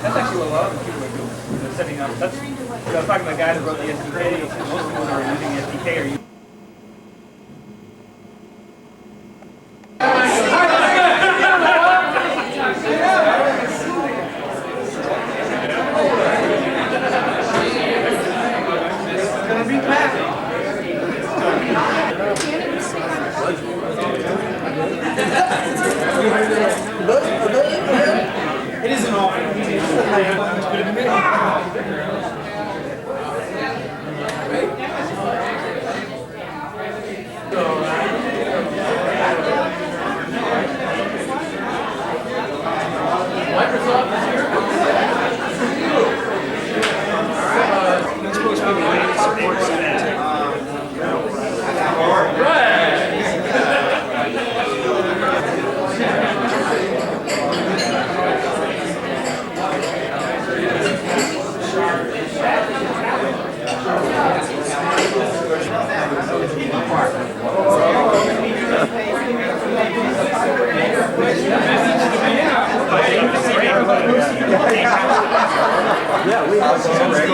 That's actually what a lot of people are doing. They're setting up. That's, I was talking to the guy that wrote the SDK. Most people that are using SDK are using. It isn't all.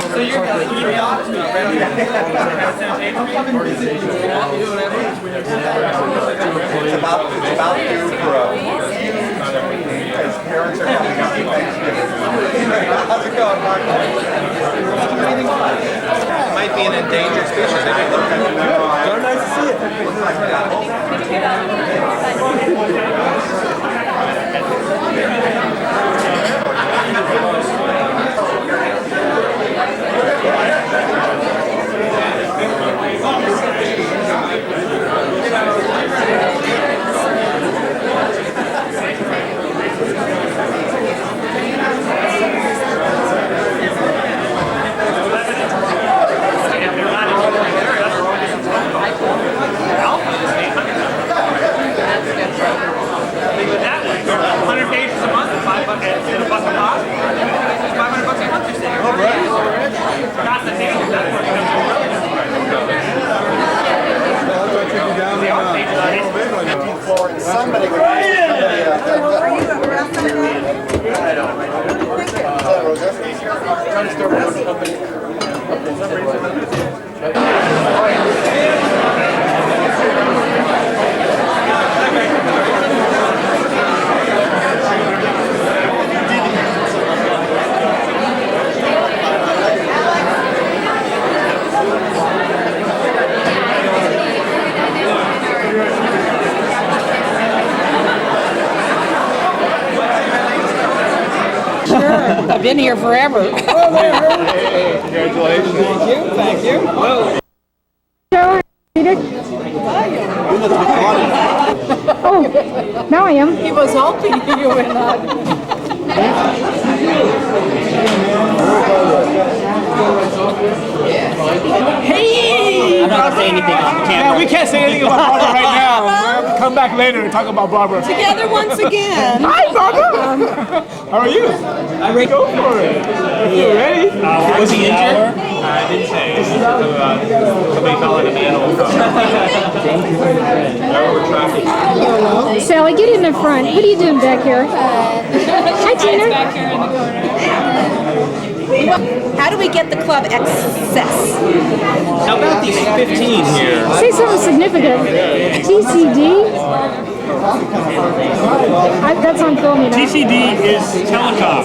So you're going to email to It's about due for his parents are coming up for Thanksgiving. How's it going, Mark? It might be an endangered species. They may look at it. So nice to see you. Somebody would I've been here forever. Hey, congratulations. Thank you. Whoa. Oh, now I am. He was hoping you would not. Hey! I'm not going to say anything on camera. Yeah, we can't say anything about Barbara right now. We'll have to come back later and talk about Barbara. Together once again. Hi, Barbara! How are you? I'm ready. Go for it. You ready? Was he injured? I didn't say. Somebody fell in a manhole. Sally, get in the front. What are you doing back here? Hi, Tina. Back here in the corner. How do we get the club access? How about these 15 here? Say something significant. TCD? That's on film, you know. TCD is telecom,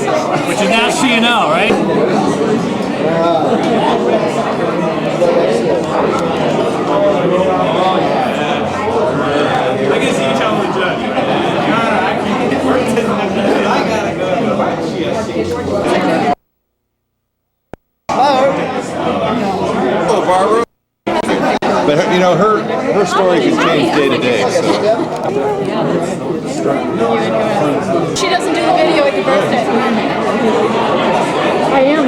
which is now CNL, right? I can see you telling the judge. I gotta go. Hello, Barbara. But her, you know, her story can change day to day. So. She doesn't do the video at your birthday. I am.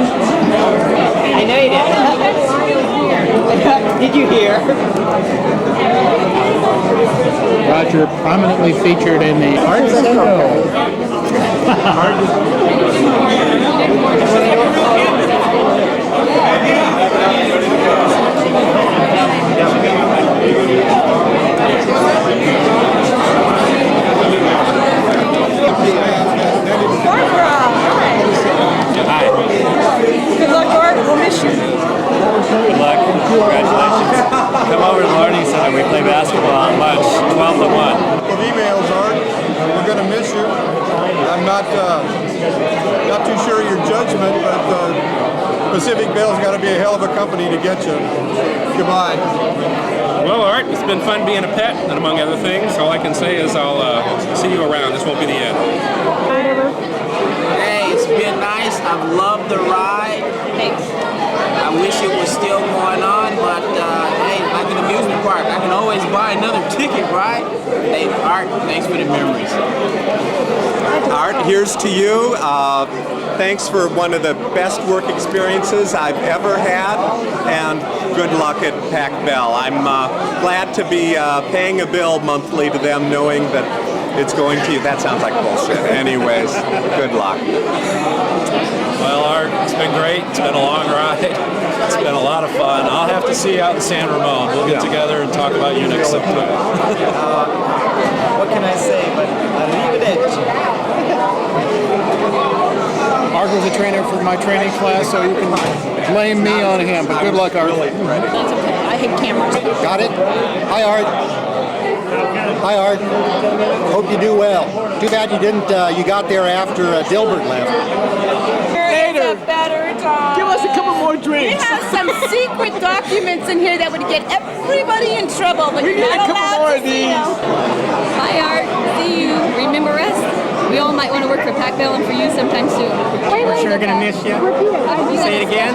I know you did. Did you hear? Roger, prominently featured in the Art Leaving. not too sure of your judgment, but Pacific Bell's got to be a hell of a company to get you. Goodbye. Well, Art, it's been fun being a pet, and among other things, all I can say is I'll see you around. This won't be the end. Hey, it's been nice. I've loved the ride. Thanks. I wish it was still going on, but hey, like an amusement park, I can always buy another ticket, right? Hey, Art, thanks for the memories. Art, here's to you. Thanks for one of the best work experiences I've ever had, and good luck at Pac Bell. I'm glad to be paying a bill monthly to them, knowing that it's going to you. That sounds like bullshit. Anyways, good luck. Well, Art, it's been great. It's been a long ride. It's been a lot of fun. I'll have to see you out in San Ramon. We'll get together and talk about Unix sometime. What can I say, but arrivederci. Art was a trainer for my training class, so you can blame me on him, but good luck, Art. That's okay. I hate cameras. Got it? Hi, Art. Hi, Art. Hope you do well. Too bad you didn't, you got there after Dilbert left. It's a better time. Give us a couple more We drinks. have some secret documents in here that would get everybody in trouble, but We you're need a not couple allowed more to of see these. them. Hi, Art. See you. Remember us? We all might want to work for Pac Bell and for you sometime soon. We're sure gonna miss you. Say it again.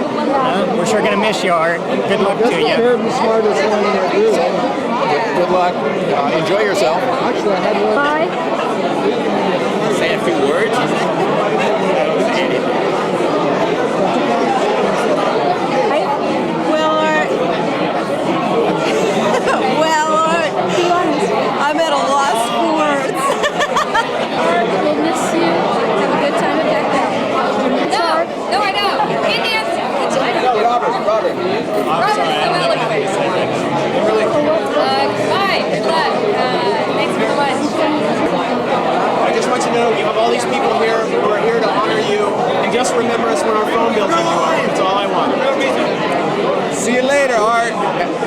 We're sure gonna miss you, Art. Good luck to you. The smartest one in our group. Good luck. Enjoy yourself. Actually, I had one. Bye. Say a few words. Well, Art. Well, Art. I'm at a loss for words. Art, we'll miss you. Have a good time at Pac Bell. No, I know. Indians. Robert. Bye. Good luck. Thanks very much. I just want you to know you have all these people here who are here to honor you, and just remember us when our phone bills are due. That's all I want. See you later, Art.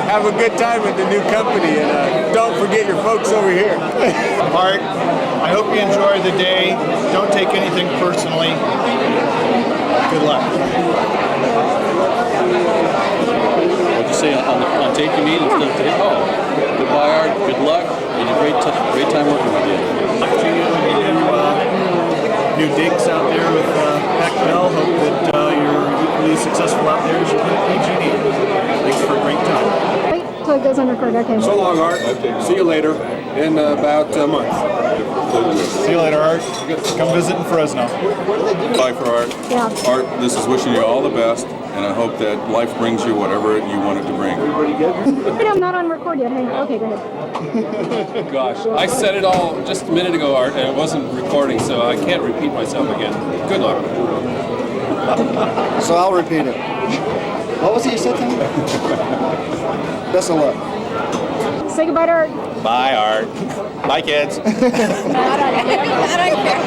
Have a good time with the new company, and don't forget your folks over here. Art, I hope you enjoy the day. Don't take anything personally. Good luck. What'd you say on tape you mean instead of tape? Oh, goodbye, Art. Good luck. And a great time working with you. Luck to you and new digs out there with Pac Bell. Hope that you're equally successful out there as you can at PGE. Thanks for a great time. Wait till it goes on record. Okay. So long, Art. See you later in about a month. See you later, Art. Come visit in Fresno. Bye for Art. Yeah. Art, this is wishing you all the best, and I hope that life brings you whatever you want it to bring. Wait, I'm not on record yet. Hang on. Okay, go ahead. Gosh, I said it all just a minute ago, Art, and it wasn't recording, so I can't repeat myself again. Good luck. So I'll repeat it. What was it you said to me? Best of luck. Say goodbye to Art. Bye, Art. Bye, kids. I don't care.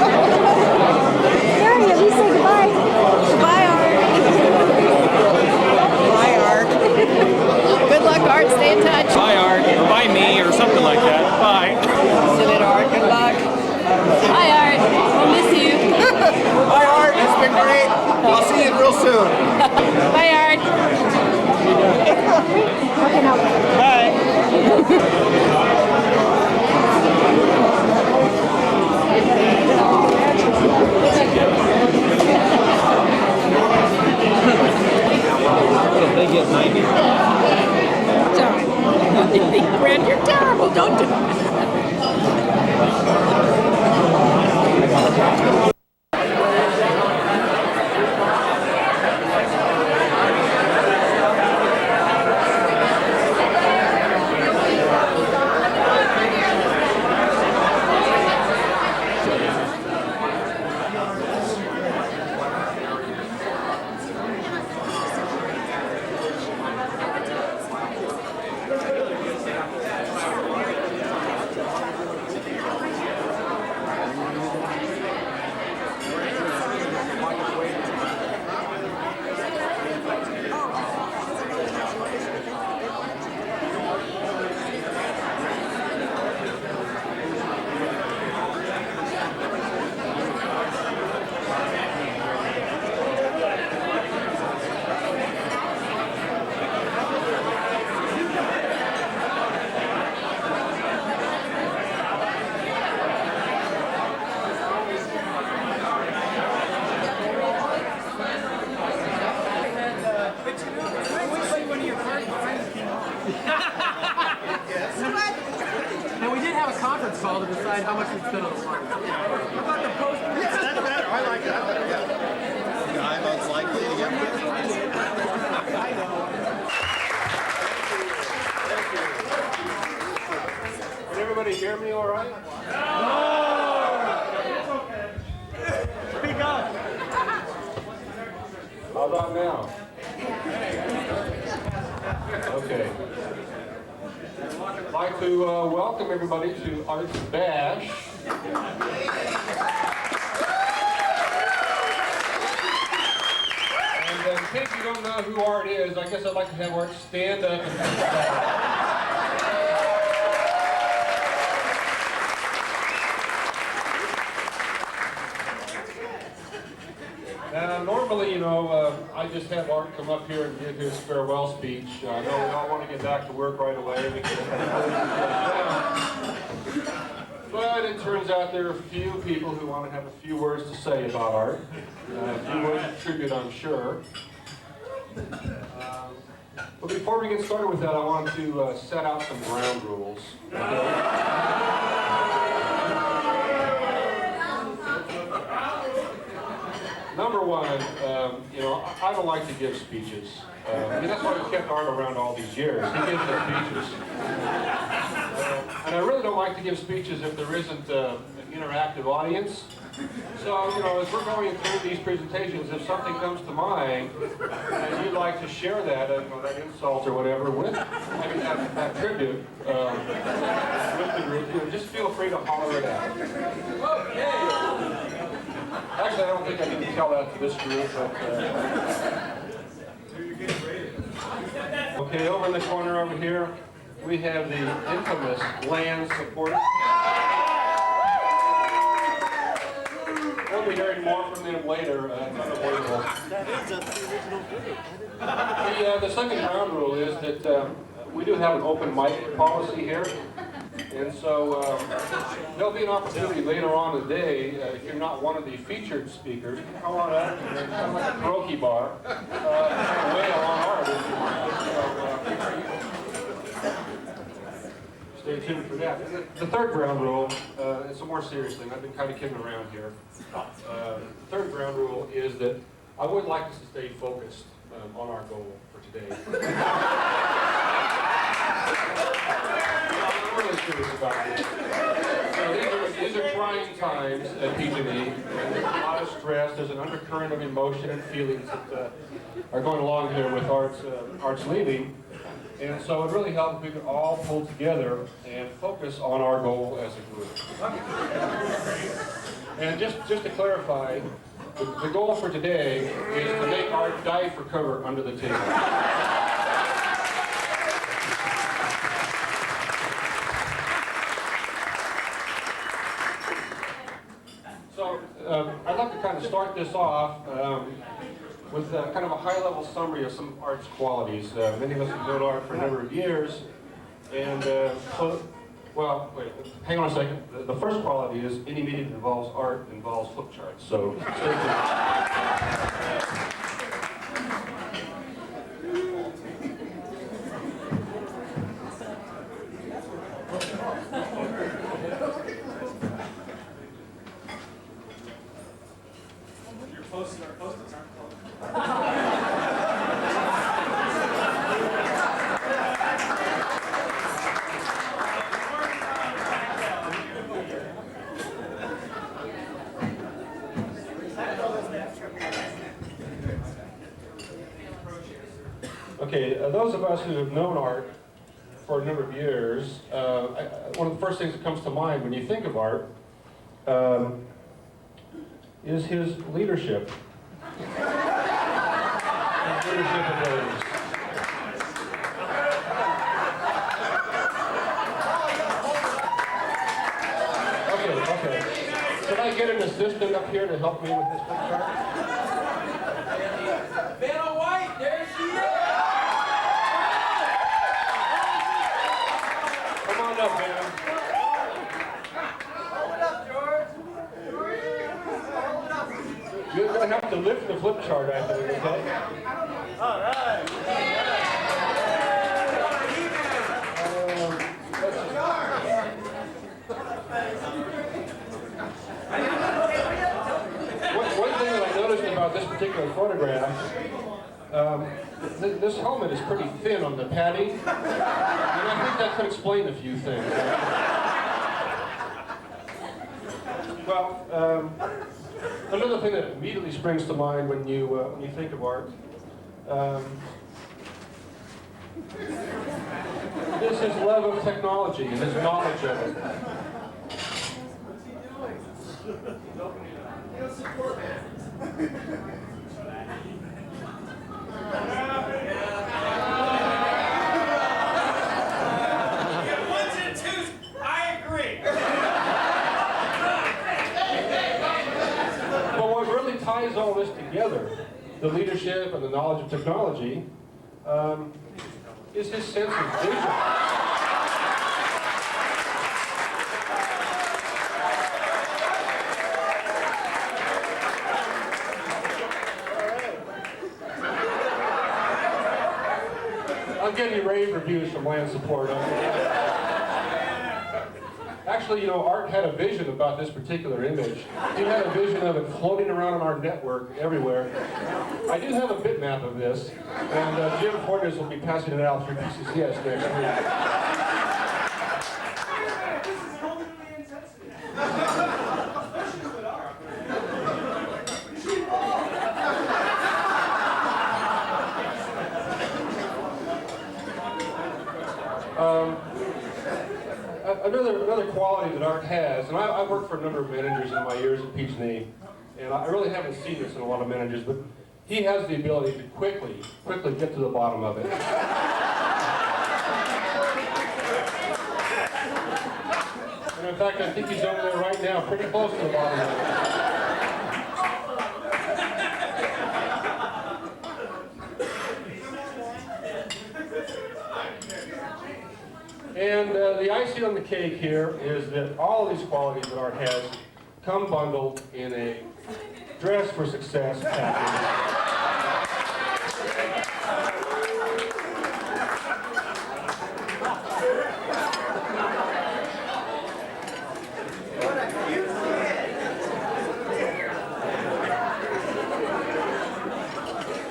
Gary, at least say goodbye. Goodbye, Art. Bye, Art. Good luck, Art. Stay in touch. Bye, Art. Or bye me, or something like that. Bye. See you later, Art. Good luck. Hi, Art. We'll miss you. Bye, Art. It's been great. I'll see you real soon. Bye, Art. Okay, now. Bye. all to decide how much we spend on the party. That's better. I like that better. Yeah. Guy most likely to get this. I know. Can everybody hear me all right? Speak up. How about now? Okay. I'd like to welcome everybody to Art's Bash. And in case you don't know who Art is, I guess I'd like to have Art stand up and normally, you know, I just have Art come up here and give his farewell speech. I know we all want to get back to work right away. But it turns out there are a few people who want to have a few words to say about Art. A few words of tribute, I'm sure. But before we get started with that, I want to set out some ground rules. Number one, you know, I don't like to give speeches. I mean, that's why we kept Art around all these years. He gives the speeches. And I really don't like to give speeches if there isn't an interactive audience. So, you know, as we're going through these presentations, if something comes to mind and you'd like to share that, you know, that insult or whatever with, I mean, that tribute with the group, you know, just feel free to holler it out. Actually, I don't think I need to tell that to this group, but... Okay, over in the corner over here, we have the infamous land support. We'll be hearing more from them later. Unavoidable. The second ground rule is that we do have an open mic policy here. And so there'll be an opportunity later on today, if you're not one of the featured speakers, come on up and kind of like a karaoke bar, wail on Art. Stay tuned for that. The third ground rule, it's a more serious thing. I've been kind of kidding around here. The third ground rule is that I would like us to stay focused on our goal for today. I'm really serious about this. These are trying times at PGE. There's a lot of stress. There's an undercurrent of emotion and feelings that are going along here with Art's leaving. And so it really helps if we could all pull together and focus on our goal as a group. And just to clarify, the goal for today is to make Art die for cover under the table. So I'd like to kind of start this off with kind of a high-level summary of some of Art's qualities. Many of us have known Art for a number of years, and well, wait, hang on a second. The first quality is any meeting that involves Art involves flip charts. So stay Okay, those of us who have known Art for a number of years, one of the first things that comes to mind when you think of Art is his leadership. His leadership abilities. Okay. Can I get an assistant up here to help me with this flip chart? Vanna White, there she is! Come on up, man. Hold it up, George. You're going to have to lift the flip chart after this, okay? All right. about this particular photograph. This helmet is pretty thin on the padding, and I think that could explain a few things. Well, another thing that immediately springs to mind when you think of Art is his love of technology and his knowledge of it. But what really ties all this together, the leadership and the knowledge of technology, is his sense of vision. I'm getting rave reviews from land support. Actually, you know, Art had a vision about this particular image. He had a vision of it floating around on our network everywhere. I do have a bitmap of this, and Jim Fornes will be passing it out through PCCS next week. Another quality that Art has, and I've worked for a number of managers in my years at PGE, and I really haven't seen this in a lot of managers, but he has the ability to quickly get to the bottom of it. And in fact, I think he's over there right now, pretty close to the bottom of it. And the icing on the cake here is that all of these qualities that Art has come bundled in a Dress for Success package.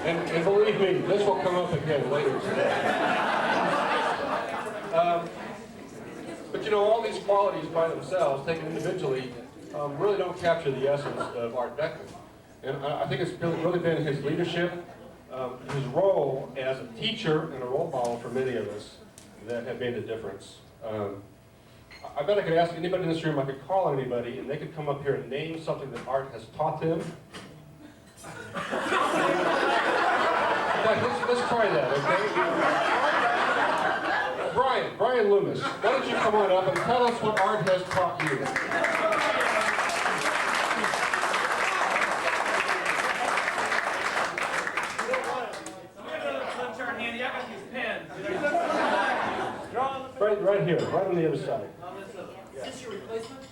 And believe me, this will come up again later today. But you know, all these qualities by themselves, taken individually, really don't capture the essence of Art Beckman. And I think it's really been his leadership, his role as a teacher and a role model for many of us that have made a difference. I bet I could ask anybody in this room, I could call on anybody, and they could come up here and name something that Art has taught them. Let's try that, okay? Brian Loomis, why don't you come on up and tell us what Art has taught you? Right here, right on the other side. Is this your replacement?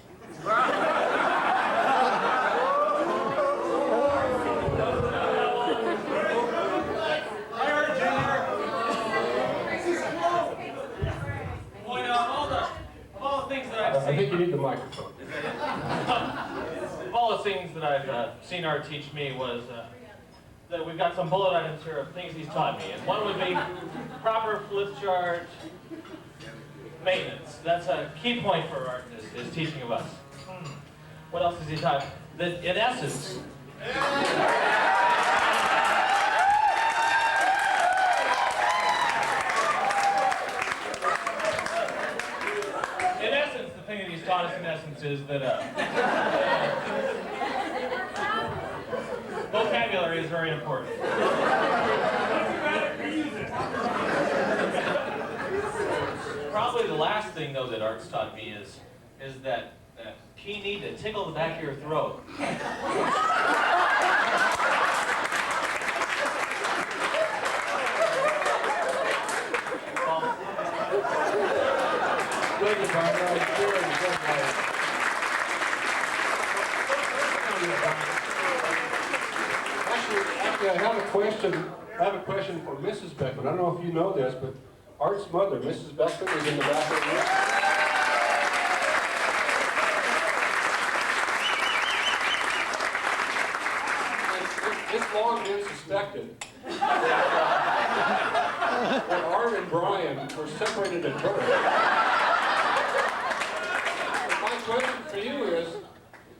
I think you need the microphone. Of all the things that I've seen Art teach me was that we've got some bullet items here of things he's taught me. And one would be proper flip chart maintenance. That's a key point for Art, is teaching of us. What else has he taught? That in essence, the thing that he's taught us in essence is that vocabulary is very important. Probably the last thing, though, that Art's taught me is that key need to tickle the back of your throat. Thank you, Brian. Actually, I have a question for Mrs. Beckman. I don't know if you know this, but Art's mother, Mrs. Beckman, is in the back of the room. long been suspected that Art and Brian were separated at birth. My question for you is,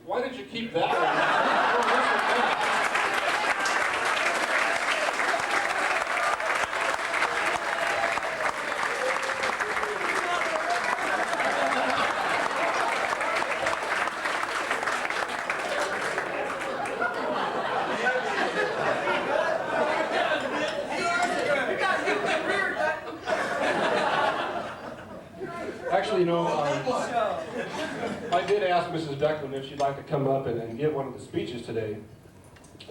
why did you keep that one? Actually, you know, I did ask Mrs. Declan if she'd like to come up and give one of the speeches today,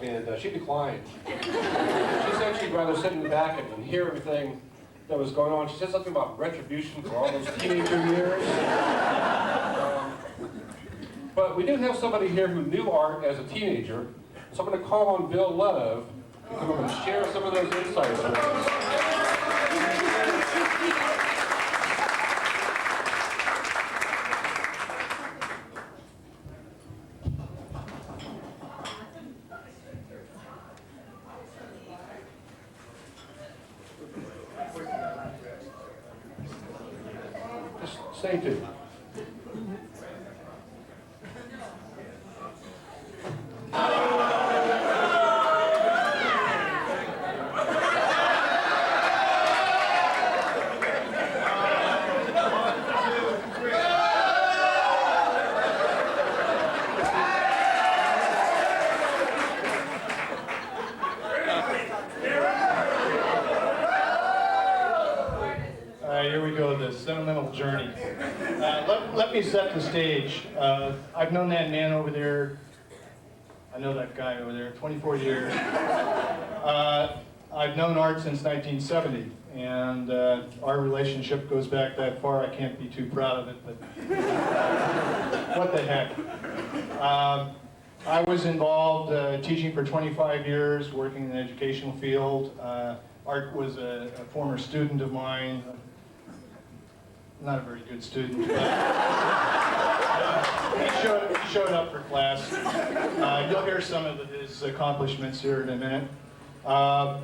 and she declined. She said she'd rather sit in the back and hear everything that was going on. She said something about retribution for all those teenager years. But we do have somebody here who knew Art as a teenager, so I'm going to call on Bill Love to come up and share some of those insights with us. Stay tuned. Here we go, the sentimental journey. Let me set the stage. I've known that man over there, I know that guy over there, 24 years. I've known Art since 1970, and our relationship goes back that far. I can't be too proud of it, but what the heck. I was involved teaching for 25 years, working in the educational field. Art was a former student of mine. Not a very good student, but he showed up for class. You'll hear some of his accomplishments here in a minute. I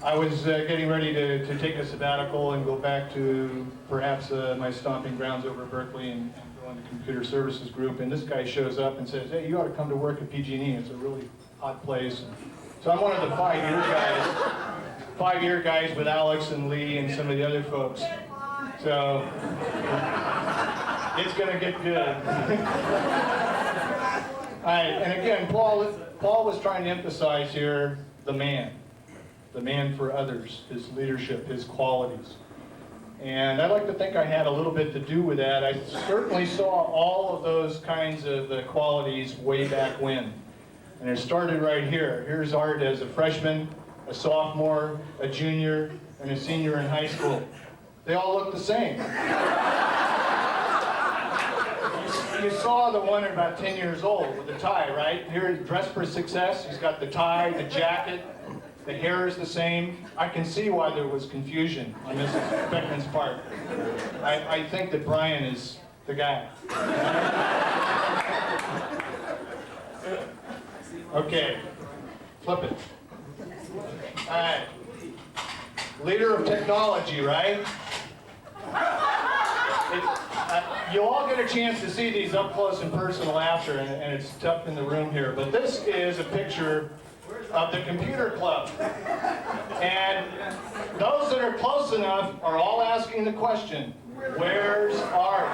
was getting ready to take a sabbatical and go back to perhaps my stomping grounds over at Berkeley and go into the computer services group, and this guy shows up and says, "Hey, you ought to come to work at PG&E. It's a really hot place." So I'm one of the 5-year guys with Alex and Lee and some of the other folks. So, it's going to get good. All right, and again, Paul was trying to emphasize here the man for others, his leadership, his qualities. And I'd like to think I had a little bit to do with that. I certainly saw all of those kinds of qualities way back when. And it started right here. Here's Art as a freshman, a sophomore, a junior, and a senior in high school. They all look the same. You saw the one at about 10 years old with the tie, right? Here, dressed for success. He's got the tie, the jacket, the hair is the same. I can see why there was confusion on Mrs. Beckman's part. I think that Brian is the guy. Okay, flip it. All right. Leader of technology, right? You all get a chance to see these up close and personal after, and it's tucked in the room here. But this is a picture of the computer club. And those that are close enough are all asking the question, where's Art?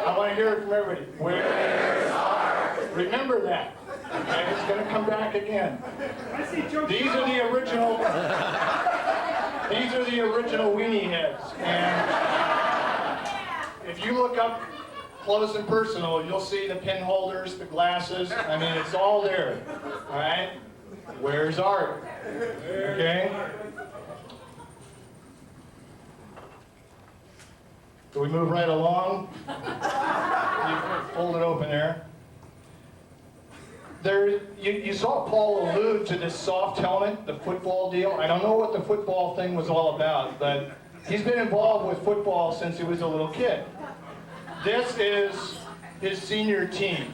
I want to hear it from everybody. Where's Art? Remember that. Okay, it's going to come back again. These are the original weenie heads. And if you look up close and personal, you'll see the pin holders, the glasses. I mean, it's all there. All right? Where's Art? Okay? Do we move right along? You hold it open there. You saw Paul allude to this soft helmet, the football deal. I don't know what the football thing was all about, but he's been involved with football since he was a little kid. This is his senior team.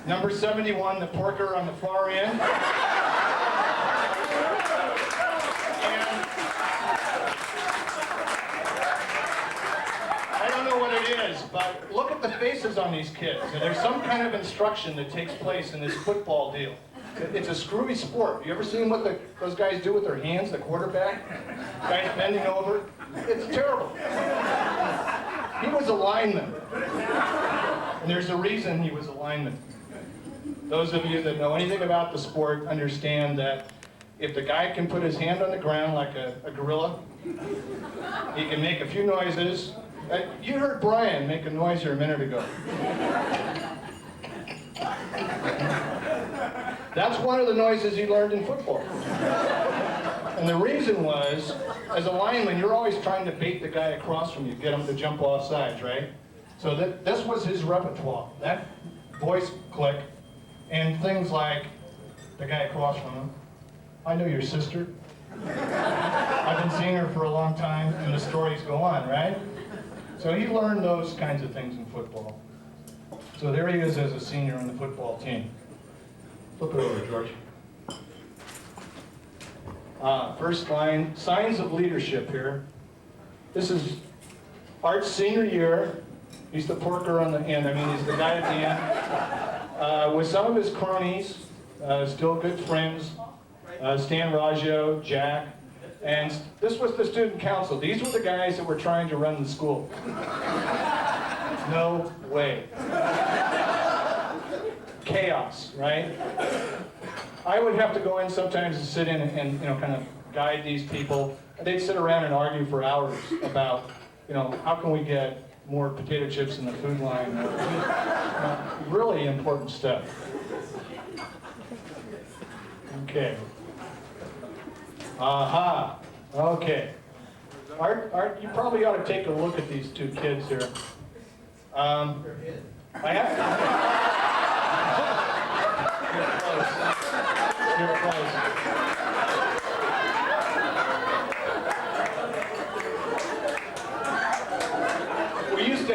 Number 71, the Porker on the far end. forces on these kids. And there's some kind of instruction that takes place in this football deal. It's a screwy sport. You ever seen what those guys do with their hands, the quarterback? Guys bending over? It's terrible. He was a lineman. And there's a reason he was a lineman. Those of you that know anything about the sport understand that if the guy can put his hand on the ground like a gorilla, he can make a few noises. You heard Brian make a noise here a minute ago. That's one of the noises he learned in football. And the reason was, as a lineman, you're always trying to bait the guy across from you, get him to jump off sides, right? So this was his repertoire. That voice click and things like the guy across from him. I know your sister. I've been seeing her for a long time, and the stories go on, right? So he learned those kinds of things in football. So there he is as a senior on the football team. Flip it over, George. First line, signs of leadership here. This is Art's senior year. He's the porker on the end. I mean, he's the guy at the end. With some of his cronies, still good friends, Stan Raggio, Jack, and this was the student council. These were the guys that were trying to run the school. No way. Chaos, right? I would have to go in sometimes and sit in and kind of guide these people. They'd sit around and argue for hours about, how can we get more potato chips in the food line? Really important stuff. Okay. Aha. Okay. Art, you probably ought to take a look at these two kids here. I have You're close.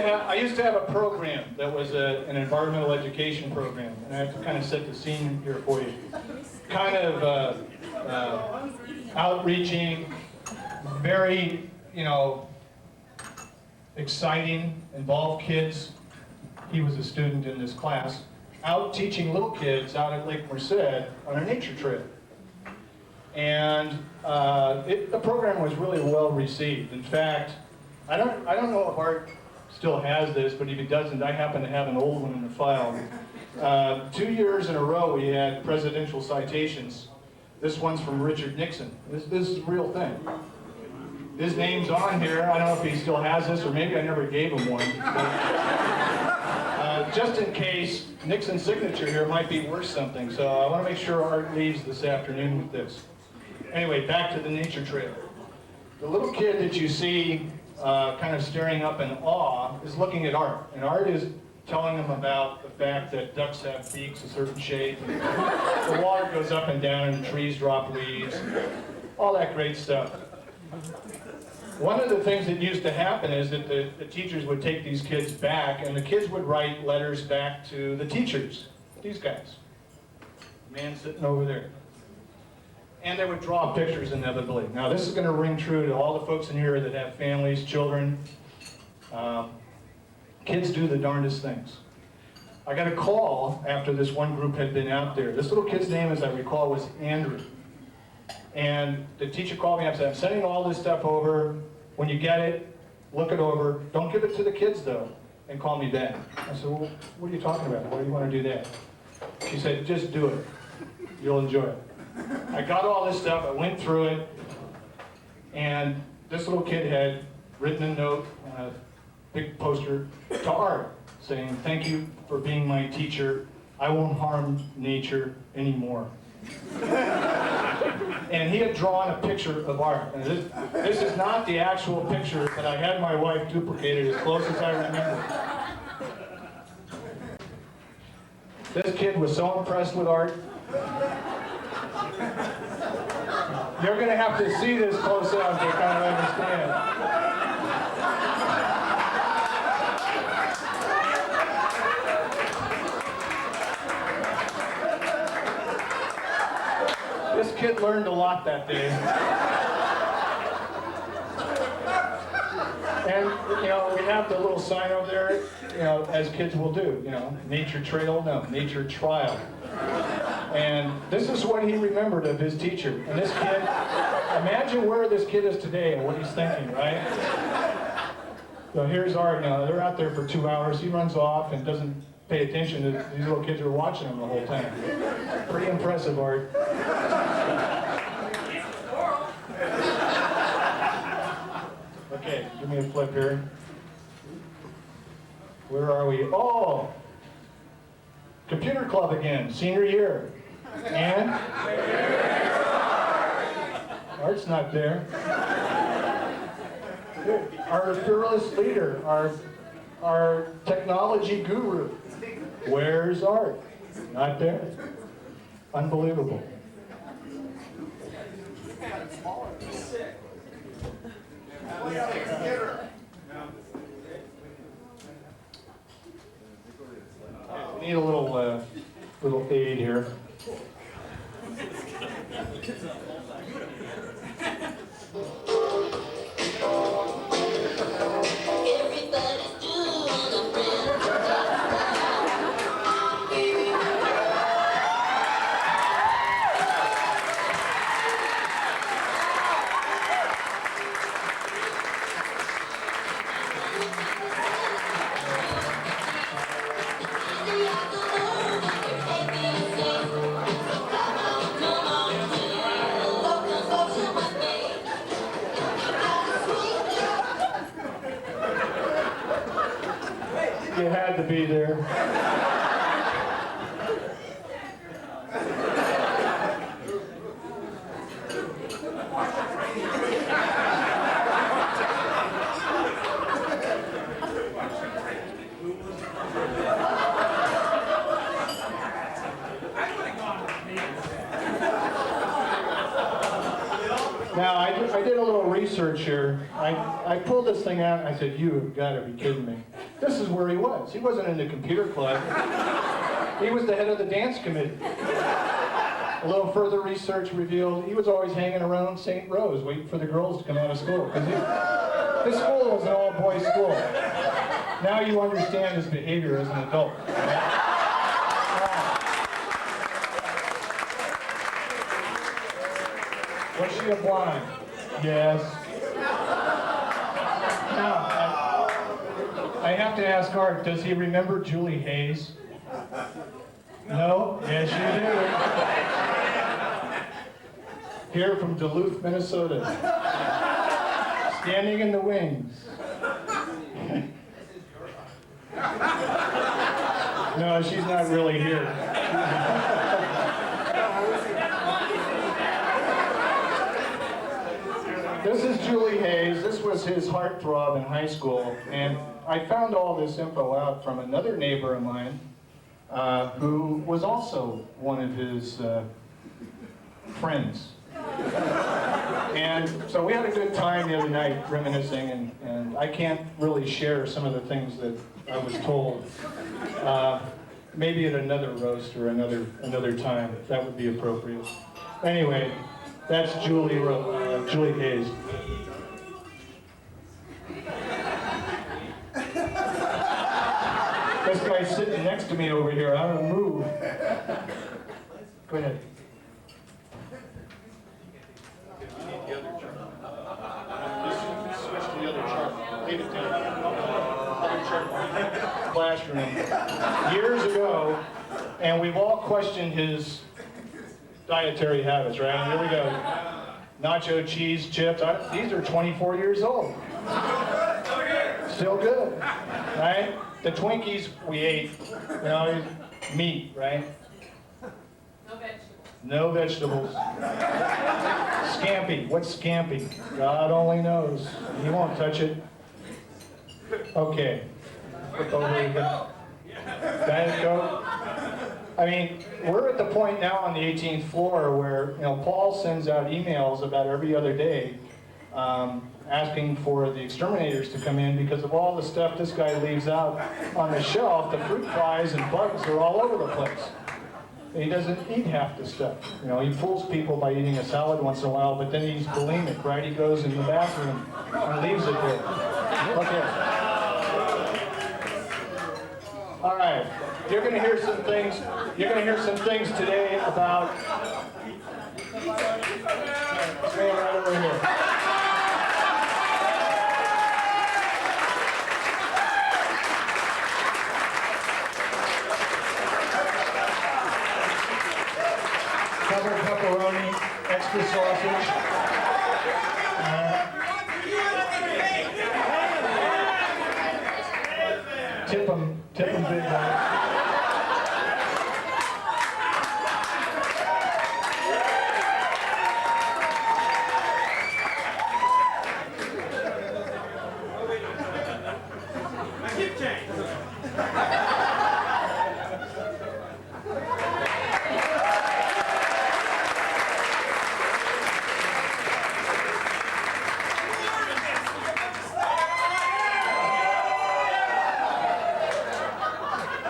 I used to have a program that was an environmental education program, and I have to kind of set the scene here for you. Kind of outreaching, very, exciting, involved kids. He was a student in this class. Out teaching little kids out at Lake Merced on a nature trail. And the program was really well received. In fact, I don't know if Art still has this, but if he doesn't, I happen to have an old one in the file. 2 years in a row we had presidential citations. This one's from Richard Nixon. This is a real thing. His name's on here. I don't know if he still has this, or maybe I never gave him one. Just in case, Nixon's signature here might be worth something, so I want to make sure Art leaves this afternoon with this. Anyway, back to the nature trail. The little kid that you see kind of staring up in awe is looking at Art, and Art is telling him about the fact that ducks have beaks a certain shape, and the water goes up and down, and the trees drop leaves, all that great stuff. One of the things that used to happen is that the teachers would take these kids back, and the kids would write letters back to the teachers, these guys. The man sitting over there. And they would draw pictures inevitably. Now this is going to ring true to all the folks in here that have families, children. Kids do the darndest things. I got a call after this one group had been out there. This little kid's name, as I recall, was Andrew. And the teacher called me up and said, I'm sending all this stuff over. When you get it, look it over. Don't give it to the kids, though, and call me back. I said, well, what are you talking about? Why do you want to do that? She said, just do it. You'll enjoy it. I got all this stuff. I went through it. And this little kid had written a note on a big poster to Art saying, thank you for being my teacher. I won't harm nature anymore. And he had drawn a picture of Art. And this is not the actual picture, but I had my wife duplicate it as close as I remember. This kid was so impressed with Art. You're going to have to see this close up to kind of understand. This kid learned a lot that day. And, you know, we have the little sign over there, you know, as kids will do, you know, nature trail, no, nature trial. And this is what he remembered of his teacher. And this kid, imagine where this kid is today and what he's thinking, right? So here's Art now. They're out there for 2 hours. He runs off and doesn't pay attention to these little kids who are watching him the whole time. Pretty impressive, Art. Okay, give me a flip here. Where are we? Oh! Computer club again, senior year. And? Art's not there. Our fearless leader, our technology guru. Where's Art? Not there. Unbelievable. We need a little aid here. You had to be there. Now, I did a little research here. I pulled this thing out and I said, you have got to be kidding me. This is where he was. He wasn't in the computer club. He was the head of the dance committee. A little further research revealed he was always hanging around St. Rose waiting for the girls to come out of school. Because this school was an all-boys school. Now you understand his behavior as an adult. Was she a blonde? Yes. Now, I have to ask Art, does he remember Julie Hayes? No? Yes, you do. Here from Duluth, Minnesota. Standing in the wings. No, she's not really here. This is Julie Hayes. This was his heartthrob in high school. And I found all this info out from another neighbor of mine who was also one of his friends. And so we had a good time the other night reminiscing, and I can't really share some of the things that I was told. Maybe at another roast or another time, that would be appropriate. Anyway, that's Julie Hayes. This guy's sitting next to me over here. I don't move. Go ahead. Switch to the other chart. Leave it there. Other chart. Classroom. Years ago, and we've all questioned his dietary habits, right? And here we go. Nacho cheese, chips. These are 24 years old. Still good, right? The Twinkies we ate, you know, meat, right? No vegetables. Scampi. What's scampi? God only knows. He won't touch it. Okay. Flip over again. Diet Coke. I mean, we're at the point now on the 18th floor where, you know, Paul sends out emails about every other day asking for the exterminators to come in because of all the stuff this guy leaves out on the shelf. The fruit flies and bugs are all over the place. He doesn't eat half the stuff. You know, he fools people by eating a salad once in a while, but then he's bulimic, right? He goes in the bathroom and leaves it there. Okay. All right. You're going to hear some things. You're going to hear some things today about. Stand right over here. Covered pepperoni, extra sausage. Tip them big guys.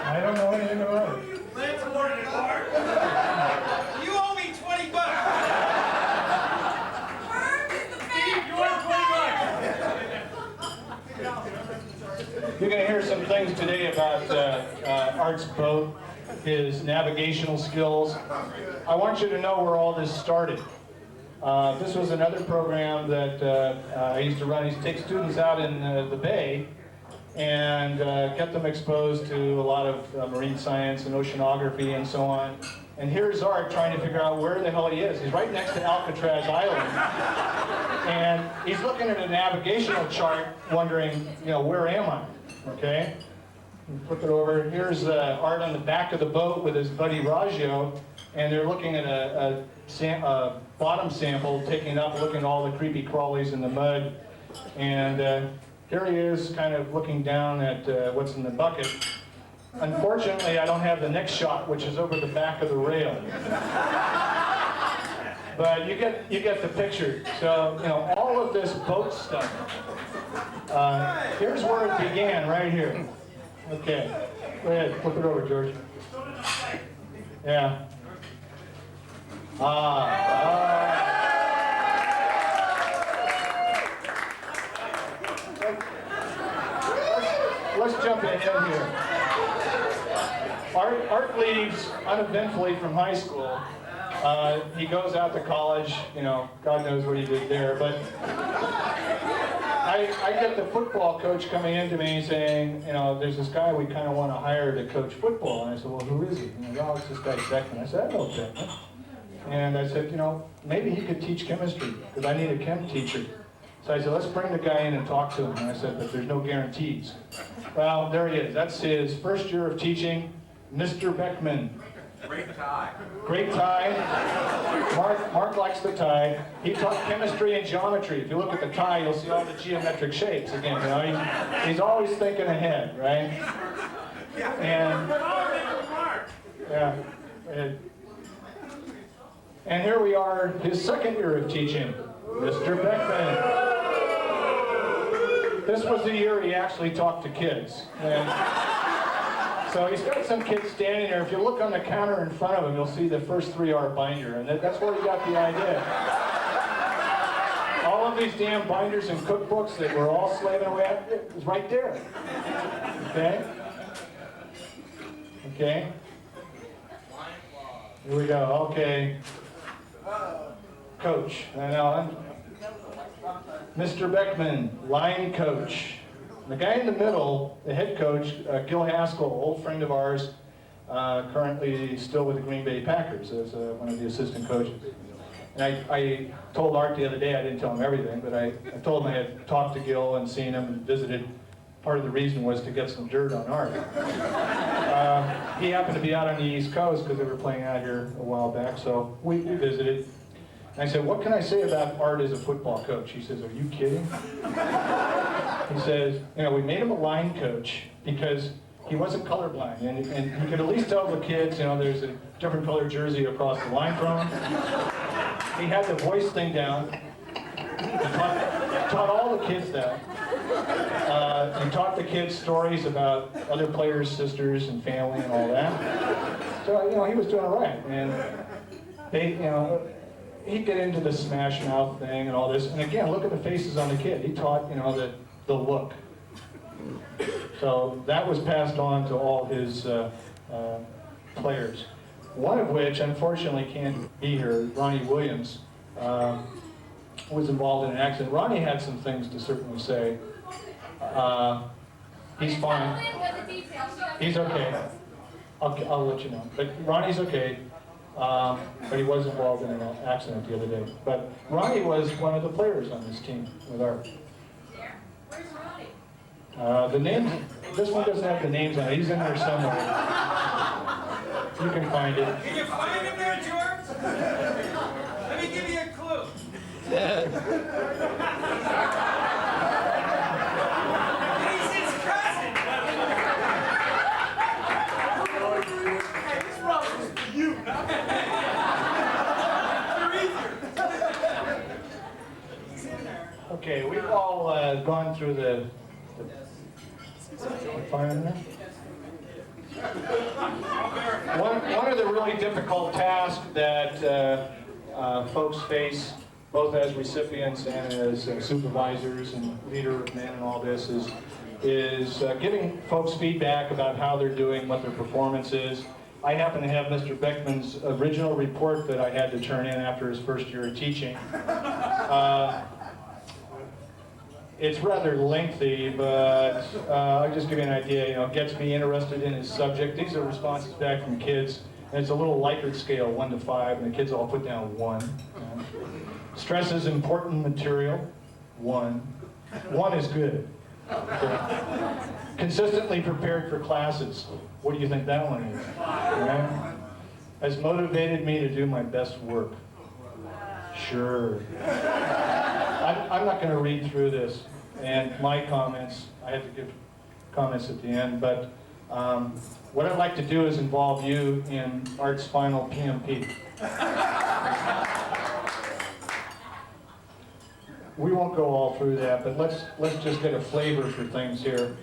I don't know anything about it. Let's order it, Art. You owe me $20. Steve, you owe $20. You're going to hear some things today about Art's boat, his navigational skills. I want you to know where all this started. This was another program that I used to run. I used to take students out in the bay and get them exposed to a lot of marine science and oceanography and so on. And here's Art trying to figure out where the hell he is. He's right next to Alcatraz Island. And he's looking at a navigational chart wondering, where am I? Okay? Flip it over. Here's Art on the back of the boat with his buddy Raggio, and they're looking at a bottom sample, taking it up, looking at all the creepy crawlies in the mud. And here he is kind of looking down at what's in the bucket. Unfortunately, I don't have the next shot, which is over the back of the rail. But you get the picture. So, all of this boat stuff. Here's where it began, right here. Okay. Go ahead, flip it over, George. Yeah. Let's jump in here. Art leaves uneventfully from high school. He goes out to college, God knows what he did there, but I get the football coach coming into me saying, there's this guy we kind of want to hire to coach football. And I said, well, who is he? Oh, it's this guy Beckman. I said, I know Beckman. And I said, maybe he could teach chemistry, because I need a chem teacher. So I said, let's bring the guy in and talk to him. And I said, but there's no guarantees. Well, there he is. That's his first year of teaching, Mr. Beckman. Great tie. Great tie. Mark likes the tie. He taught chemistry and geometry. If you look at the tie, you'll see all the geometric shapes again. He's always thinking ahead, right? And yeah. And here we are, his second year of teaching, Mr. Beckman. This was the year he actually talked to kids. And so he's got some kids standing there. If you look on the counter in front of him, you'll see the first 3R binder, and that's where he got the idea. All of these damn binders and cookbooks that we're all slaving away at, it was right there. Okay? Okay? Here we go. Okay. Coach. Now, Mr. Beckman, line coach. The guy in the middle, the head coach, Gil Haskell, old friend of ours, currently still with the Green Bay Packers as one of the assistant coaches. And I told Art the other day, I didn't tell him everything, but I told him I had talked to Gil and seen him and visited. Part of the reason was to get some dirt on Art. He happened to be out on the East Coast because they were playing out here a while back, so we visited. And I said, what can I say about Art as a football coach? He says, are you kidding? He says, we made him a line coach because he wasn't colorblind. And he could at least tell the kids, there's a different color jersey across the line from him. He had the voice thing down. He taught all the kids that. And taught the kids stories about other players' sisters and family and all that. So, he was doing all right. And they, he'd get into the smash mouth thing and all this. And again, look at the faces on the kid. He taught, the look. So that was passed on to all his players. One of which, unfortunately, can't be here, Ronnie Williams, was involved in an accident. Ronnie had some things to certainly say. He's fine. He's okay. I'll let you know. But Ronnie's okay. But he was involved in an accident the other day. But Ronnie was one of the players on this team with Art. Where's Ronnie? The names, this one doesn't have the names on it. He's in there somewhere. You can find it. Can you find him there, George? Let me give you a clue. He's his cousin. Hey, this rubber is for you, not for me. He's in there. Okay, we've all gone through the find him there? One of the really difficult tasks that folks face, both as recipients and as supervisors and leader of men and all this, is giving folks feedback about how they're doing, what their performance is. I happen to have Mr. Beckman's original report that I had to turn in after his first year of teaching. It's rather lengthy, but I'll just give you an idea. You know, it gets me interested in his subject. These are responses back from kids, and it's a little Likert scale, 1 to 5, and the kids all put down 1. Stresses important material, 1. 1 is good. Okay. Consistently prepared for classes. What do you think that one is? Okay. Has motivated me to do my best work. Sure. I'm not going to read through this, and my comments, I have to give comments at the end, but what I'd like to do is involve you in Art's final PMP. We won't go all through that, but let's just get a flavor for things here,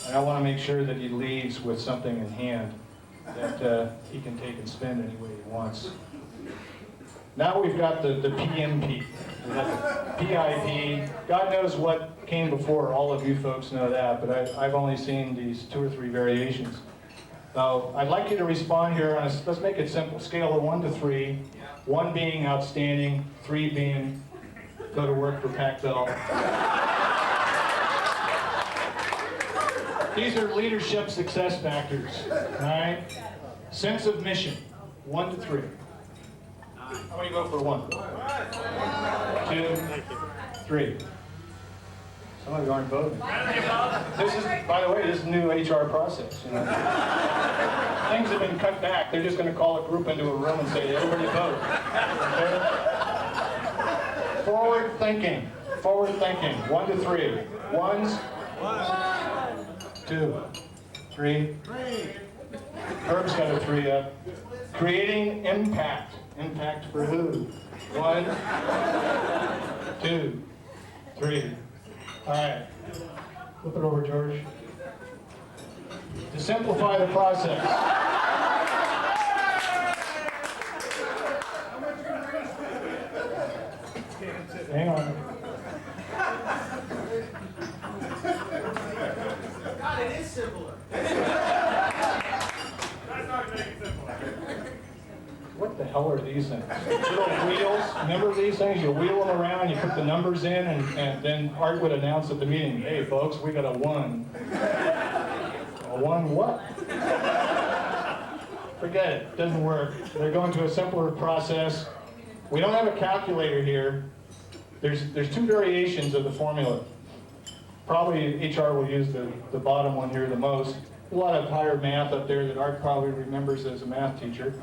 and I want to make sure that he leaves with something in hand that he can take and spend any way he wants. Now we've got the PMP, we got the PIP. God knows what came before, all of you folks know that, but I've only seen these 2 or 3 variations. Now, I'd like you to respond here on a, let's make it simple, scale of 1 to 3, 1 being outstanding, 3 being go to work for Pac Bell. These are leadership success factors, all right? Sense of mission, 1 to 3. How many go for 1? 2, 3. Some of you aren't voting. This is, by the way, this is a new HR process. You know? Things have been cut back. They're just going to call a group into a room and say, everybody vote. Okay? Forward thinking. Forward thinking. 1 to 3. 1s. 2, 3. Herb's got a 3 up. Creating impact. Impact for who? 1, 2, 3. All right. Flip it over, George. To simplify the process. Hang on. God, it is simpler. What the hell are these things? Little wheels. Remember these things? You wheel them around, you put the numbers in, and then Art would announce at the meeting, hey folks, we got a 1. A 1 what? Forget it. Doesn't work. They're going to a simpler process. We don't have a calculator here. There's 2 variations of the formula. Probably HR will use the bottom one here the most. A lot of higher math up there that Art probably remembers as a math teacher.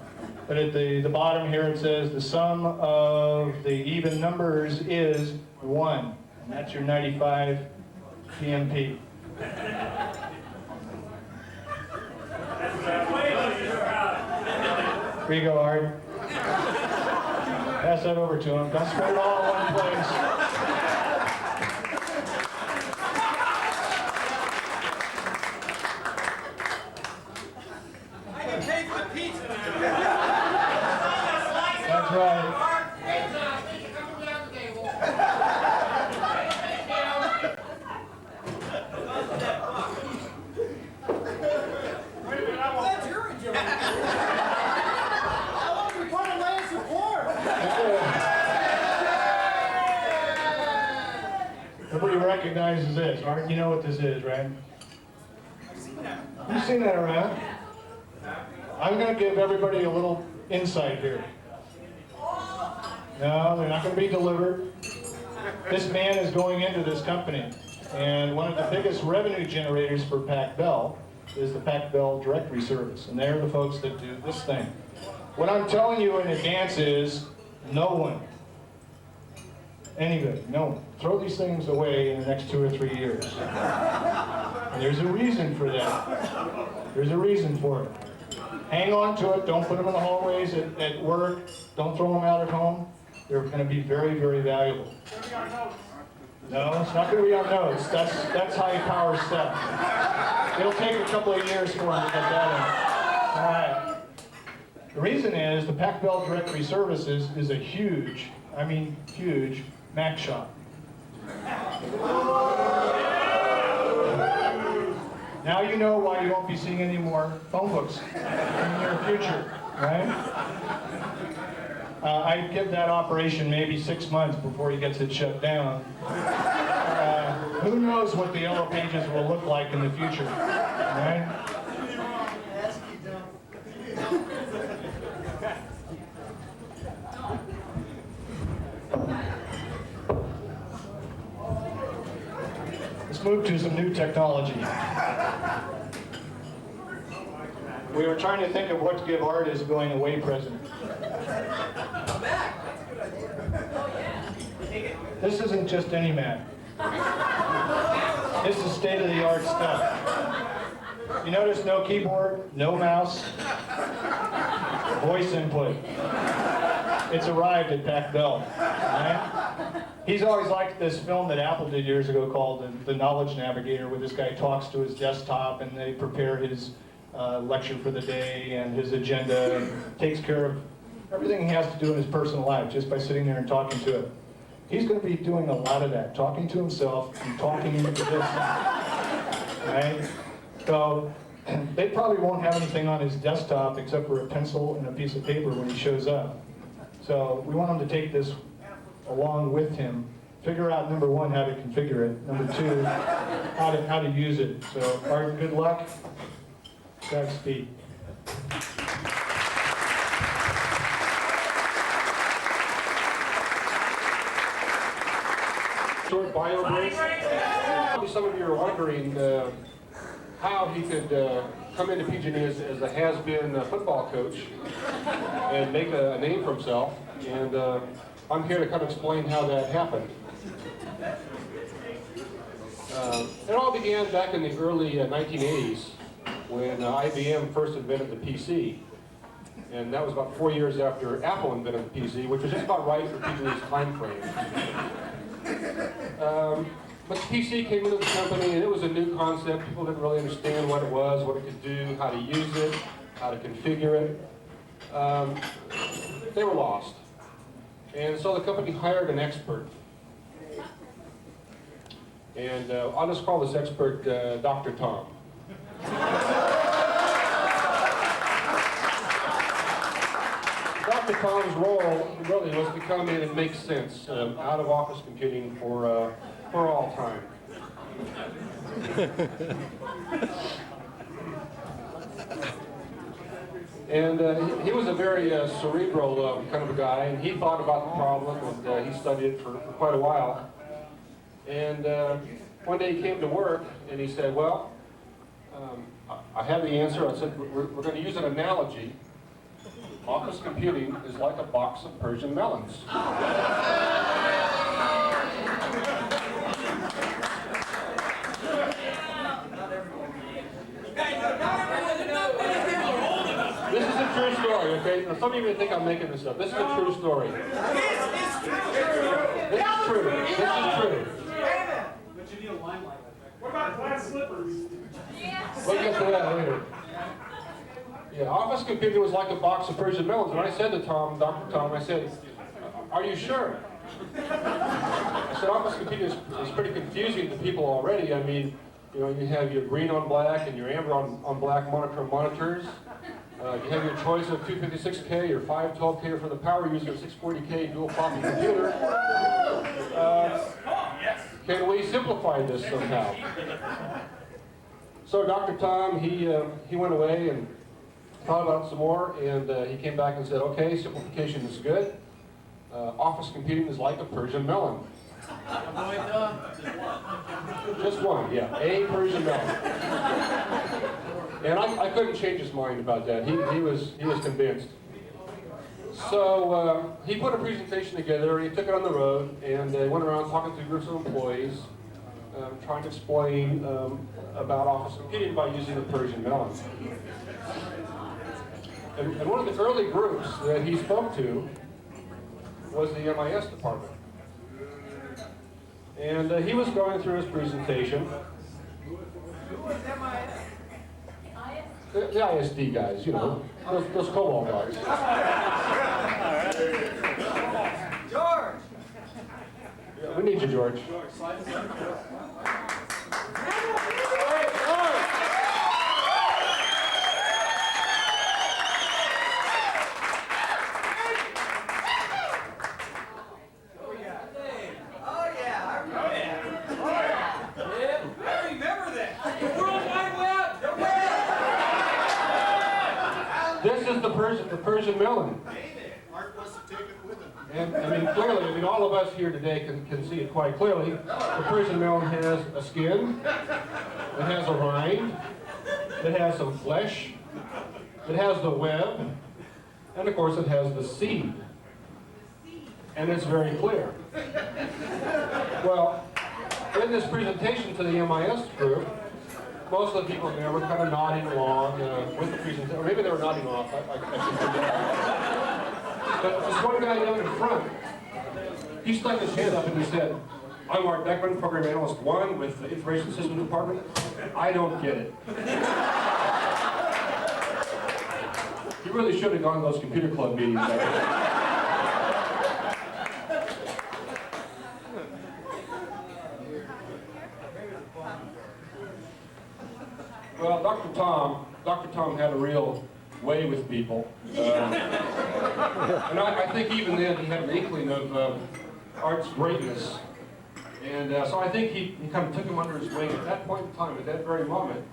But at the bottom here it says the sum of the even numbers is 1. And that's your 95 PMP. Here you go, Art. Pass that over to him. Don't spend it all in one place. That's right. Everybody recognizes this. Art, you know what this is, right? You've seen that around. I'm going to give everybody a little insight here. No, they're not going to be delivered. This man is going into this company, and one of the biggest revenue generators for Pac Bell is the Pac Bell directory service, and they're the folks that do this thing. What I'm telling you in advance is no one, anybody, no one, throw these things away in the next 2 or 3 years. And there's a reason for that. There's a reason for it. Hang on to it. Don't put them in the hallways at work. Don't throw them out at home. They're going to be very, very valuable. No, it's not going to be on notes. That's high power stuff. It'll take a couple of years for them to get that in. All right. The reason is the Pac Bell Directory Services is a huge, I mean huge, Mac shop. Now you know why you won't be seeing any more phone books in the near future, right? I'd give that operation maybe 6 months before he gets it shut down. Who knows what the Yellow Pages will look like in the future, right? Let's move to some new technology. We were trying to think of what to give Art as a going away present. This isn't just any Mac. This is state-of-the-art stuff. You notice no keyboard, no mouse, voice input. It's arrived at Pac Bell. Right? He's always liked this film that Apple did years ago called The Knowledge Navigator, where this guy talks to his desktop and they prepare his lecture for the day and his agenda, and takes care of everything he has to do in his personal life just by sitting there and talking to it. He's going to be doing a lot of that, talking to himself and talking into this. Right? So they probably won't have anything on his desktop except for a pencil and a piece of paper when he shows up. So we want him to take this along with him, figure out, number one, how to configure it, number two, how to use it. So Art, good luck. Godspeed. Short bio break. Probably some of you are wondering how he could come into PGE as a has-been football coach and make a name for himself. And I'm here to kind of explain how that happened. It all began back in the early 1980s when IBM first invented the PC. And that was about 4 years after Apple invented the PC, which was just about right for PGE's time frame. But the PC came into the company and it was a new concept. People didn't really understand what it was, what it could do, how to use it, how to configure it. They were lost. And so the company hired an expert. And I'll just call this expert Dr. Tom. Dr. Tom's role really was to come in and make sense out of office computing for all time. And he was a very cerebral kind of a guy, and he thought about the problem, and he studied it for quite a while. And one day he came to work, and he said, well, I have the answer. I said, we're going to use an analogy. Office computing is like a box of Persian melons. This is a true story, okay? Now, some of you may think I'm making this up. This is a true story. This is true. This is true. But you need a line like that. What about glass slippers? We'll get to that later. Yeah, office computing was like a box of Persian melons. And I said to Tom, Dr. Tom, I said, are you sure? I said, office computing is pretty confusing to people already. I mean, you know, you have your green on black and your amber on black monochrome monitors. You have your choice of 256K or 512K, or for the power user, 640K dual copy computer. can we simplify this somehow? So Dr. Tom, he went away and thought about it some more, and he came back and said, okay, simplification is good. Office computing is like a Persian melon. Just one, yeah, a Persian melon. And I couldn't change his mind about that. He was convinced. So he put a presentation together, he took it on the road, and went around talking to groups of employees, trying to explain about office computing by using the Persian melon. And one of the early groups that he spoke to was the MIS department. And he was going through his presentation. The ISD guys, you know, those COBOL guys. George! Yeah, we need you, George. This is the Persian melon. Art wants to take it with him. And I mean, clearly, all of us here today can see it quite clearly. The Persian melon has a skin, it has a rind, it has some flesh, it has the web, and of course it has the seed. And it's very clear. Well, in this presentation to the MIS group, most of the people there were kind of nodding along with the presentation, or maybe they were nodding off, I should forget. But this one guy down in front, he stuck his hand up and he said, I'm Art Beckman, Program Analyst 1 with the Information Systems Department. I don't get it. He really should have gone to those computer club meetings. Well, Dr. Tom had a real way with people. And I think even then he had an inkling of Art's greatness. And so I think he kind of took him under his wing at that point in time, at that very moment,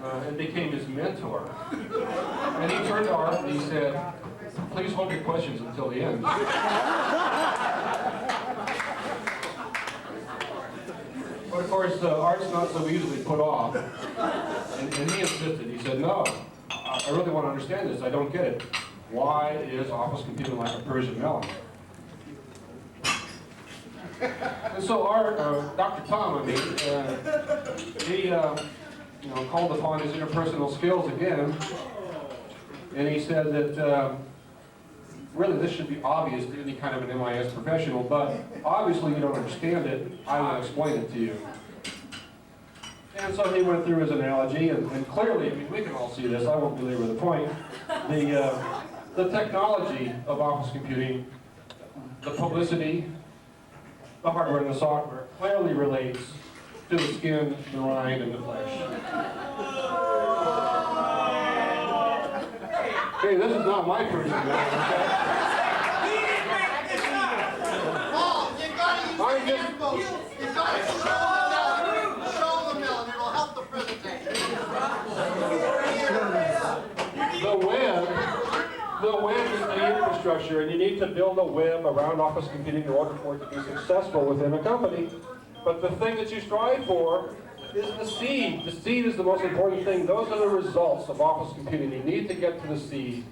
and became his mentor. And he turned to Art and he said, please hold your questions until the end. But of course, Art's not so easily put off. And he insisted. He said, no, I really want to understand this. I don't get it. Why is office computing like a Persian melon? And so Dr. Tom, he called upon his interpersonal skills again. And he said that really this should be obvious to any kind of an MIS professional, but obviously you don't understand it. I will explain it to you. And so he went through his analogy, and clearly, I mean, we can all see this, I won't belabor the point. The technology of office computing, the publicity, the hardware and the software, clearly relates to the skin, the rind, and the flesh. Hey, this is not my person, okay? Paul, you gotta use the hand motion. You gotta show the melon. It'll help the presentation. The web is the infrastructure, and you need to build a web around office computing in order for it to be successful within a company. But the thing that you strive for is the seed. The seed is the most important thing. Those are the results of office computing. You need to get to the seed.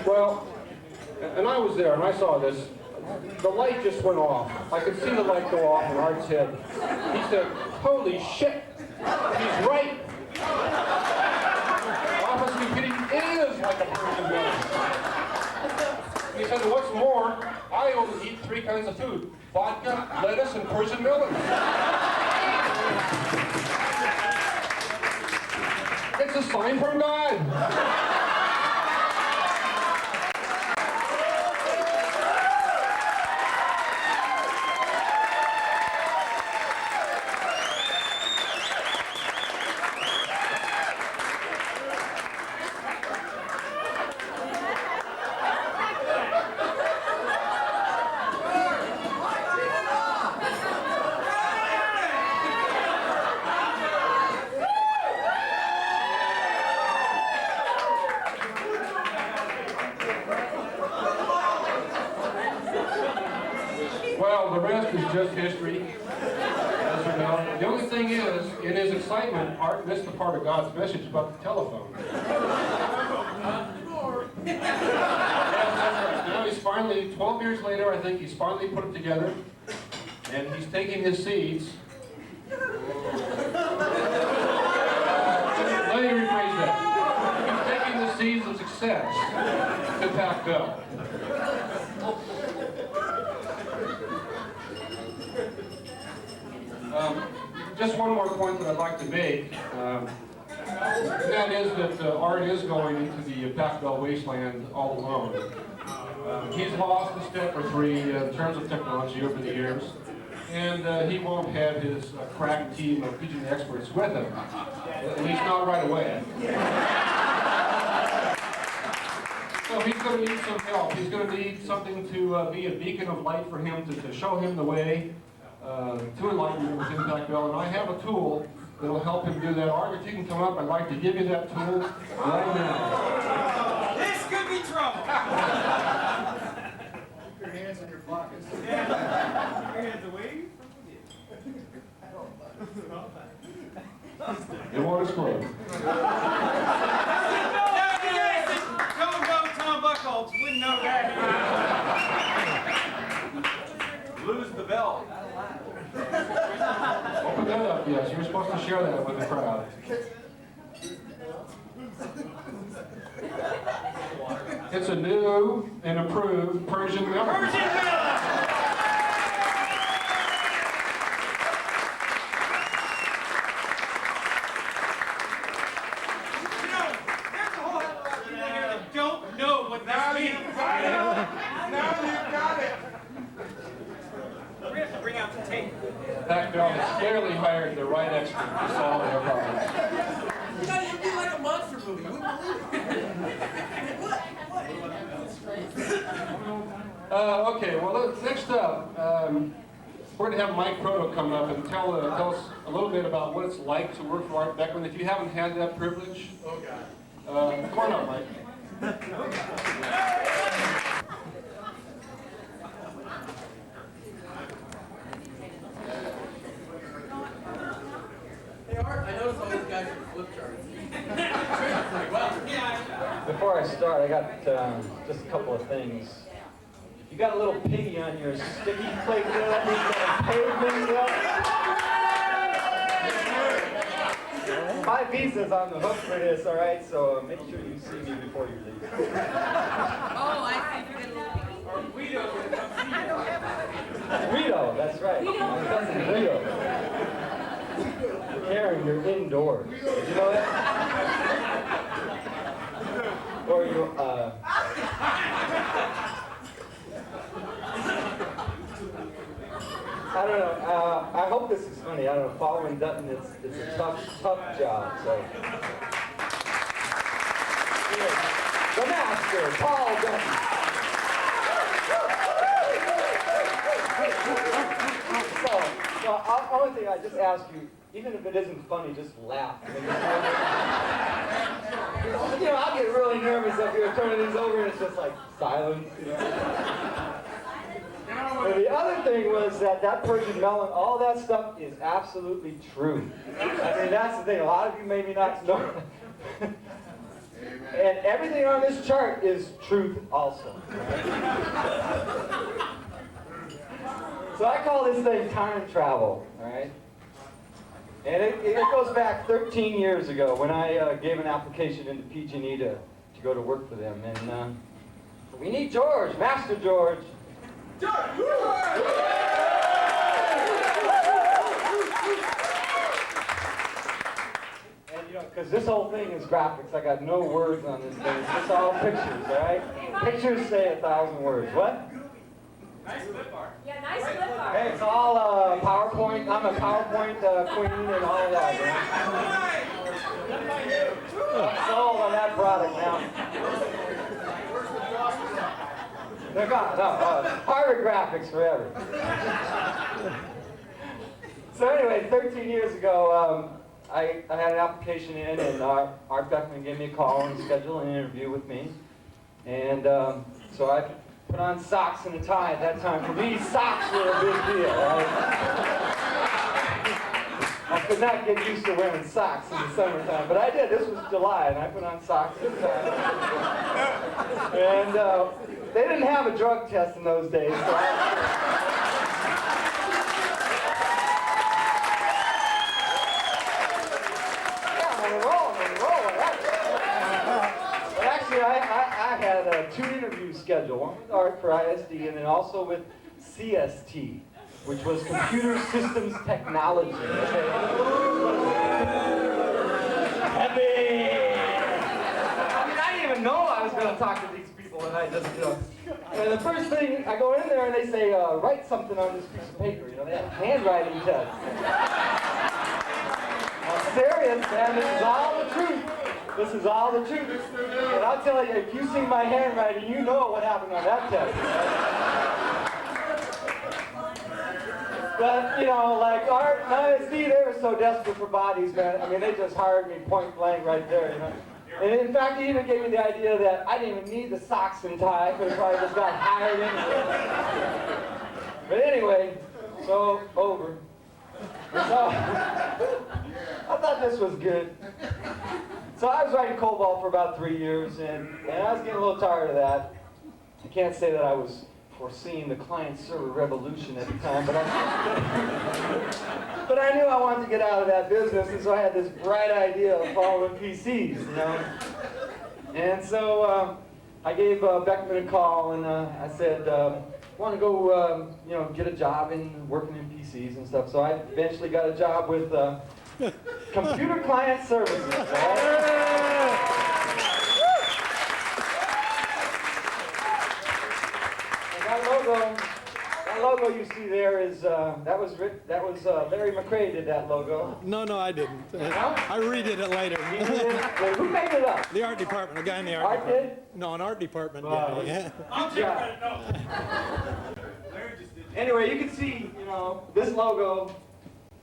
Well, and I was there, and I saw this. The light just went off. I could see the light go off in Art's head. He said, holy shit, he's right. Office computing is like a Persian melon. He said, what's more, I only eat 3 kinds of food: vodka, lettuce, and Persian melons. It's a sign from God. Well, the rest is just history. As we know. The only thing is, in his excitement, Art missed the part of God's message about the telephone. Now he's finally, 12 years later, I think he's finally put it together, and he's taking his seeds. Let me rephrase that. He's taking the seeds of success to Pac Bell. Just one more point that I'd like to make, and that is that Art is going into the Pac Bell wasteland all alone. He's lost a step or three in terms of technology over the years, and he won't have his crack team of PGE experts with him, at least not right away. So he's going to need some help. He's going to need something to be a beacon of light for him, to show him the way to enlightenment within Pac Bell, and I have a tool that will help him do that. Art, if you can come up, I'd like to give you that tool right now. This could be trouble. Keep your hands in your pockets. Your hands away. It won't explode. Don't go Tom Buchholz. Wouldn't know that. Lose the belt. Open that up, yes. You're supposed to share that with the crowd. It's a new and improved Persian melon. Persian melon! You know, there's a whole lot of people here that don't know what this means. Now you've got it. We have to bring out the tape. Pac Bell has clearly hired the right expert to solve their problems. You know, you'd be like a monster movie. You wouldn't believe it. Okay, well, next up, we're going to have Mike Proto come up and tell us a little bit about what it's like to work for Art Beckman. If you haven't had that privilege, come on up, Mike. Hey Art, I noticed all these guys with flip charts. Before I start, I got just a couple of things. If you got a little piggy on your sticky plate there, that means you got a pavement. My visa's on the hook for this, all right? So make sure you see me before you leave. Oh, I see. Or Guido's going to come see you. Guido, that's right. My cousin Guido. Karen, you're indoors. Did you know that? Or you, I don't know. I hope this is funny. I don't know. Following Dutton, it's a tough job. So, the master, Paul Dutton. So, only thing I just ask you, even if it isn't funny, just laugh. You know, I'll get really nervous up here turning these over, and it's just like silence. You know? And the other thing was that Persian melon, all that stuff is absolutely true. I mean, that's the thing. A lot of you maybe not know. And everything on this chart is truth also. So I call this thing time travel, all right? And it goes back 13 years ago when I gave an application into PGE to go to work for them. And we need George, Master George. George! And you know, because this whole thing is graphics. I got no words on this thing. It's just all pictures, all right? Pictures say 1,000 words. What? Nice clip art. Yeah, nice clip art. Hey, it's all PowerPoint. I'm a PowerPoint queen and all of that. Right? Sold on that product now. They're gone. No, Harvard graphics forever. So anyway, 13 years ago, I had an application in, and Art Beckman gave me a call and scheduled an interview with me. And so I put on socks and a tie at that time. For me, socks were a big deal, right? I could not get used to wearing socks in the summertime, but I did. This was July, and I put on socks and a tie. And they didn't have a drug test in those days, so But actually, I had 2 interviews scheduled, one with Art for ISD and then also with CST, which was Computer Systems Technology. Okay? Heavy! I mean, I didn't even know I was going to talk to these people, and I just, and the first thing, I go in there and they say, write something on this piece of paper. They have a handwriting test. I'm serious, man. This is all the truth. This is all the truth. And I'll tell you, if you see my handwriting, you know what happened on that test. But, like Art and ISD, they were so desperate for bodies, man. I mean, they just hired me point blank right there, And in fact, he even gave me the idea that I didn't even need the socks and tie. I could have probably just got hired anyway. But anyway, so over. So, I thought this was good. So I was writing COBOL for about 3 years, and I was getting a little tired of that. I can't say that I was foreseeing the client-server revolution at the time, but I knew I wanted to get out of that business, and so I had this bright idea of following PCs, And so I gave Beckman a call, and I said, I want to go, get a job in working in PCs and stuff. So I eventually got a job with Computer Client Services. And that logo you see there is that was Larry McRae did that logo. No, I didn't. I redid it later. Who made it up? The art department, a guy in the art department. Did? No, an art department guy. Yeah. I'll take credit, no. Anyway, you can see, this logo.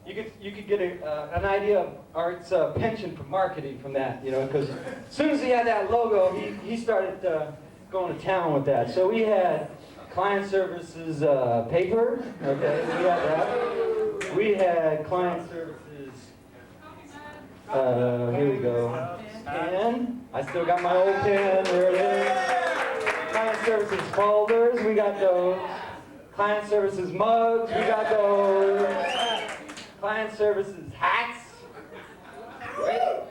You could get an idea of Art's penchant for marketing from that, because as soon as he had that logo, he started going to town with that. So we had client services paper, okay, we had that. We had client services, here we go, pen. I still got my old pen, there it is. Client services folders, we got those. Client services mugs, we got those. Client services hats. Yeah,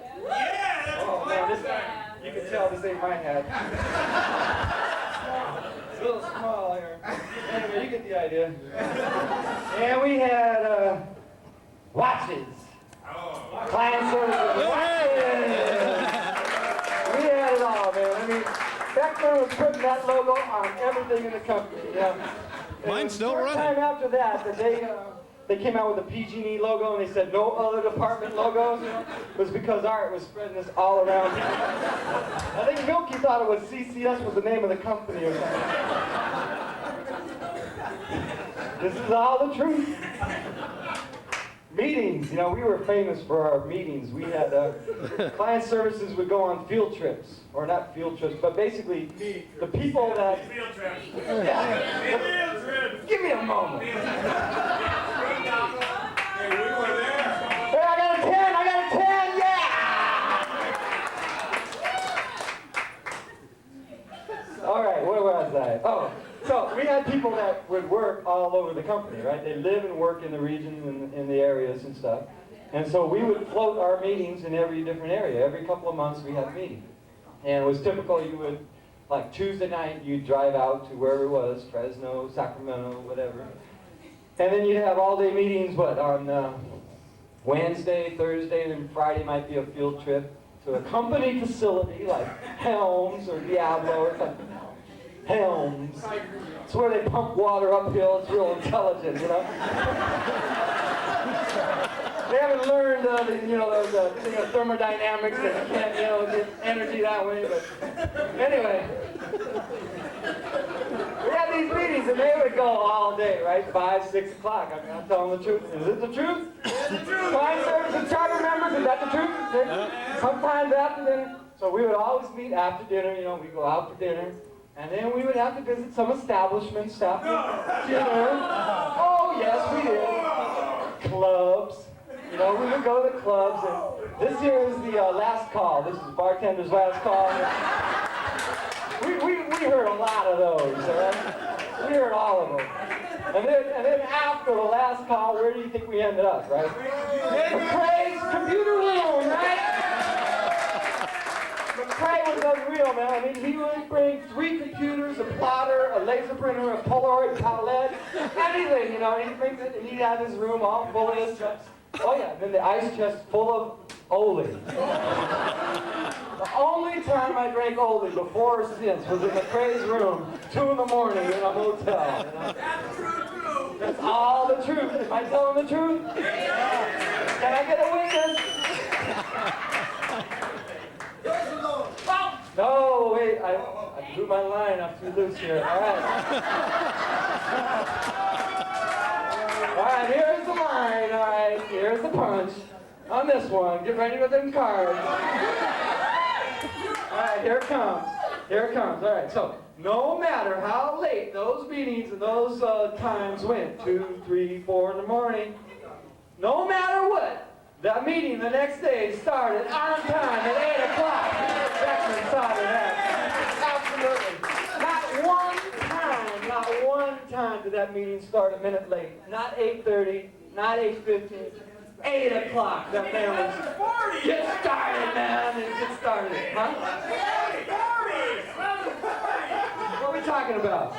oh man, you can tell this ain't my hat. It's a little small here. Anyway, you get the idea. And we had watches. Client services watches. We had it all, man. I mean, Beckman was putting that logo on everything in the company. Mine's still running. Time after that they came out with a PG&E logo, and they said no other department logos. It was because Art was spreading this all around. I think Milky thought it was CCS was the name of the company or something. This is all the truth. Meetings, we were famous for our meetings. We had client services would go on field trips, or not field trips, but basically the people that. Field trips. Give me a moment. Hey, we were there. Hey, I got a 10, yeah! All right, where was I? Oh, so we had people that would work all over the company, right? They live and work in the regions and in the areas and stuff. And so we would float our meetings in every different area. Every couple of months we had a meeting. And it was typical, you would, like Tuesday night, you'd drive out to wherever it was, Fresno, Sacramento, whatever. And then you'd have all-day meetings, on Wednesday, Thursday, and then Friday might be a field trip to a company facility like Helms or Diablo or something. Helms. It's where they pump water uphill. It's real intelligent, They haven't learned, the thermodynamics that you can't, get energy that way. But anyway, we had these meetings, and they would go all day, right? 5, 6 o'clock. I'm telling the truth. Is it the truth? It's the truth. Client service and charter members, is that the truth? Sometimes after dinner. So we would always meet after dinner. We go out for dinner. And then we would have to visit some establishments after dinner. Oh, yes, we did. Clubs. You know, we would go to clubs. And this here is the last call. This is bartender's last call. We heard a lot of those, all right? We heard all of them. And then after the last call, where do you think we ended up, right? McCrae's computer room, right? McCrae was unreal, man. I mean, he would bring 3 computers, a plotter, a laser printer, a Polaroid palette, anything, you know. He'd bring it, and he'd have his room all full of this stuff. Oh yeah, then the ice chest full of Oli. The only time I drank Oli before or since was in McCrae's room, 2 in the morning in a hotel. You know? That's true too. That's all the truth. Am I telling the truth? Can I get a witness? No, wait, I blew my line up too loose here. All right. All right, here's the line. All right, here's the punch. On this one, get ready with them cards. All right, here it comes. Here it comes. All right, so no matter how late those meetings and those times went, 2, 3, 4 in the morning, no matter what, that meeting the next day started on time at 8 o'clock. Beckman saw to that. Absolutely. Not one time did that meeting start a minute late. Not 8:30, not 8:15, 8 o'clock. That man was, get started, man, and get started. Huh? What are we talking about?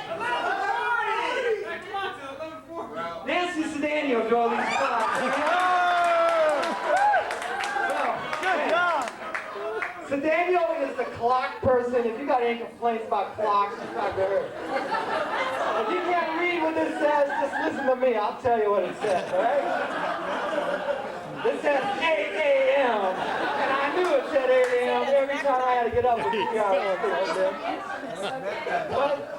Nancy Sedano drove these clocks. Sedano is the clock person. If you got any complaints about clocks, it's not good. If you can't read what this says, just listen to me. I'll tell you what it says, all right? This says 8 a.m. And I knew it said 8 a.m. every time I had to get up with 3 hours.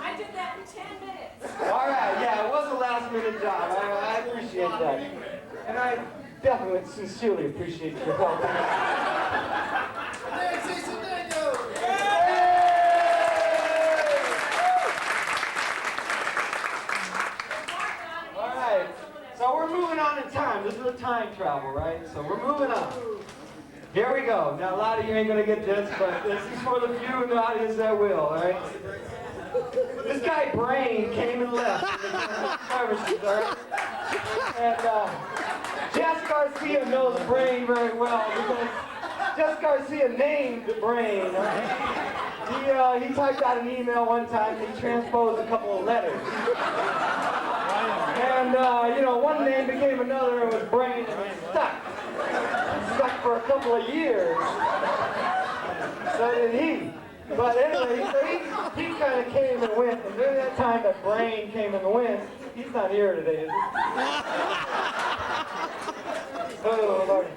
I did that in 10 minutes. All right, yeah, it was a last-minute job. I appreciate that. And I definitely, sincerely appreciate your help. So we're moving on in time. This is a time travel, right? So we're moving on. Here we go. Now, a lot of you ain't going to get this, but this is for the few in the audience that will, all right? This guy, Brain, came and left in the services, all right? And Jess Garcia knows Brain very well because Jess Garcia named Brain. Right? He typed out an email one time and he transposed a couple of letters. And, you know, one name became another and was Brain and it stuck. It stuck for a couple of years. So did he. But anyway, so he kind of came and went. And during that time that Brain came and went, he's not here today, is he? Oh, Lord.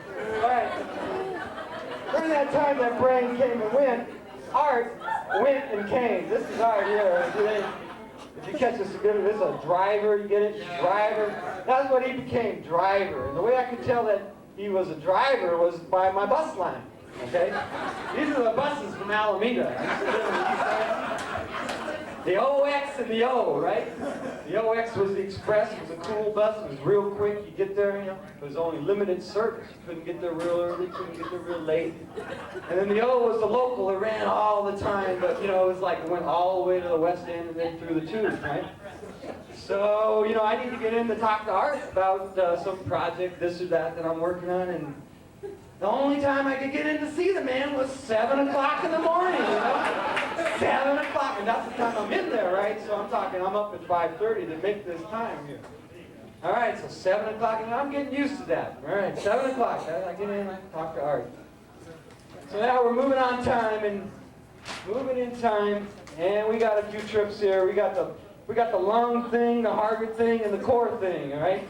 All right. During that time that Brain came and went, Art went and came. This is Art here. If you catch this, this is a driver, you get it? Driver. That's what he became, driver. And the way I could tell that he was a driver was by my bus line, okay? These are the buses from Alameda. The OX and the O, right? The OX was the express. It was a cool bus. It was real quick. You get there, you know. It was only limited service. You couldn't get there real early. Couldn't get there real late. And then the O was the local. It ran all the time, but you know, it was like it went all the way to the West End and then through the tubes, right? So, you know, I need to get in to talk to Art about some project, this or that I'm working on, and the only time I could get in to see the man was 7 o'clock in the morning, you know? 7 o'clock, and that's the time I'm in there, right? So I'm up at 5:30 to make this time here. All right, so 7 o'clock, and I'm getting used to that. All right, 7 o'clock, I get in, I talk to Art. So now we're moving on time, and moving in time, and we got a few trips here. We got the lung thing, the Harvard thing, and the core thing, all right?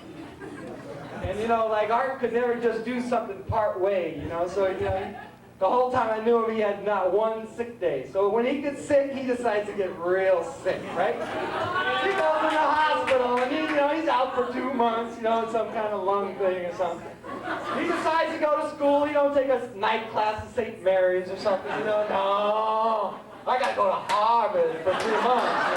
And you know, like Art could never just do something part way, you know, so you know, the whole time I knew him, he had not one sick day. So when he gets sick, he decides to get real sick, right? He goes in the hospital and he's out for 2 months, you know, some kind of lung thing or something. He decides to go to school, take a night class at St. Mary's or something, you know. No, I got to go to Harvard for 3 months.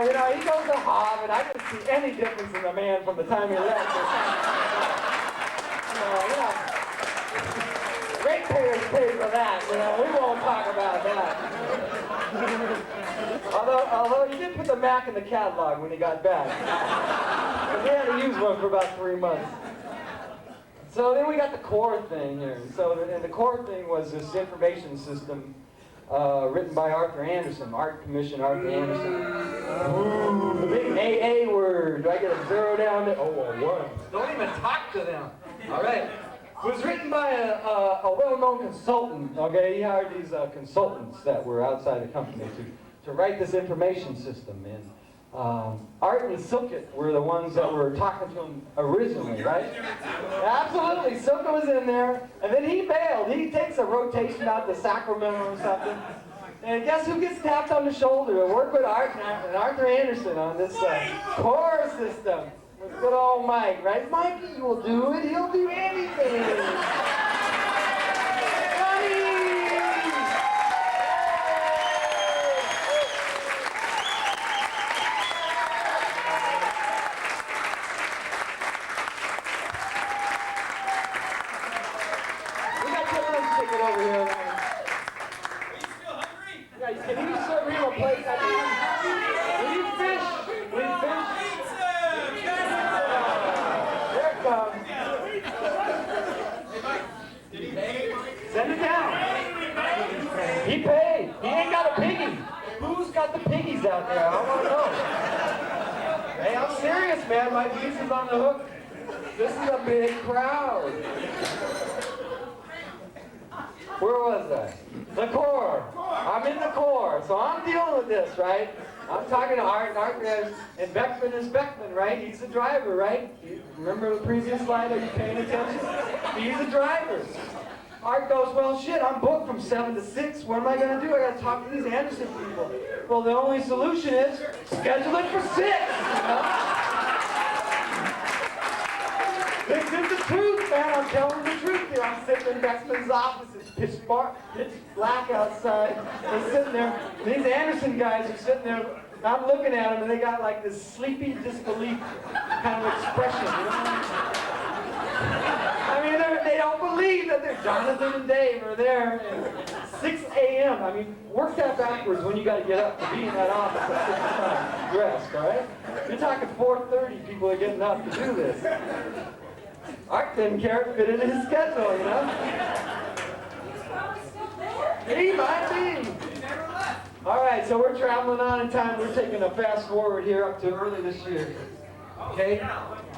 You know, he goes to Harvard. I didn't see any difference in the man from the time he left. Ratepayers pay for that. You know, we won't talk about that. Although he did put the Mac in the catalog when he got back. But we had to use one for about 3 months. So then we got the core thing here. And the core thing was this information system written by Arthur Anderson, Art Commission Arthur Anderson. Ooh, the big AA word. Do I get a 0 down there? Oh, a 1. Don't even talk to them. All right. It was written by a well-known consultant. Okay, he hired these consultants that were outside the company to write this information system. And Art and Silkett were the ones that were talking to him originally, right? Absolutely, Silkett was in there, and then he bailed. He takes a rotation out to Sacramento or something. And guess who gets tapped on the shoulder to work with Art and Arthur Anderson on this core system? With good old Mike, right? Mikey will do it. He'll do anything. Over here. Are you still hungry? Yeah, can you serve me a plate? We need fish. We need fish. There it comes. Did he pay? Send it down. He paid. He ain't got a piggy. Who's got the piggies out there? I want to know. Hey, I'm serious, man. My piece is on the hook. This is a big crowd. Where was I? The core. I'm in the core, so I'm dealing with this, right? I'm talking to Art, and Beckman is Beckman, right? He's the driver, right? Remember the previous slide? Are you paying attention? He's the driver. Art goes, well, shit, I'm booked from 7 to 6. What am I going to do? I got to talk to these Anderson people. Well, the only solution is schedule it for 6. This is the truth, man. I'm telling the truth here. I'm sitting in Beckman's office. It's pitch black outside. We're sitting there. These Anderson guys are sitting there. I'm looking at them, and they got like this sleepy disbelief kind of expression. You know? I mean, they don't believe that they're Jonathan and Dave are there at 6 a.m. I mean, work that backwards when you got to get up to be in that office at 6 o'clock dressed, all right? You're talking 4:30 people are getting up to do this. Art didn't care if it fit into his schedule, you know? He might be. All right, so we're traveling on in time. We're taking a fast forward here up to early this year. Okay?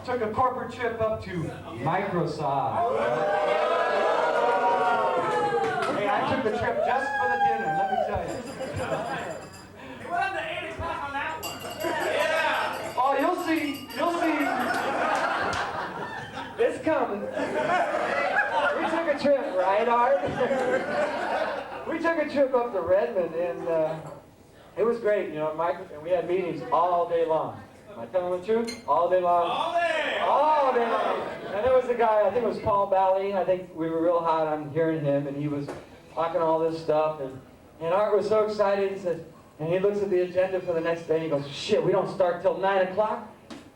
Took a corporate trip up to Microsoft. Hey, I took the trip just for the dinner, let me tell you. It wasn't the 8 o'clock on that one. Yeah. Oh, you'll see. You'll see. It's coming. We took a trip, right, Art? We took a trip up to Redmond, and it was great. You know, and we had meetings all day long. Am I telling the truth? All day long. All day. All day long. And there was a guy, I think it was Paul Bally. I think we were real hot on hearing him, and he was talking all this stuff. And Art was so excited. He said, and he looks at the agenda for the next day, and he goes, shit, we don't start till 9 o'clock?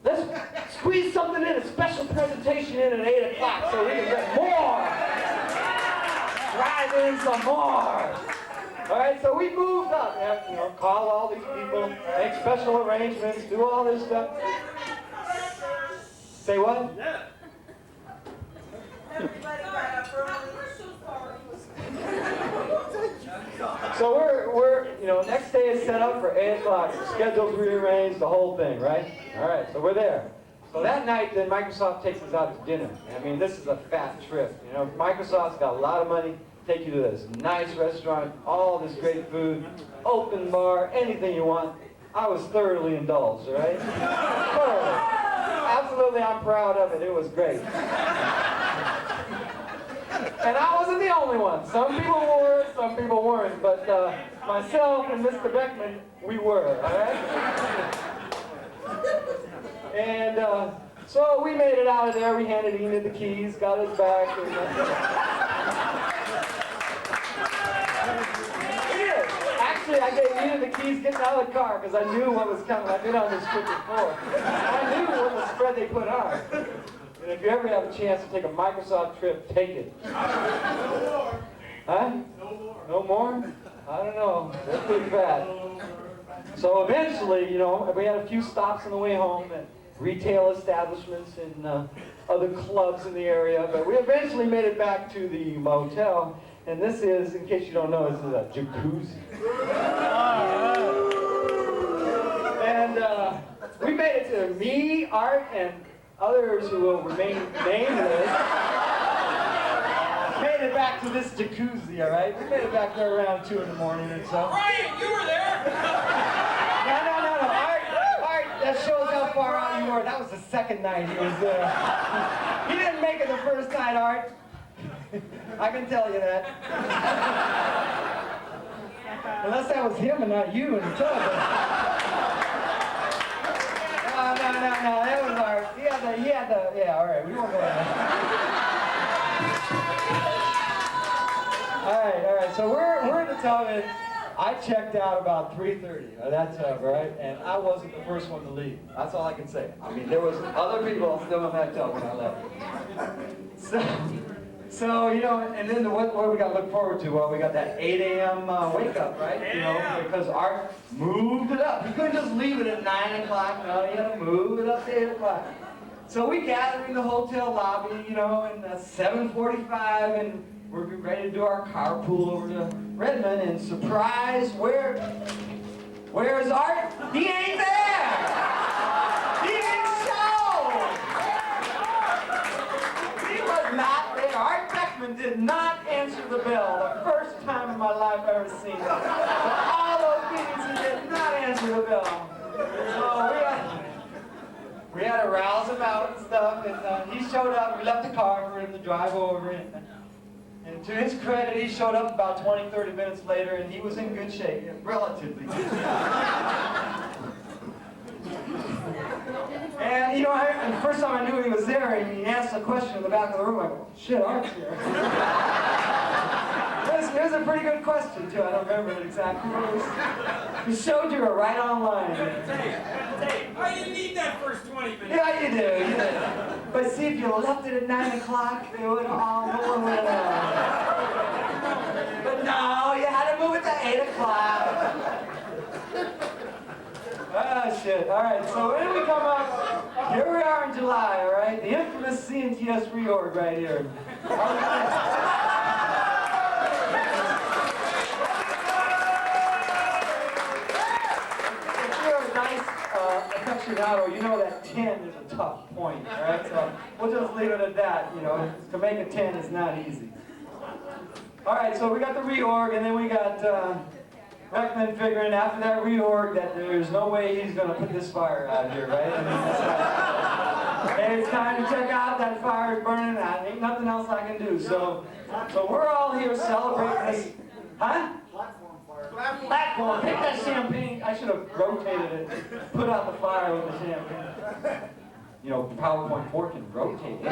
Let's squeeze something in, a special presentation in at 8 o'clock so we can get more. Drive in some more. All right, so we moved up, you know, call all these people, make special arrangements, do all this stuff. Say what? Yeah. So we're, you know, next day is set up for 8 o'clock. Schedule's rearranged, the whole thing, right? All right, so we're there. So that night, then Microsoft takes us out to dinner. I mean, this is a fat trip. You know, Microsoft's got a lot of money. Take you to this nice restaurant, all this great food, open bar, anything you want. I was thoroughly indulged, all right? Thoroughly. Absolutely, I'm proud of it. It was great. And I wasn't the only one. Some people were, some people weren't. But myself and Mr. Beckman, we were, all right? And so we made it out of there. We handed Enid the keys, got his back. And, Actually, I gave Nina the keys getting out of the car because I knew what was coming. I've been on this trip before. I knew what the spread they put on. And if you ever have a chance to take a Microsoft trip, take it. Huh? No more? I don't know. They're pretty bad. So eventually, you know, we had a few stops on the way home at retail establishments and other clubs in the area, but we eventually made it back to the motel. And this is, in case you don't know, this is a jacuzzi. And we made it to me, Art, and others who will remain nameless. Made it back to this jacuzzi, all right? We made it back there around 2 in the morning or so. Brian, you were there! No. Art, that shows how far out you were. That was the second night he was there. He didn't make it the first night, Art. I can tell you that. Unless that was him and not you in the tub. No, that was Art. He had the, yeah, all right, we won't go there. All right, so we're in the tub, and I checked out about 3:30 of that tub, right? And I wasn't the first one to leave. That's all I can say. I mean, there was other people still in that tub when I left. So you know, and then what we got to look forward to? Well, we got that 8 a.m. Wake up, right? You know, because Art moved it up. He couldn't just leave it at 9 o'clock. No, he had to move it up to 8 o'clock. So we gathered in the hotel lobby, you know, and 7:45, and we're ready to do our carpool over to Redmond, and surprise, where's Art? He ain't there! He didn't show! He was not there. Art Beckman did not answer the bell. The first time in my life I've ever seen it. All those meetings, he did not answer the bell. So we had to rouse him out and stuff, and he showed up. We left the car for him to drive over, and to his credit, he showed up about 20, 30 minutes later, and he was in good shape, relatively good shape. And, you know, the first time I knew he was there, he asked a question in the back of the room. I go, shit, Art's here. It was a pretty good question, too. I don't remember it exactly. He showed you were right on line. I didn't need that first 20 minutes. Yeah, you do. But see, if you left it at 9 o'clock, it would all no one would have. But no, you had to move it to 8 o'clock. Ah, shit. All right, so when we come up, here we are in July, all right? The infamous CNTS reorg right here. Aficionado, you know that 10 is a tough point, all right? So we'll just leave it at that, you know. To make a 10 is not easy. All right, so we got the reorg, and then we got Beckman figuring after that reorg that there's no way he's going to put this fire out here, right? I mean, hey, it's time to check out. That fire is burning out. Ain't nothing else I can do. So we're all here celebrating this. Huh? Platform. Take that champagne. I should have rotated it. Put out the fire with the champagne. You know, PowerPoint 4 can rotate. You do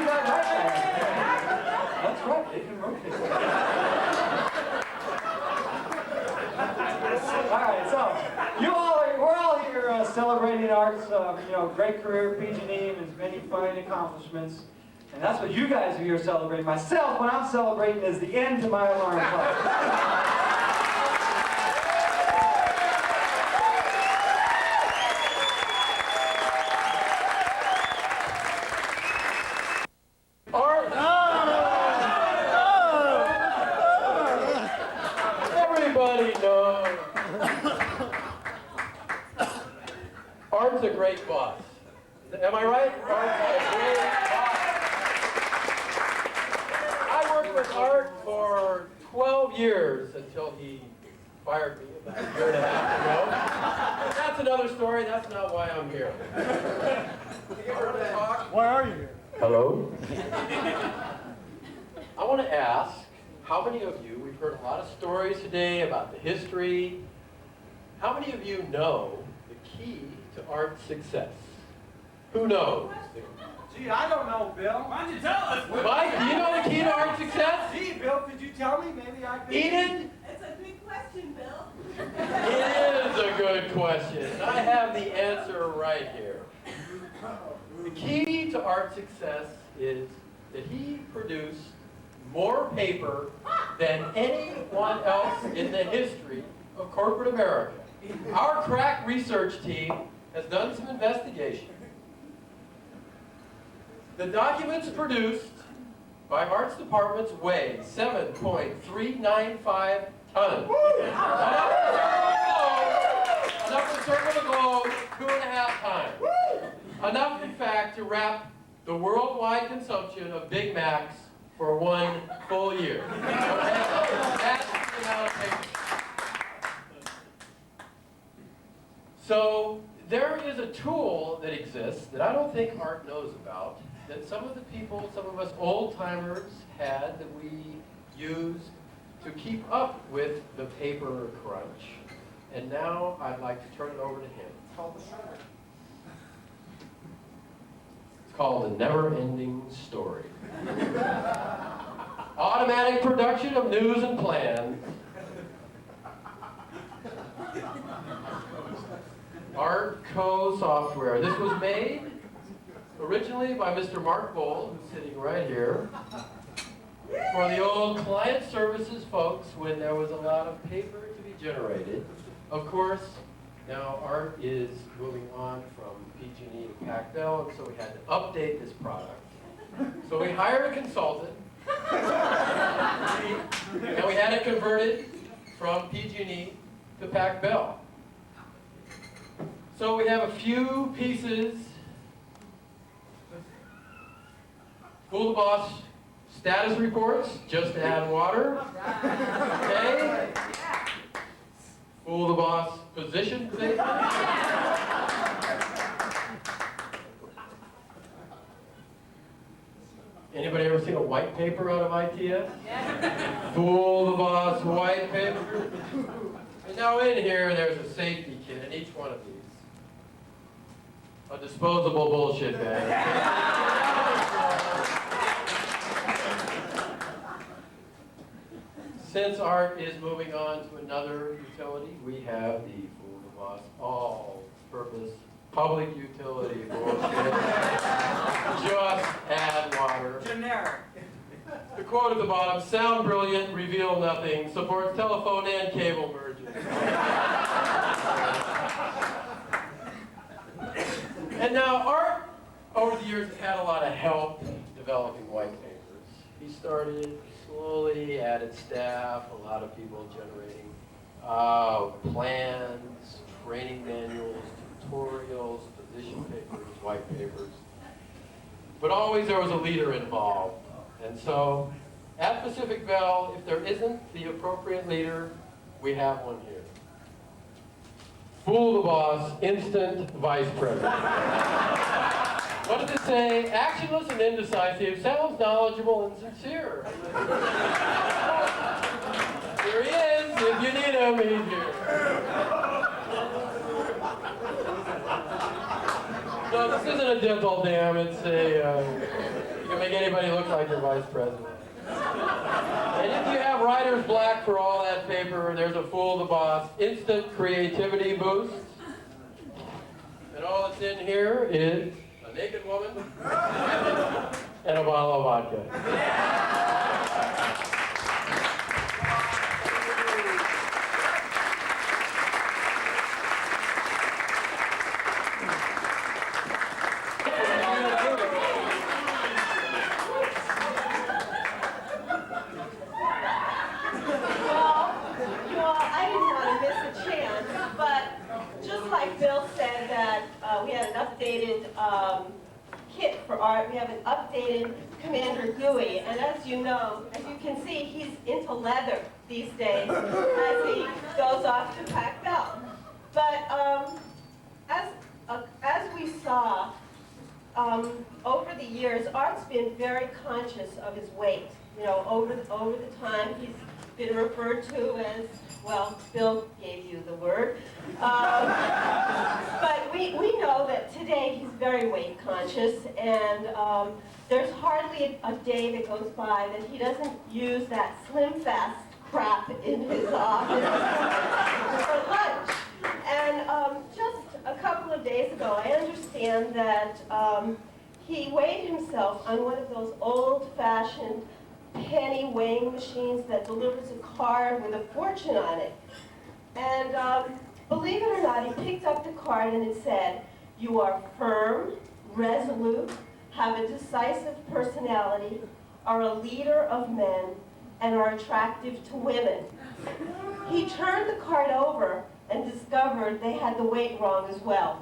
that right. That's right. They can rotate. All right. So we're all here celebrating Art's, you know, great career, PG&E, and his many fine accomplishments. And that's what you guys are here celebrating. Myself, what I'm celebrating is the end to my alarm clock. Everybody knows Art's a great boss. Am I right? Art's a great boss. With Art for 12 years until he fired me about a year and a half ago. That's another story. That's not why I'm here. Why are you here? Hello? I want to ask, how many of you, we've heard a lot of stories today about the history, how many of you know the key to Art's success? Who knows? Gee, I don't know, Bill. Why don't you tell us? Mike, do you know the key to Art's success? Gee, Bill, could you Enid? It's a big question, Bill. It is a good question. And I have the answer right here. The key to Art's success is that he produced more paper than anyone else in the history of corporate America. Our crack research team has done some investigation. The documents produced by Art's departments weigh 7.395 tons. Enough to circle the globe 2.5 times. Enough, in fact, to wrap the worldwide consumption of Big Macs for 1 full year. Okay? That's the amount of paper. So there is a tool that exists that I don't think Art knows about, that some of the people, some of us old-timers had, that we used to keep up with the paper crunch. And now I'd like to turn it over to him. It's called The Never-Ending Story. Automatic production of news and plans. Artco software. This was made originally by Mr. Mark Bold, who's sitting right here, for the old client services folks when there was a lot of paper to be generated. Of course, now Art is moving on from PG&E to Pac Bell, and so we had to update this product. So we hired a consultant, and we had it converted from PG&E to Pac Bell. So we have a few pieces. Fool the Boss status reports, just add water. Okay. Fool the Boss position statement. Anybody ever seen a white paper out of ITS? Fool the Boss white paper. And now in here, there's a safety kit in each one of these. A disposable bullshit bag. Since Art is moving on to another utility, we have the Fool the Boss all-purpose public utility bullshit. Just add water. Generic. The quote at the bottom, sound brilliant, reveal nothing, supports telephone and cable mergers. And now Art, over the years, has had a lot of help developing white papers. He started slowly, added staff, a lot of people generating plans, training manuals, tutorials, position papers, white papers. But always there was a leader involved. And so at Pacific Bell, if there isn't the appropriate leader, we have one here. Fool the Boss, instant vice president. What does it say? Actionless and indecisive, sounds knowledgeable and sincere. Here he is. If you need him, he's here. No, this isn't a dental dam. It's a, you can make anybody look like your vice president. And if you have writer's black for all that paper, there's a Fool the Boss instant creativity boost. And all that's in here is a naked woman and a bottle of vodka. Kit for Art. We have an updated Commander GUI, and as you know, as you can see, he's into leather these days as he goes off to Pac Bell. But as we saw over the years, Art's been very conscious of his weight. You know, over the time, he's been referred to as, well, Bill gave you the word. But we know that today he's very weight conscious, and there's hardly a day that goes by that he doesn't use that Slim Fast crap in his office for lunch. And just a couple of days ago, I understand that he weighed himself on one of those old-fashioned penny weighing machines that delivers a card with a fortune on it. And believe it or not, he picked up the card and it said, "You are firm, resolute, have a decisive personality, are a leader of men, and are attractive to women." He turned the card over and discovered they had the weight wrong as well.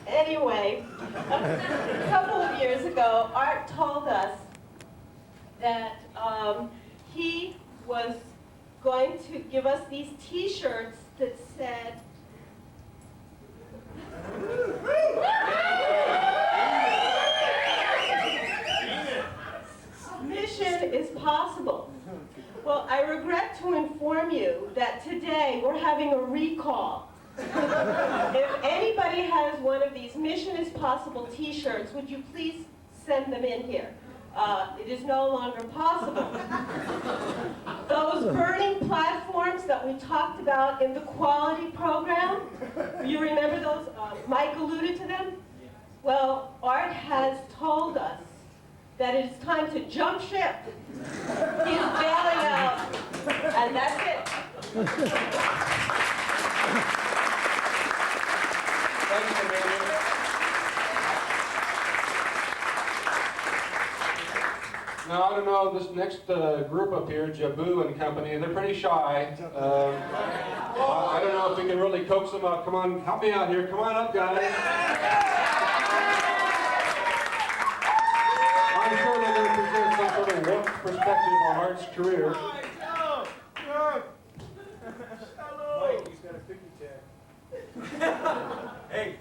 Anyway, a couple of years ago, Art told us that he was going to give us these t-shirts that said, "Mission is possible." Well, I regret to inform you that today we're having a recall. If anybody has one of these Mission is Possible t-shirts, would you please send them in here? It is no longer possible. Those burning platforms that we talked about in the quality program, you remember those? Mike alluded to them? Well, Art has told us that it is time to jump ship. He's bailing out, and that's it. Thanks, Amanda. Now, I don't know, this next group up here, Jabu and company, they're pretty shy. I don't know if we can really coax them up. Come on, help me out here. Come on up, guys. I'm sure they're going to present some sort of warped perspective on Art's career. Mike, he's got a cookie tag. Hey,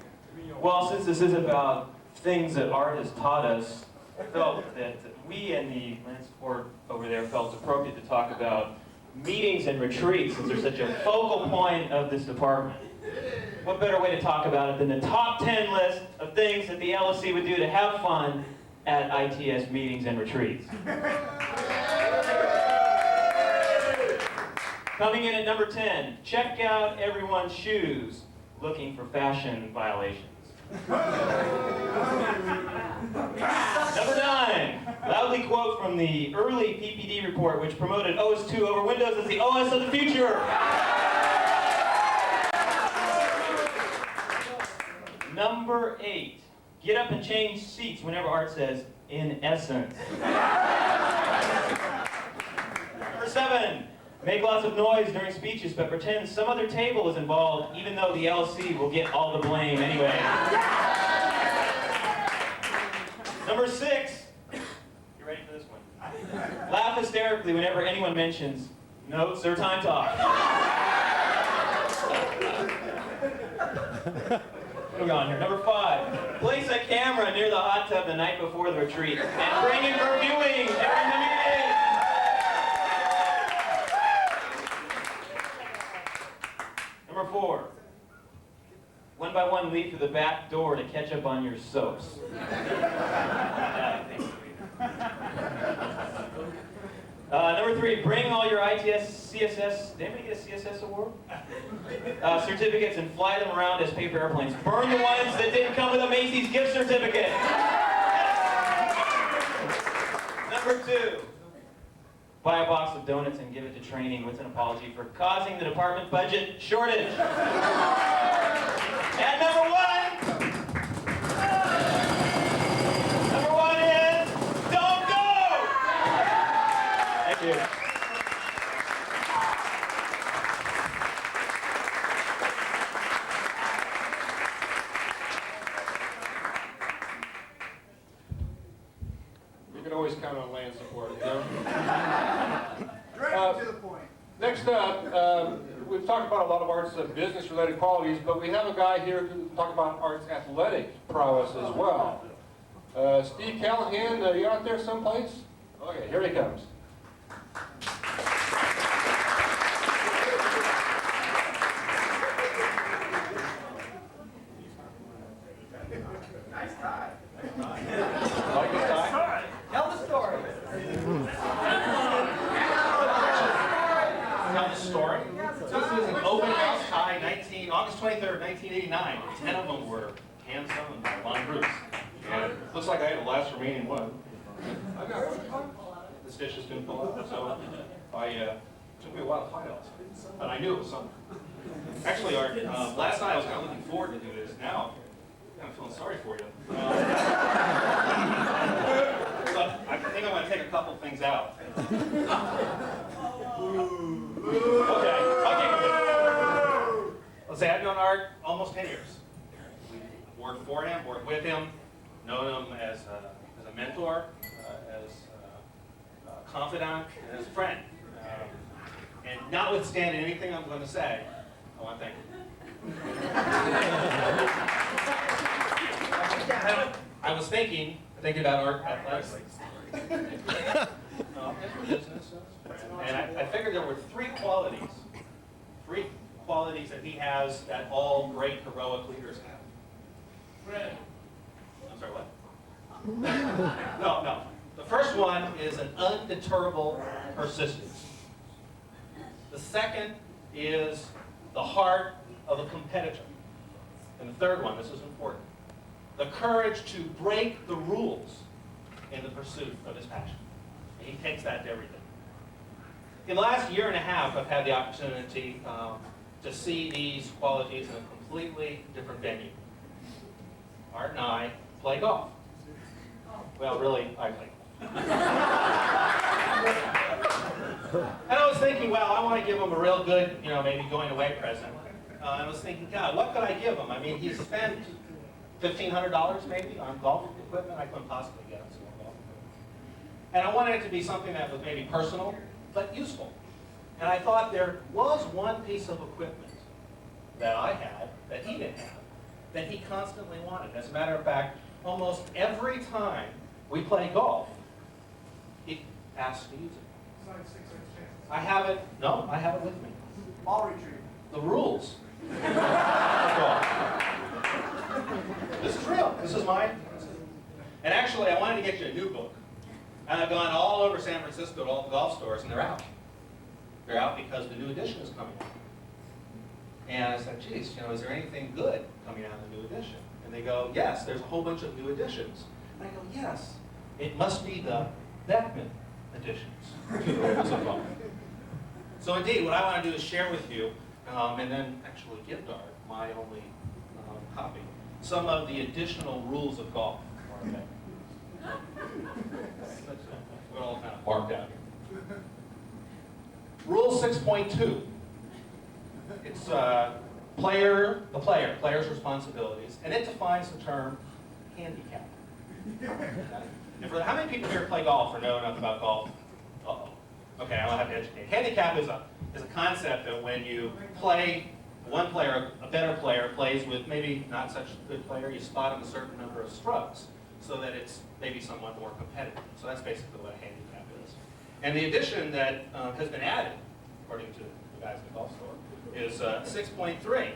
well, since this is about things that Art has taught us, I felt that we and the land support over there felt appropriate to talk about meetings and retreats, since they're such a focal point of this department. What better way to talk about it than the top 10 list of things that the LSC would do to have fun at ITS meetings and retreats. Coming in at number 10, check out everyone's shoes, looking for fashion violations. Number 9, loudly quote from the early PPD report, which promoted OS2 over Windows as the OS of the future. Number 8, get up and change seats whenever Art says, "in essence." Number 7, make lots of noise during speeches, but pretend some other table is involved, even though the LC will get all the blame anyway. Number 6, you ready for this one? Laugh hysterically whenever anyone mentions notes or time talk. What are we on here? Number 5, place a camera near the hot tub the night before the retreat and bring in for viewing during the meeting. Number 4, one by one leave through the back door to catch up on your soaps. Number 3, bring all your ITS CSS, did anybody get a CSS award? Certificates and fly them around as paper airplanes. Burn the ones that didn't come with a Macy's gift certificate. Number 2, buy a box of donuts and give it to training with an apology for causing the department budget shortage. And number 1 is, don't go! Thank you. You can always count on land support, you know? Direct to the point. Next up, we've talked about a lot of Art's business-related qualities, but we have a guy here to talk about Art's athletic prowess as well. Steve Callahan, are you out there someplace? Okay, here he comes. 23rd, 1989. 10 of them were hand-sewn by Von Bruce. And it looks like I had the last remaining one. I got one. This dish just didn't pull out, so it took me a while to find it. But I knew it was something. Actually, Art, last night I was kind of looking forward to do this. Now, I'm kind of feeling sorry for you. But I think I'm going to take a couple things out. Okay. Let's say I've known Art almost 10 years. I've worked for him, worked with him, known him as a mentor, as a confidant, and as a friend. And notwithstanding anything I'm going to say, I want to thank you. I was thinking about Art athletics. And I figured there were three qualities that he has that all great heroic leaders have. I'm sorry, what? No. The first one is an undeterrable persistence. The second is the heart of a competitor. And the third one, this is important, the courage to break the rules in the pursuit of his passion. And he takes that to everything. In the last year and a half, I've had the opportunity to see these qualities in a completely different venue. Art and I play golf. Well, really, I play golf. And I was thinking, well, I want to give him a real good, maybe going away present. And I was thinking, God, what could I give him? I mean, he spent $1,500 maybe on golf equipment. I couldn't possibly get him some more golf equipment. And I wanted it to be something that was maybe personal, but useful. And I thought there was one piece of equipment that I had, that he didn't have, that he constantly wanted. As a matter of fact, almost every time we play golf, he asks to use it. I have it with me. Ball retriever. The rules. This is real. This is mine. And actually, I wanted to get you a new book. And I've gone all over San Francisco to all the golf stores, and they're out. They're out because the new edition is coming out. And I said, geez, is there anything good coming out in the new edition? And they go, yes, there's a whole bunch of new editions. And I go, yes, it must be the Beckman editions. So indeed, what I want to do is share with you, and then actually gift Art, my only copy, some of the additional rules of golf. We're all kind of barked out here. Rule 6.2. It's player's responsibilities, and it defines the term handicap. And for how many people here play golf or know enough about golf? Uh-oh. Okay, I'll have to educate. Handicap is a concept that when you play, one player, a better player, plays with maybe not such a good player, you spot him a certain number of strokes so that it's maybe somewhat more competitive. So that's basically what a handicap is. And the addition that has been added, according to the guys at the golf store, is 6.3.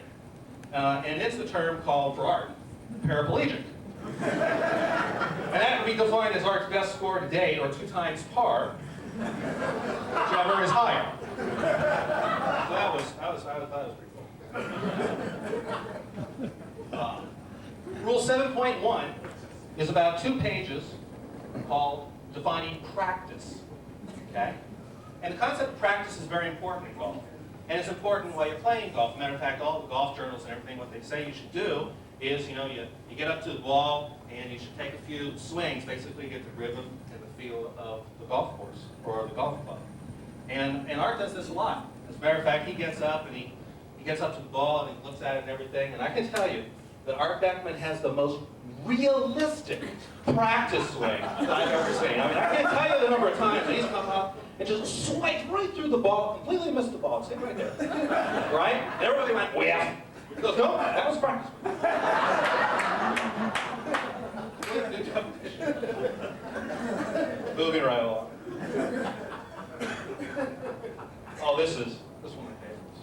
And it's the term called for Art, paraplegic. And that can be defined as Art's best score to date, or 2 times par, whichever is higher. So that was pretty cool. Rule 7.1 is about 2 pages called defining practice. Okay? And the concept of practice is very important in golf. And it's important while you're playing golf. As a matter of fact, all the golf journals and everything, what they say you should do is, you get up to the ball and you should take a few swings, basically get the rhythm and the feel of the golf course or the golf club. And Art does this a lot. As a matter of fact, he gets up and he gets up to the ball and he looks at it and everything. And I can tell you that Art Beckman has the most realistic practice swing that I've ever seen. I mean, I can't tell you the number of times that he's come up and just swiped right through the ball, completely missed the ball. Stay right there. Right? And everybody went, well, yeah. He goes, no, that was practice. Moving right along. Oh, this is one of my favorites.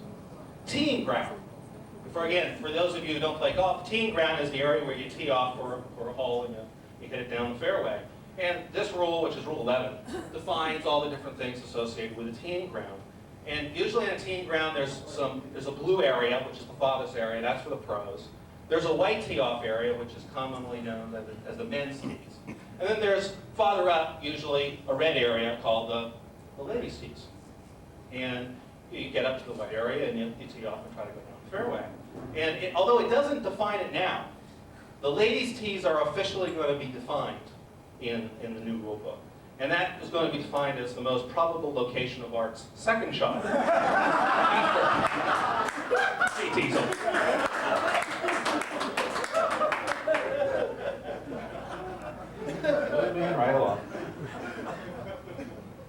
Teeing ground. For those of you who don't play golf, teeing ground is the area where you tee off for a hole and you hit it down the fairway. And this rule, which is Rule 11, defines all the different things associated with a teeing ground. And usually in a team ground, there's a blue area, which is the father's area. That's for the pros. There's a white tee-off area, which is commonly known as the men's tees. And then there's farther up, usually a red area called the ladies' tees. And you get up to the white area and you tee off and try to go down the fairway. And although it doesn't define it now, the ladies' tees are officially going to be defined in the new rule book. And that is going to be defined as the most probable location of Art's second shot. After tees over. Moving right along.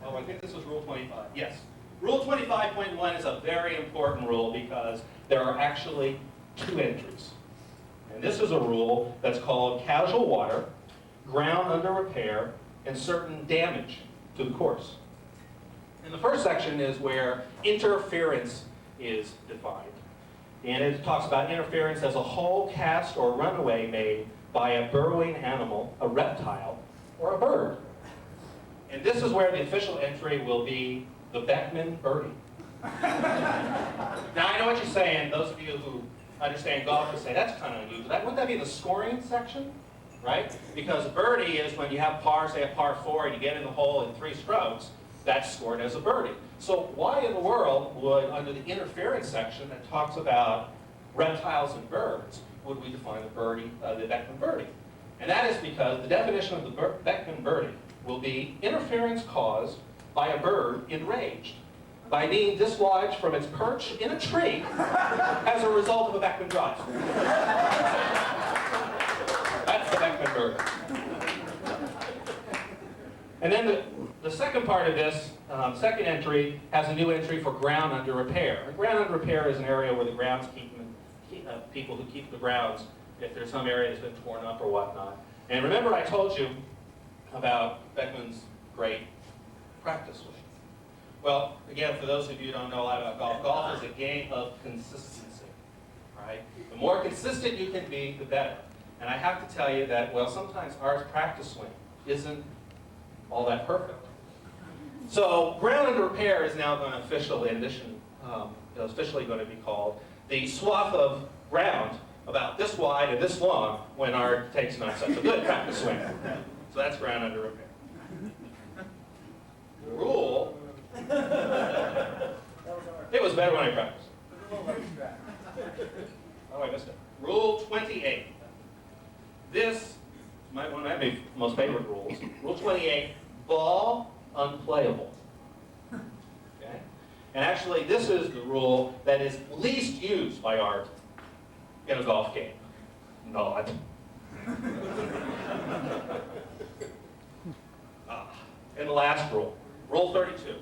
Oh, I think this is Rule 25. Yes. Rule 25.1 is a very important rule because there are actually 2 entries. And this is a rule that's called casual water, ground under repair, and certain damage to the course. And the first section is where interference is defined. And it talks about interference as a hole, cast, or runaway made by a burrowing animal, a reptile, or a bird. And this is where the official entry will be the Beckman birdie. Now I know what you're saying. Those of you who understand golf will say, that's kind of unusual. Wouldn't that be the scoring section? Right? Because birdie is when you have par, say a par 4, and you get in the hole in 3 strokes, that's scored as a birdie. So why in the world would, under the interference section that talks about reptiles and birds, would we define the Beckman birdie? And that is because the definition of the Beckman birdie will be interference caused by a bird enraged by being dislodged from its perch in a tree as a result of a Beckman drive. That's the Beckman birdie. And then the second part of this, second entry, has a new entry for ground under repair. Ground under repair is an area where the groundskeeper, people who keep the grounds, if there's some area that's been torn up or whatnot. And remember I told you about Beckman's great practice swing. Well, again, for those of you who don't know a lot about golf, golf is a game of consistency, right? The more consistent you can be, the better. And I have to tell you that, well, sometimes Art's practice swing isn't all that perfect. So ground under repair is now going to officially going to be called the swath of ground about this wide and this long when Art takes not such a good practice swing. So that's ground under repair. Rule. It was better when I practiced. Oh, I missed it. Rule 28. This might one of my most favorite rules. Rule 28, ball unplayable. Okay? And actually, this is the rule that is least used by Art in a golf game. Not. And the last rule, Rule 32.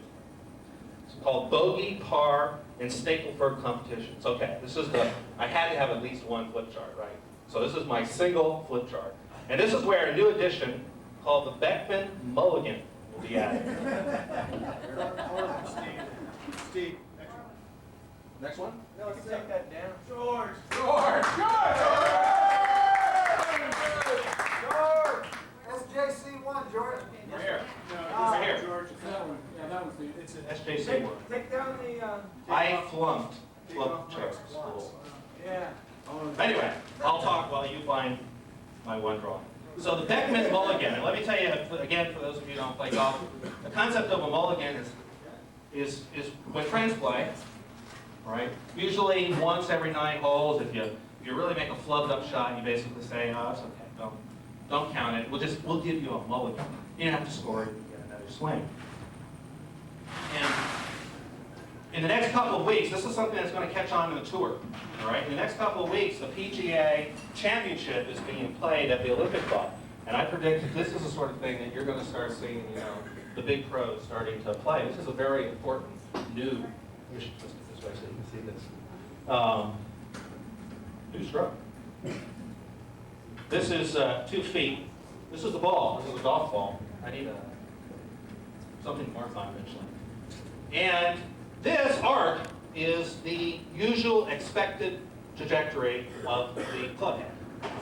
It's called bogey, par, and Stapleford competitions. Okay, this is I had to have at least one flip chart, right? So this is my single flip chart. And this is where a new addition called the Beckman Mulligan will be added. Steve. Next one? No, let's take that down. George! George! SJC1, George. Right here. No, Right here. George. That one. Yeah, that one's the. It's an SJC1. Take down the. I flunked flip chart school. Yeah. Anyway, I'll talk while you find my one drawing. So the Beckman Mulligan, and let me tell you, again, for those of you who don't play golf, the concept of a mulligan is when friends play, right? Usually once every 9 holes, if you really make a flubbed up shot, you basically say, oh, it's okay, don't count it. We'll give you a mulligan. You don't have to score it, you get another swing. And in the next couple of weeks, this is something that's going to catch on in the tour. All right? In the next couple of weeks, the PGA Championship is being played at the Olympic Club. And I predict that this is the sort of thing that you're going to start seeing, the big pros starting to play. This is a very important new, let's get this way so you can see this. New stroke. This is 2 feet. This is the ball. This is a golf ball. I need something to mark on eventually. And this arc is the usual expected trajectory of the club head.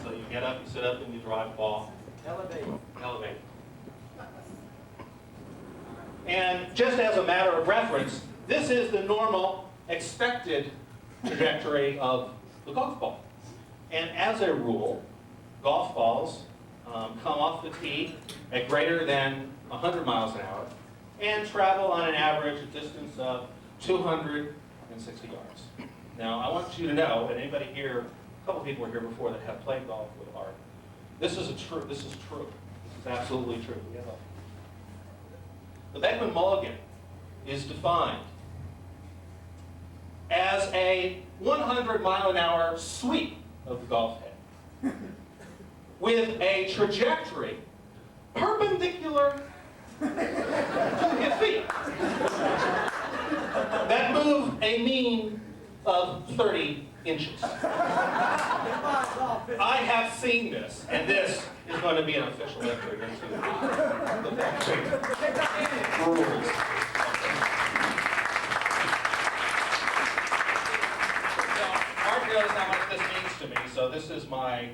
So you get up, you sit up, and you drive the ball. Elevate. Elevate. And just as a matter of reference, This is the normal, expected trajectory of the golf ball. And as a rule, golf balls come off the tee at greater than 100 miles an hour and travel on an average distance of 260 yards. Now, I want you to know, and anybody here, a couple people were here before that have played golf with Art. This is true. This is absolutely true. Yeah. The Beckman Mulligan is defined as a 100-mile-an-hour sweep of the golf head with a trajectory perpendicular to his feet that move a mean of 30 inches. I have seen this, and this is going to be an official entry into the Beckman rules. Art knows how much this means to me, so this is my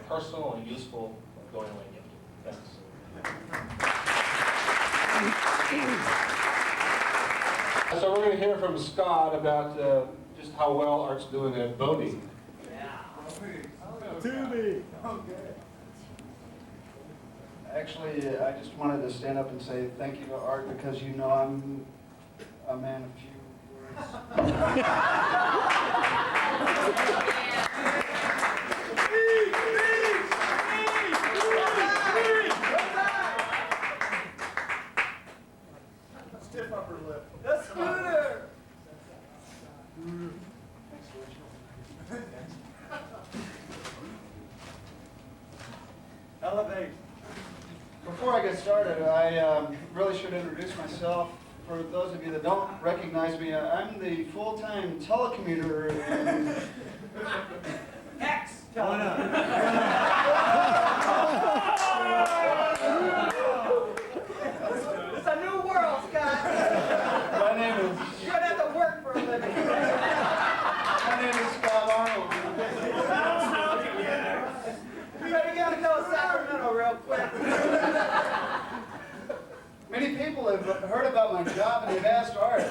personal and useful going away gift. Thanks. So we're going to hear from Scott about just how well Art's doing at boating. Actually, I just wanted to stand up and say thank you to Art because you know I'm a man of few words. Stiff upper lip. The scooter! Elevate. Before I get started, I really should introduce myself. For those of you that don't recognize me, I'm the full-time telecommuter in... X! It's a new world, Scott. My name is... You're going to have to work for a living. My name is Scott Arnold. We got to go to Sacramento real quick. Many people have heard about my job and they've asked Art,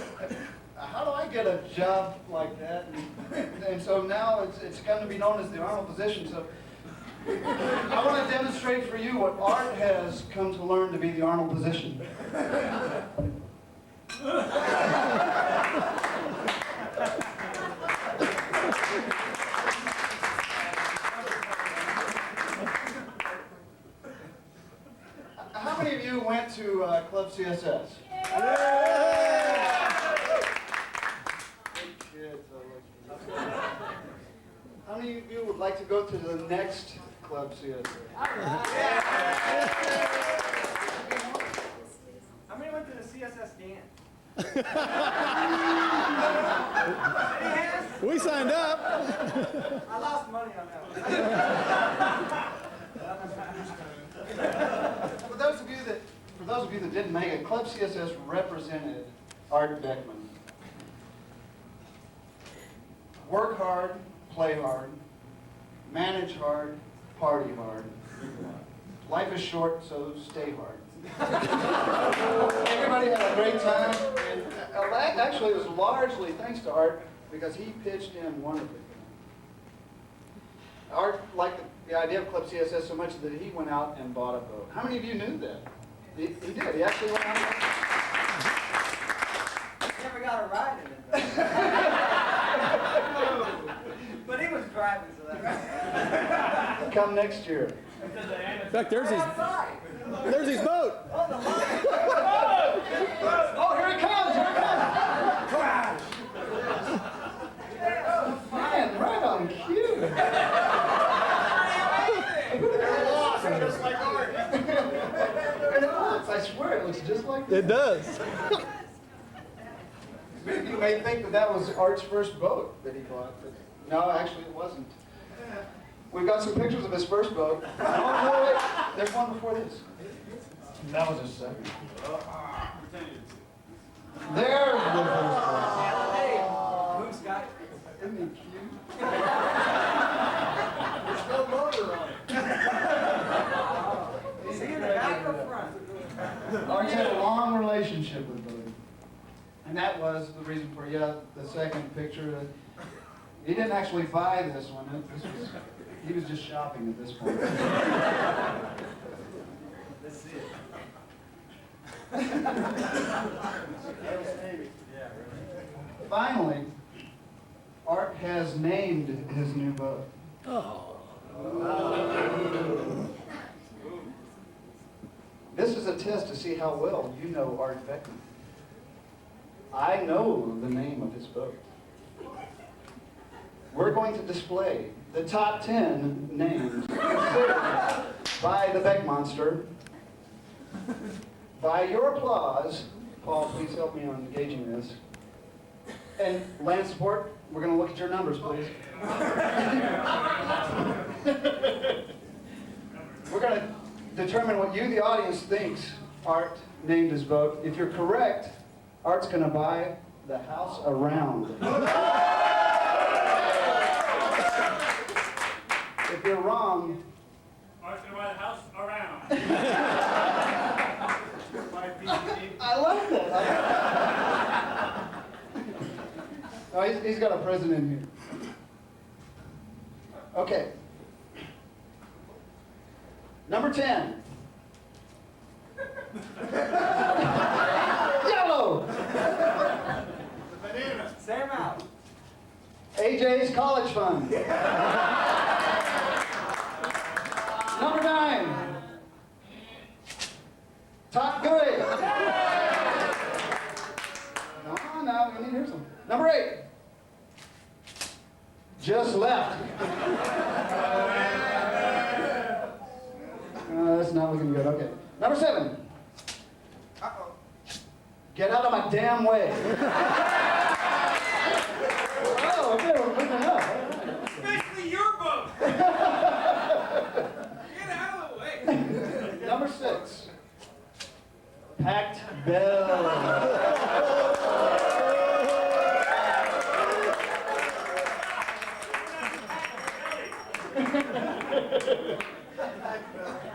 how do I get a job like that? And so now it's come to be known as the Arnold position. So I want to demonstrate for you what Art has come to learn to be the Arnold position. How many of you went to Club CSS? How many of you would like to go to the next Club CSS? How many went to the CSS dance? We signed up. I lost money on that one. For those of you that didn't make it, Club CSS represented Art Beckman. Work hard, play hard, manage hard, party hard. Life is short, so stay hard. Everybody had a great time, and actually it was largely thanks to Art because he pitched in wonderfully. Art liked the idea of Club CSS so much that he went out and bought a boat. How many of you knew that? He did. He actually went out and bought a boat. Never got a ride in it. But he was driving, so that. Come next year. In fact, there's his boat. Oh, here it comes! Here it comes! Crash! Man, right on cue. Just like Art. And it looks, I swear, it looks just like this. It does. Many of you may think that that was Art's first boat that he bought, but no, actually it wasn't. We've got some pictures of his first boat. Oh, no, wait, there's one before this. That was his second. There's the first boat. Hey, Moon Scott. Isn't he cute? There's no motor on it. Is he in the back or front? Art's had a long relationship with boating. And that was the reason for, the second picture. He didn't actually buy this one. He was just shopping at this point. Let's see it. Finally, Art has named his new boat. This is a test to see how well you know Art Beckman. I know the name of his boat. We're going to display the top 10 names by the Beck Monster. By your applause, Paul, please help me on gauging this. And land support, we're going to look at your numbers, please. We're going to determine what you, the audience, thinks Art named his boat. If you're correct, Art's going to buy the house around. If you're wrong, Art's going to buy the house around. I like that. Oh, he's got a present in here. Okay. Number 10. Yellow. Banana. Same out. AJ's College Fund. Number 9. Top Good. No, we need to hear some. Number 8. Just left. That's not looking good. Okay. Number 7. Uh-oh. Get out of my damn way. Oh, okay, we're moving up. Especially your boat. Get out of the way. Number 6. Packed Bell.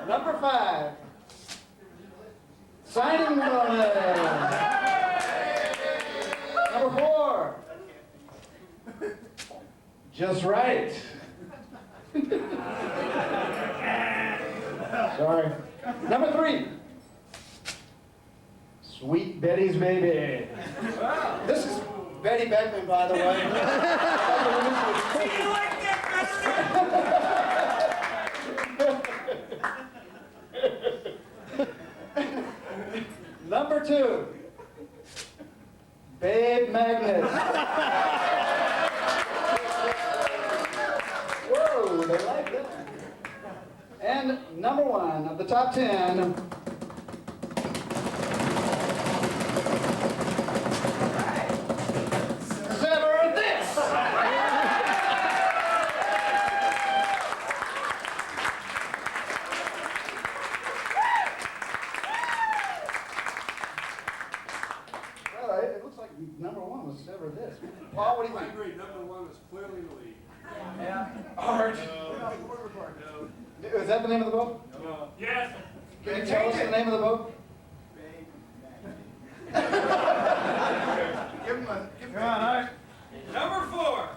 Number 5. Signing bonus. Number 4. Just right. Sorry. Number 3. Sweet Betty's Baby. This is Betty Beckman, by the way. Do you like that Number 2. Babe Magnet. Whoa, they like that. And number 1 of the top 10. Sever this! Well, it looks like number 1 was Sever This. Paul, what do you I think? agree, number 1 was clearly the lead. Art. Is that the name of the boat? No. Yes. Can you tell us the name of the boat? Give him Come on, Art. Number 4.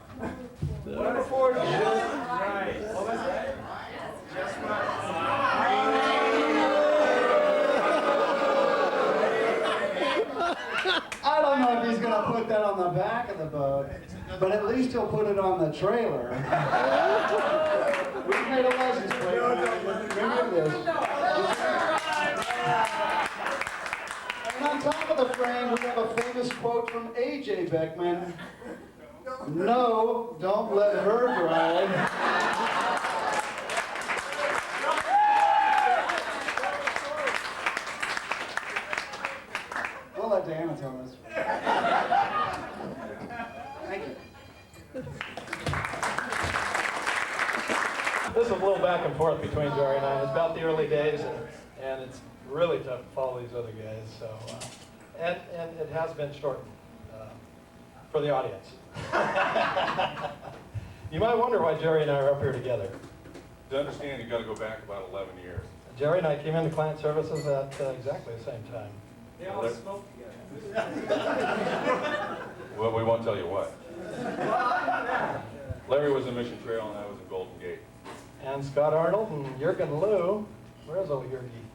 Number 4. Just right. What was it? Just right. I don't know if he's going to put that on the back of the boat, but at least he'll put it on the trailer. We've made a license plate. Remember this. And on top of the frame, we have a famous quote from A.J. Beckman. No, don't let her drive. We'll let Diana tell us. Thank you. This is a little back and forth between Jerry and I. It's about the early days, and it's really tough to follow these other guys. So, and it has been shortened for the audience. You might wonder why Jerry and I are up here together. To understand, you got to go back about 11 years. Jerry and I came into client services at exactly the same time. They always smoke together. Well, we won't tell you what. Larry was in Mission Trail and I was in Golden Gate. And Scott Arnold and Jurgen Lou, where's old Jurgie?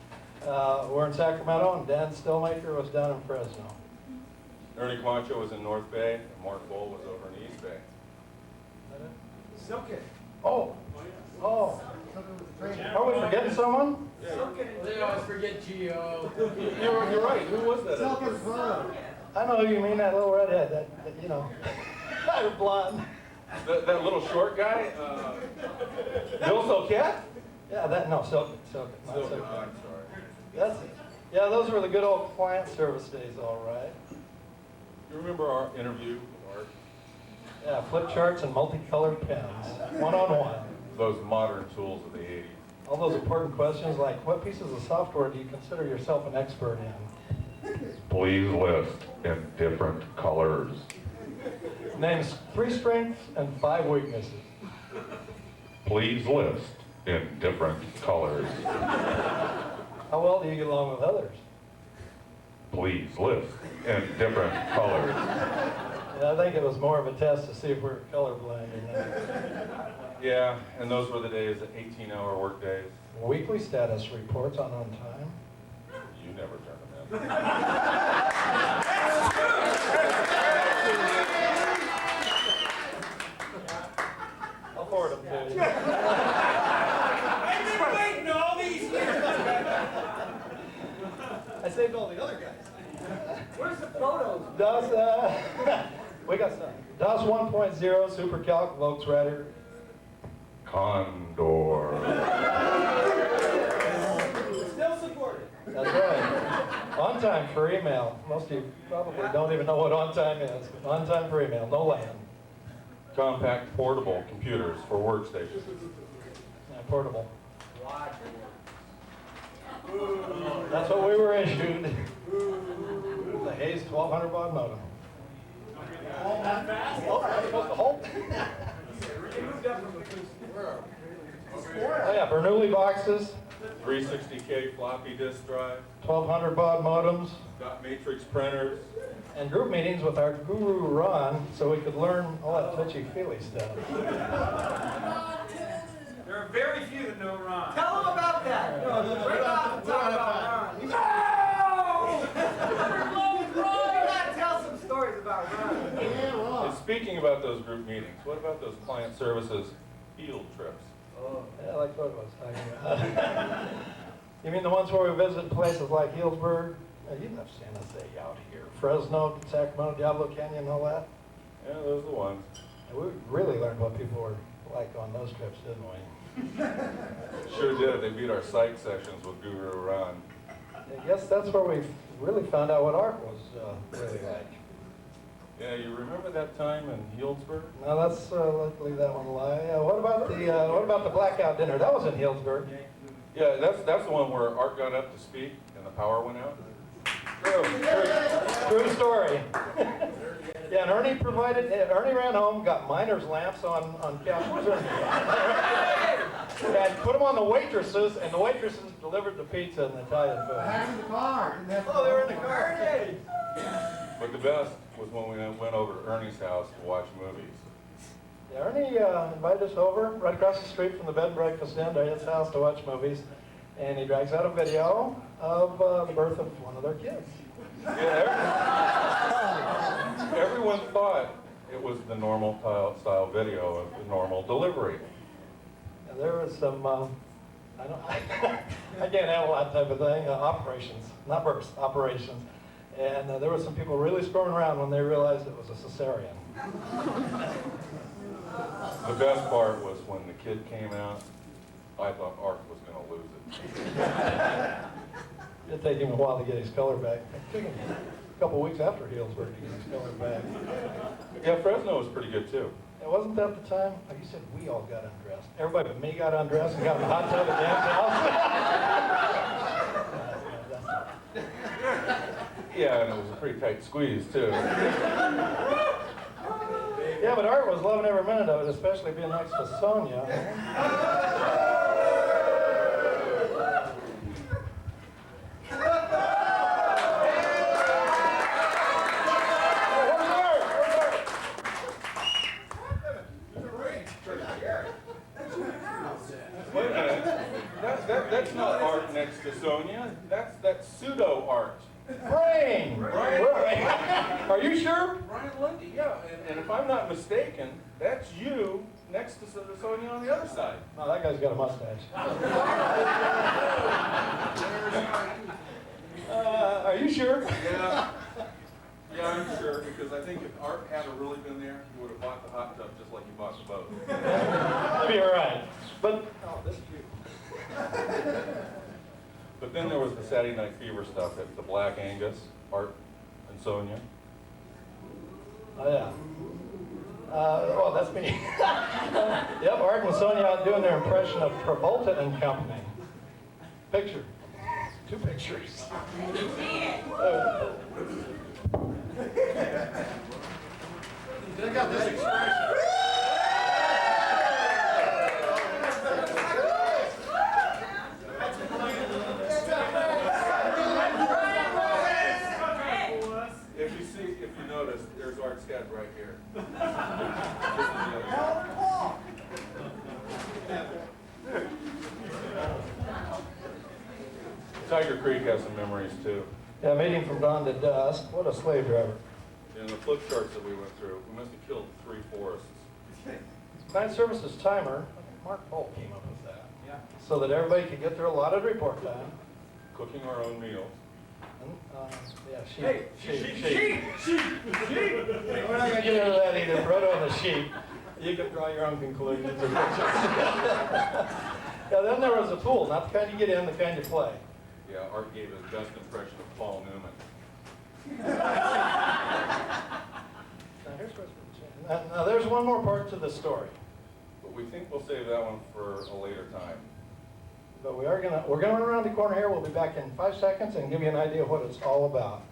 We're in Sacramento, and Dan Stillmaker was down in Fresno. Ernie Quancho was in North Bay and Mark Bull was over in East Bay. Silken. Oh, oh. Are we forgetting someone? They always forget Geo. You're right. Who was that? Silken's brother. I know who you mean, that little redhead, that you know, blonde. That little short guy? Bill Silket? Yeah, that, no, Silken, not Silken, Silken. I'm sorry. That's it. Yeah, those were the good old client service days, all right. You remember our interview with Art? Yeah, flip charts and multicolored pens, one-on-one. Those modern tools of the 80s. All those important questions like, what pieces of software do you consider yourself an expert in? Please list in different colors. Names 3 strengths and 5 weaknesses. Please list in different colors. How well do you get along with others? Please list in different colors. Yeah, I think it was more of a test to see if we're colorblind or not. Yeah, and those were the days, the 18-hour work days. Weekly status reports on time. You never turned them in. I'll forward them to you. I've been waiting all these years. I saved all the other guys. Where's the photos? DOS, we got some. DOS 1.0 SuperCalc Volkswagen. Condor. Still supported. That's right. On time for email. Most of you probably don't even know what on time is. On time for email, no land. Compact portable computers for workstations. Yeah, portable. That's what we were issued. The Hayes 1200 baud modem. Oh yeah, Bernoulli boxes, 360K floppy disk drive. 1200 baud modems, Dot matrix printers. and group meetings with our guru Ron, so we could learn all that touchy-feely stuff. There are very few that know Ron. Tell them about that. Bring on talk about Ron. No! You gotta tell some stories about Ron. And speaking about those group meetings, what about those client services field trips? Oh, yeah, like what I was talking about. You mean the ones where we visit places like Healdsburg? You've never seen us say out here. Fresno, Sacramento, Diablo Canyon, all that. Yeah, those are the ones. And we really learned what people were like on those trips, didn't we? Sure did. They beat our psych sessions with Guru Ron. I guess that's where we really found out what art was really like. Yeah, you remember that time in Healdsburg? Now let's leave that one lie. What about the blackout dinner? That was in Healdsburg. Yeah, that's the one where Art got up to speak and the power went out. True story. Yeah, and Ernie ran home, got miner's lamps on couches, and put them on the waitresses, and the waitresses delivered the pizza and the Italian food. Back in the car. Oh, they were in the car. Hey. But the best was when we went over to Ernie's house to watch movies. Yeah, Ernie invited us over right across the street from the bed and breakfast inn to his house to watch movies, and he drags out a video of the birth of one of their kids. Yeah, everyone thought it was the normal style video of the normal delivery. And there was some, I can't handle that type of thing, operations, not births, operations. And there were some people really squirming around when they realized it was a cesarean. The best part was when the kid came out, I thought Art was going to lose it. It'd take him a while to get his color back. It took him a couple weeks after Healdsburg to get his color back. Yeah, Fresno was pretty good too. It wasn't that the time, like you said, we all got undressed. Everybody but me got undressed and got in the hot tub at Dan's house. Yeah, and it was a pretty tight squeeze too. Yeah, but Art was loving every minute of it, especially being next to Sonia. That's not art next to Sonia. That's pseudo art. Brain! Are you sure? Brian Lundy, yeah. And if I'm not mistaken, that's you next to Sonia on the other side. No, that guy's got a mustache. Are you sure? Yeah. Yeah, I'm sure, because I think if Art hadn't really been there, he would have bought the hot tub just like he bought the boat. Maybe you're right. But, oh, this is you. But then there was the Saturday Night Fever stuff at the Black Angus, Art and Sonia. Oh, yeah. Oh, that's me. Yep, Art and Sonia out doing their impression of Travolta and Company. Picture. 2 pictures. Check out this expression. If you notice, there's Art's head right here. Tiger Creek has some memories too. Yeah, meeting from dawn to dusk. What a slave driver. In the flip charts that we went through, we must have killed 3 forests. Night services timer. I think Mark Bolt came up with that. Yeah. So that everybody could get their allotted report time. Cooking our own meals. And, yeah, sheep. Hey, Sheep. We're not going to get into that either. Proto and the sheep. You can draw your own conclusions. Yeah, then there was a pool. Not the kind you get in, the kind you play. Yeah, Art gave his best impression of Paul Newman. Now there's one more part to the story. But we think we'll save that one for a later time. But we're gonna run around the corner here. We'll be back in 5 seconds and give you an idea of what it's all about.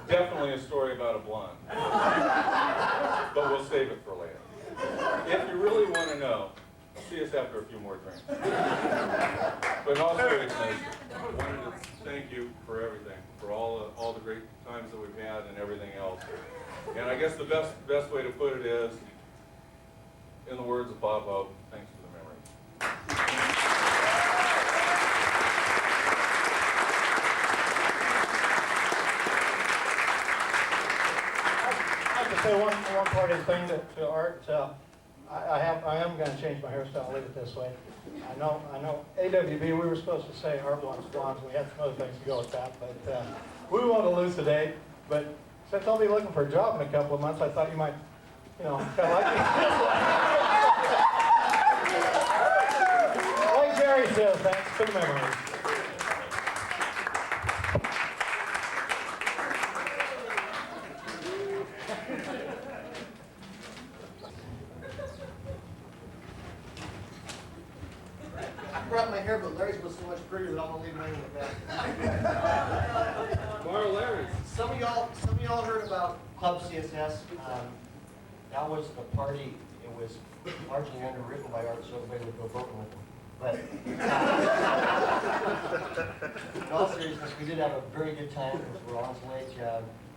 Definitely a story about a blonde. But we'll save it for later. If you really want to know, see us after a few more drinks. But in all seriousness, I wanted to thank you for everything, for all the great times that we've had and everything else. And I guess the best way to put it is, in the words of Bob Hope, thanks for the memories. Say one parting thing to Art. I am going to change my hairstyle and leave it this way. I know. AWB. We were supposed to say Art wants blondes. We had some other things to go with that, but we won't elucidate. But since I'll be looking for a job in a couple of months, I thought you might, kind of like it. Like Jerry says, thanks for the memories. I brought my hair, but Larry's was so much prettier that I'm gonna leave mine in the back. Borrow Larry's. Some of y'all heard about Club CSS. That was the party. It was largely underwritten by Art, so everybody would go voting with him. But in all seriousness, we did have a very good time with Ron's Lake,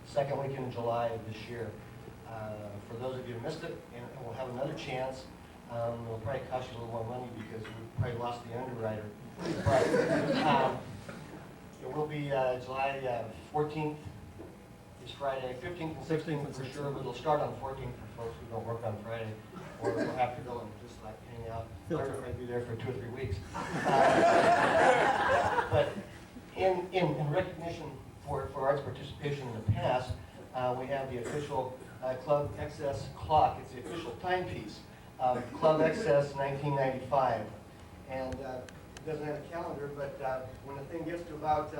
second weekend in July of this year. For those of you who missed it, and we'll have another chance. It'll probably cost you a little more money because we probably lost the underwriter. But it will be July 14th. It's Friday, 15th and 16th for sure, but it'll start on 14th for folks who don't work on Friday, or will have to go and just like hang out. Larry might be there for 2 or 3 weeks. But in recognition for Art's participation in the past, we have the official Club Excess clock. It's the official timepiece. Club Excess 1995. And it doesn't have a calendar, but when the thing gets to about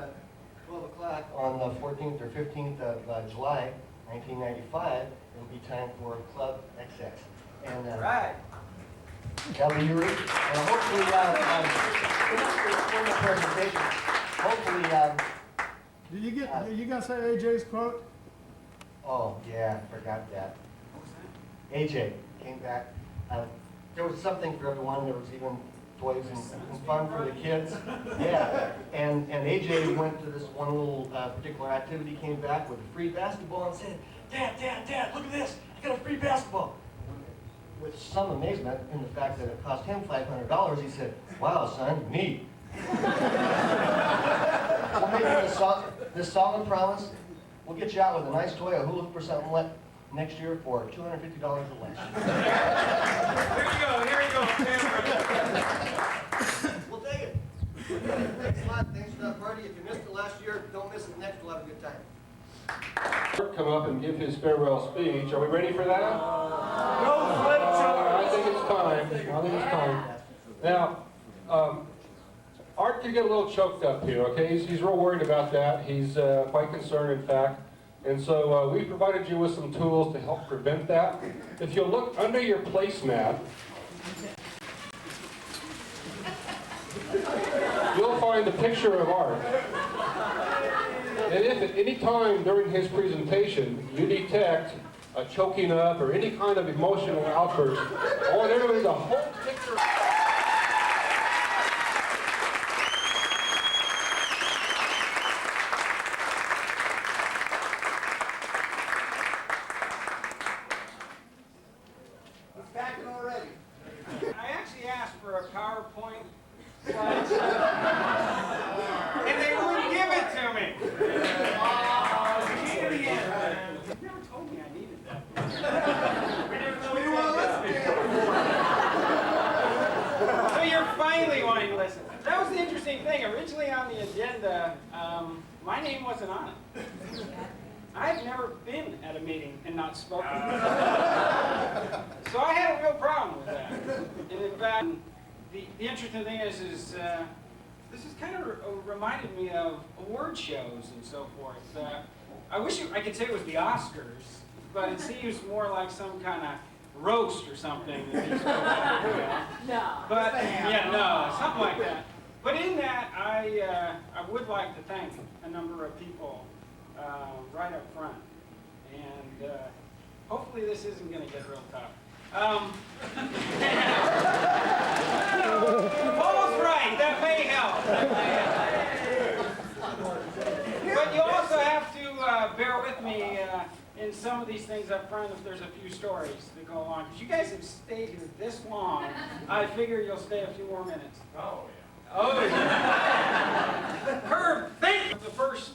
12 o'clock on the 14th or 15th of July 1995, it'll be time for Club XX. And right. That'll be your hopefully, in this formal presentation, hopefully You gonna say AJ's quote? Oh, yeah, I forgot that. AJ came back. There was something for everyone. There was even toys and fun for the kids. Yeah, and AJ went to this one little particular activity, came back with a free basketball and said, Dad, look at this. I got a free basketball. With some amazement in the fact that it cost him $500, he said, wow, son, neat. We'll make you this solemn promise. We'll get you out with a nice toy, a hula hoop or something next year for $250 or less. Here you go. We'll take it. Thanks a lot. Thanks for that party. If you missed it last year, don't miss it next. We'll have a good time. Come up and give his farewell speech. Are we ready for that? I think it's time. Now, Art could get a little choked up here, okay? He's real worried about that. He's quite concerned, in fact. And so we provided you with some tools to help prevent that. If you'll look under your placemat, you'll find a picture of Art. And if at any time during his presentation you detect a choking up or any kind of emotional outburst, I want everybody to hold the picture. He's packing already. I actually asked for a PowerPoint slideshow, and they wouldn't give it to me. You never told me I needed that. We didn't know you were listening. So you're finally wanting to listen. That was the interesting thing. Originally on the agenda, my name wasn't on it. I've never been at a meeting and not spoken. So I had a real problem with that. And in fact, the interesting thing is this is kind of reminded me of award shows and so forth. I wish I could say it was the Oscars, but it seems more like some kind of roast or something. No. But yeah, no, something like that. But in that, I would like to thank a number of people right up front, and hopefully this isn't going to get real tough. Paul's right, that may help. But you also have to bear with me in some of these things up front if there's a few stories that go along. Because you guys have stayed here this long, I figure you'll stay a few more minutes. Oh, yeah. Oh, yeah. Herb, thank you. The first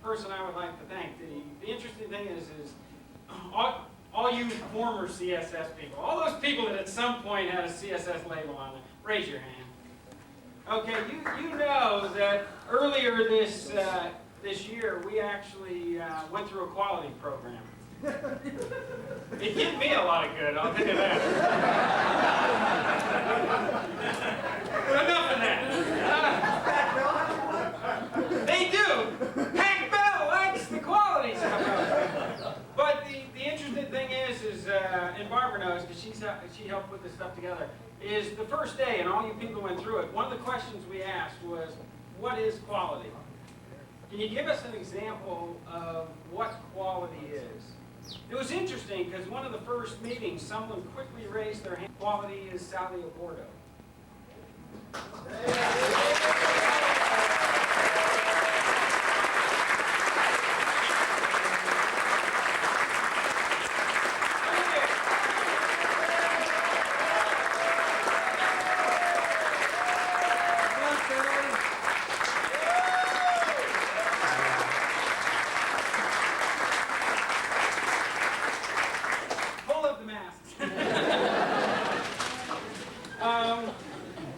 person I would like to thank. The interesting thing is all you former CSS people, all those people that at some point had a CSS label on it, raise your hand. Okay, you know that earlier this year we actually went through a quality program. It did me a lot of good, I'll tell you that. Enough of that. They do. Pac Bell likes the quality stuff. But the interesting thing is and Barbara knows because she helped put this stuff together, is the first day, and all you people went through it, one of the questions we asked was, what is quality? Can you give us an example of what quality is? It was interesting because one of the first meetings, someone quickly raised their hand. Quality is Sally Oporto. Pull up the masks.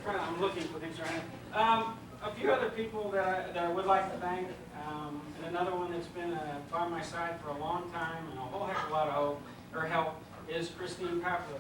I'm looking for things right now. A few other people that I would like to thank, and another one that's been by my side for a long time and a whole heck of a lot of help is Christine Papler.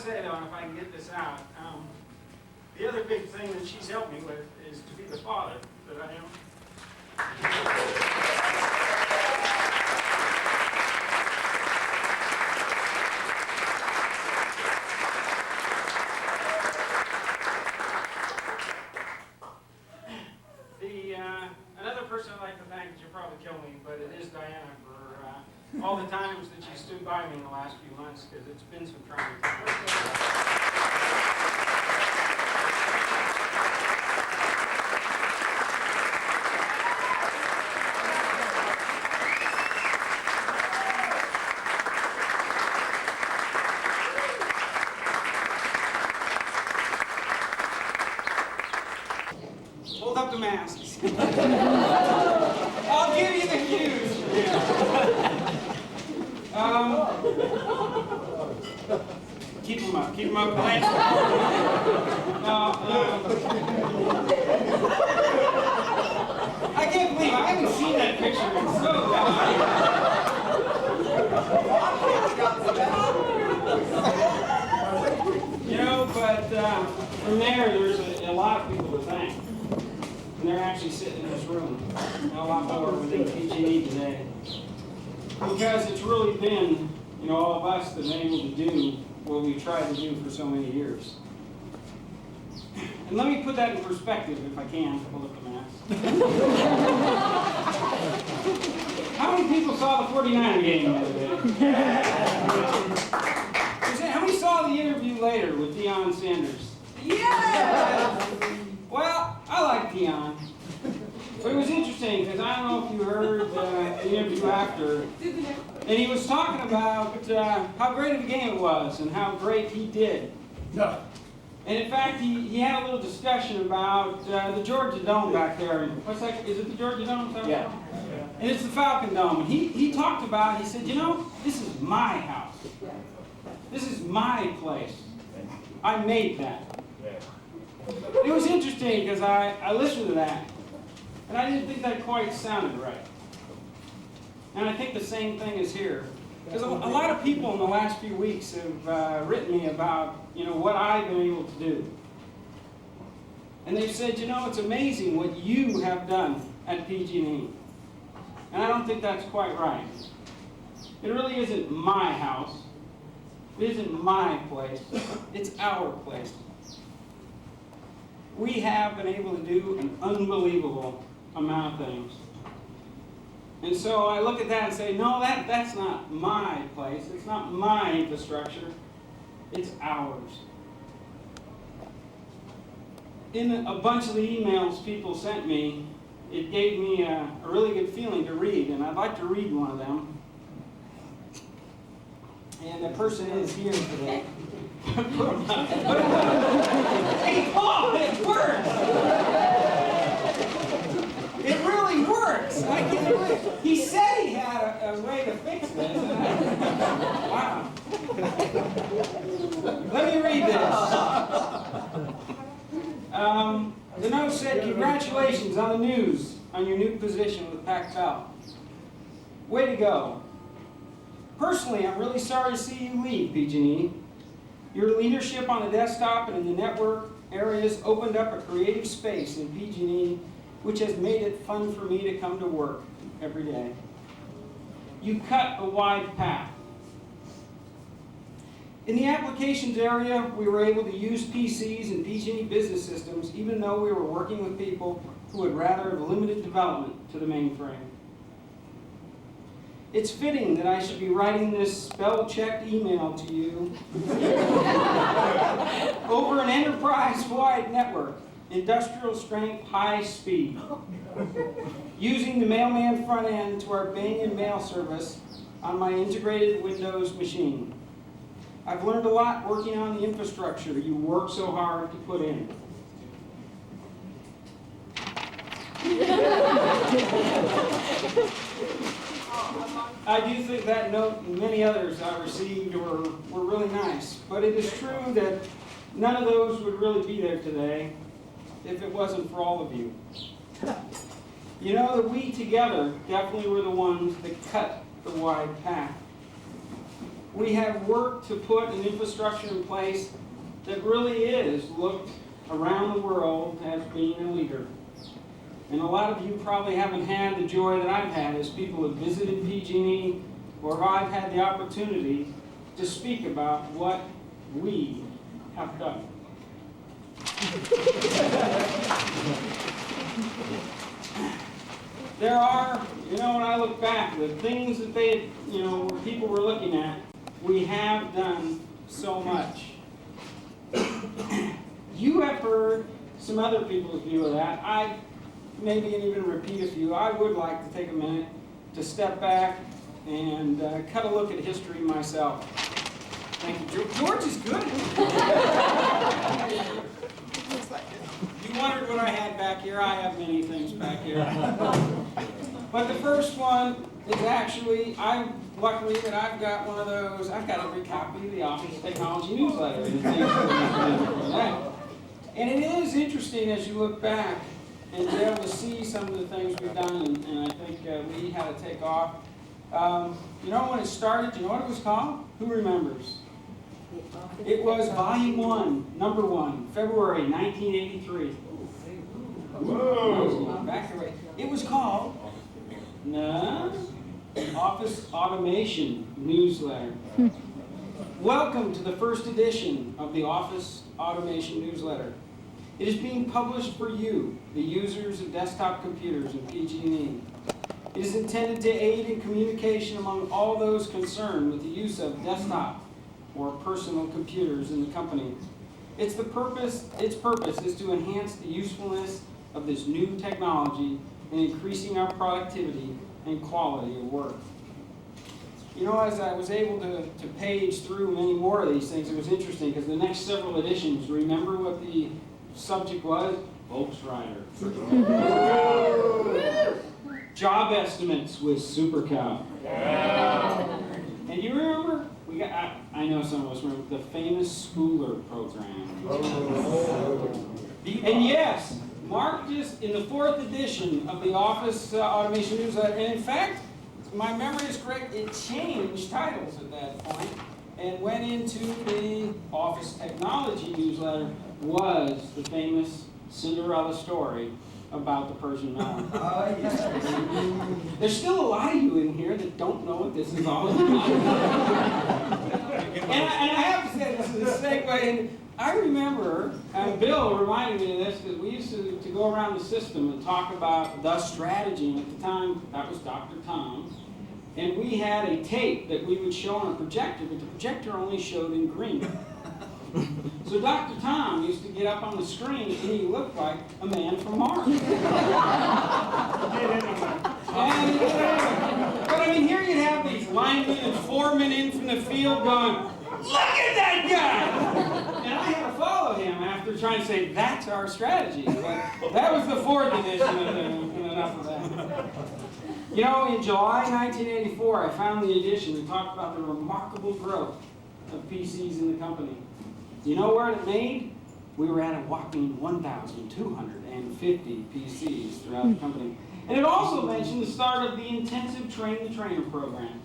say though, and if I can get this out, the other big thing that she's helped me with is to be the father that I am. Another person I'd like to thank, you'll probably kill me, but it is Diana for all the times that she stood by me in the last few months, because it's been some trying times. Hold up the masks. I'll give you the cues. Keep them up. Keep them up. I can't believe I haven't seen that picture in so long. You know, but from there's a lot of people to thank. And they're actually sitting in this room, and a lot more within PGE today. Because it's really been, all of us that have been able to do what we've tried to do for so many years. And let me put that in perspective, if I can. Hold up the mask. How many people saw the 49er game the other day? How many saw the interview later with Deion Sanders? Yeah! Well, I like Deion. But it was interesting, because I don't know if you heard the interview after, and he was talking about how great of a game it was and how great he did. No. And in fact, he had a little discussion about the Georgia Dome back there. What's that? Is it the Georgia Dome? Yeah. And it's the Falcon Dome. And he talked about, he said, this is my house. This is my place. I made that. It was interesting because I listened to that, and I didn't think that quite sounded right. And I think the same thing is here. Because a lot of people in the last few weeks have written me about, what I've been able to do. And they've said, it's amazing what you have done at PG&E. And I don't think that's quite right. It really isn't my house. It isn't my place. It's our place. We have been able to do an unbelievable amount of things. And so I look at that and say, no, that's not my place. It's not my infrastructure. It's ours. In a bunch of the emails people sent me, it gave me a really good feeling to read, and I'd like to read one of them. And the person is here today. Hey, Paul, it works! It really works! I can't believe it. He said he had a way to fix this. Wow. Let me read this. The note said, congratulations on the news on your new position with Pac-Bell. Way to go. Personally, I'm really sorry to see you leave, PG&E. Your leadership on the desktop and in the network areas opened up a creative space in PG&E, which has made it fun for me to come to work every day. You cut a wide path. In the applications area, we were able to use PCs and PG&E business systems, even though we were working with people who would rather have limited development to the mainframe. It's fitting that I should be writing this spell-checked email to you over an enterprise-wide network, industrial strength, high speed, using the mailman front end to our Banyan mail service on my integrated Windows machine. I've learned a lot working on the infrastructure you work so hard to put in. I do think that note and many others I received were really nice, but it is true that none of those would really be there today if it wasn't for all of you. You know that we together definitely were the ones that cut the wide path. We have worked to put an infrastructure in place that really is looked around the world as being a leader. And a lot of you probably haven't had the joy that I've had as people have visited PG&E, or I've had the opportunity to speak about what we have done. There are, when I look back, the things that they, where people were looking at, we have done so much. You have heard some other people's view of that. I maybe even repeat a few. I would like to take a minute to step back and cut a look at history myself. Thank you. George is good. You wondered what I had back here. I have many things back here. But the first one is actually, I'm luckily that I've got one of those. I've got every copy of the Office Technology Newsletter. And it is interesting as you look back and be able to see some of the things we've done, and I think we had to take off. When it started, you know what it was called? Who remembers? It was Volume 1, Number 1, February 1983. Whoa! Back away. It was called Office Automation Newsletter. Welcome to the first edition of the Office Automation Newsletter. It is being published for you, the users of desktop computers in PG&E. It is intended to aid in communication among all those concerned with the use of desktop or personal computers in the company. Its purpose is to enhance the usefulness of this new technology and increasing our productivity and quality of work. As I was able to page through many more of these things, it was interesting because the next several editions, remember what the subject was? Volkswagen. Job estimates with Super Cow. And you remember? I know some of us remember the famous Schooler program. And yes, Mark just in the 4th edition of the Office Automation Newsletter, and in fact, my memory is correct, it changed titles at that point and went into the Office Technology Newsletter, was the famous Cinderella story about the Persian melon. Oh, yes. There's still a lot of you in here that don't know what this is all about. and I have to say, this is a segue. I remember, and Bill reminded me of this, because we used to go around the system and talk about the strategy. And at the time, that was Dr. Tom. And we had a tape that we would show on a projector, but the projector only showed in green. So Dr. Tom used to get up on the screen and he looked like a man from Mars. But I mean, here you'd have these linemen and foremen in from the field going, "Look at that guy!" And I had to follow him after trying to say, "That's our strategy." But that was the 4th edition, and enough of that. In July 1984, I found the edition that talked about the remarkable growth of PCs in the company. You know where it made? We were at a whopping 1,250 PCs throughout the company. And it also mentioned the start of the intensive train-the-trainer program.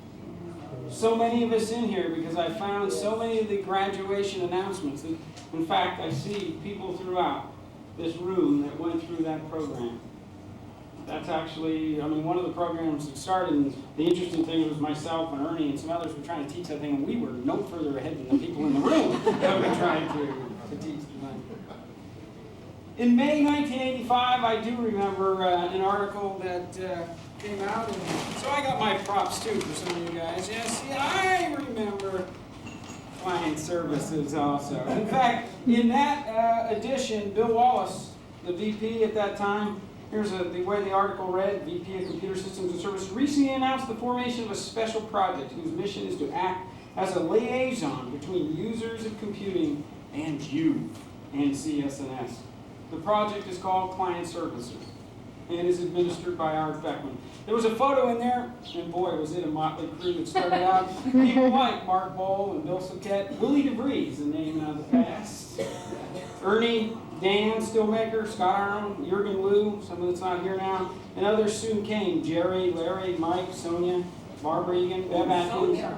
So many of us in here, because I found so many of the graduation announcements that, in fact, I see people throughout this room that went through that program. That's actually, one of the programs that started, and the interesting thing was myself and Ernie and some others were trying to teach that thing, and we were no further ahead than the people in the room that were trying to teach the thing. In May 1985, I do remember an article that came out, and so I got my props too for some of you guys. Yes, I remember client services also. In fact, in that edition, Bill Wallace, the VP at that time, here's the way the article read: VP of Computer Systems and Services recently announced the formation of a special project whose mission is to act as a liaison between users of computing and you and CS&S. The project is called Client Services and is administered by Art Beckman. There was a photo in there, and boy, was it a motley crew that started out. People like Mark Bowl and Bill Saquette, Willie DeVries, a name out of the past, Ernie, Dan Stillmaker, Scott Arnold, Jurgen Liu, some of that's not here now, and others soon came: Jerry, Larry, Mike, Sonia, Barbara Egan, Bev Atkins, yeah.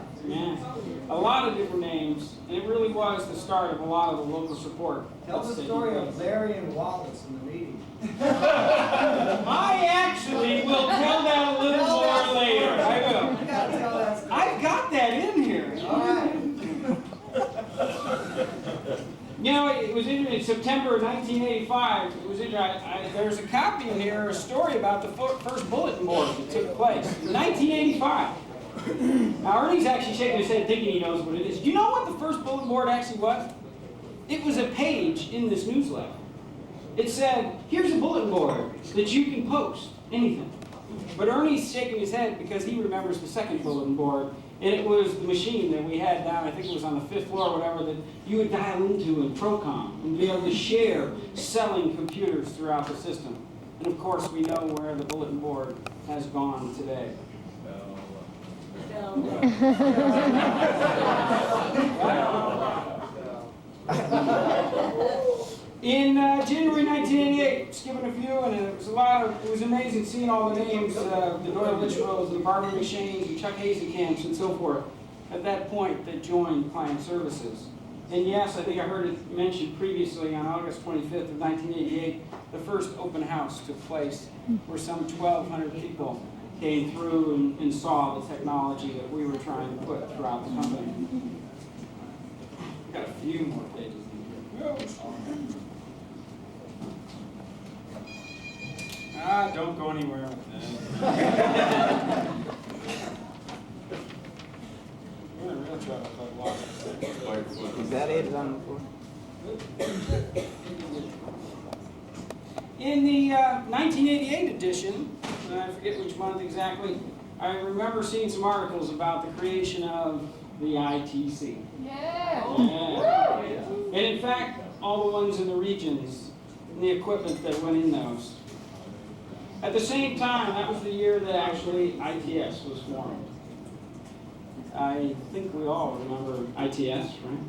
A lot of different names, and it really was the start of a lot of the local support. Tell the story of Larry and Wallace in the meeting. I actually will tell that a little more later. I will. You gotta tell that story. I've got that in here. All right. You know, it was in September of 1985. It was there's a copy in here, a story about the first bulletin board that took place in 1985. Now, Ernie's actually shaking his head thinking he knows what it is. Do you know what the first bulletin board actually was? It was a page in this newsletter. It said, here's a bulletin board that you can post anything. But Ernie's shaking his head because he remembers the second bulletin board, and it was the machine that we had down, I think it was on the 5th floor or whatever, that you would dial into in Procom and be able to share selling computers throughout the system. And of course, we know where the bulletin board has gone today. In January 1988, skipping a few, and it was amazing seeing all the names, the Doyle Litchfields, the Barbara McShanes, and Chuck Hazenkamps, and so forth, at that point that joined client services. And yes, I think I heard it mentioned previously on August 25th of 1988, the first open house took place where some 1,200 people came through and saw the technology that we were trying to put throughout the company. We've got a few more pages in here. Don't go anywhere with that. Is that it on the floor? In the 1988 edition, and I forget which month exactly, I remember seeing some articles about the creation of the ITC. Yeah. And in fact, all the ones in the regions, and the equipment that went in those. At the same time, that was the year that actually ITS was formed. I think we all remember ITS, right?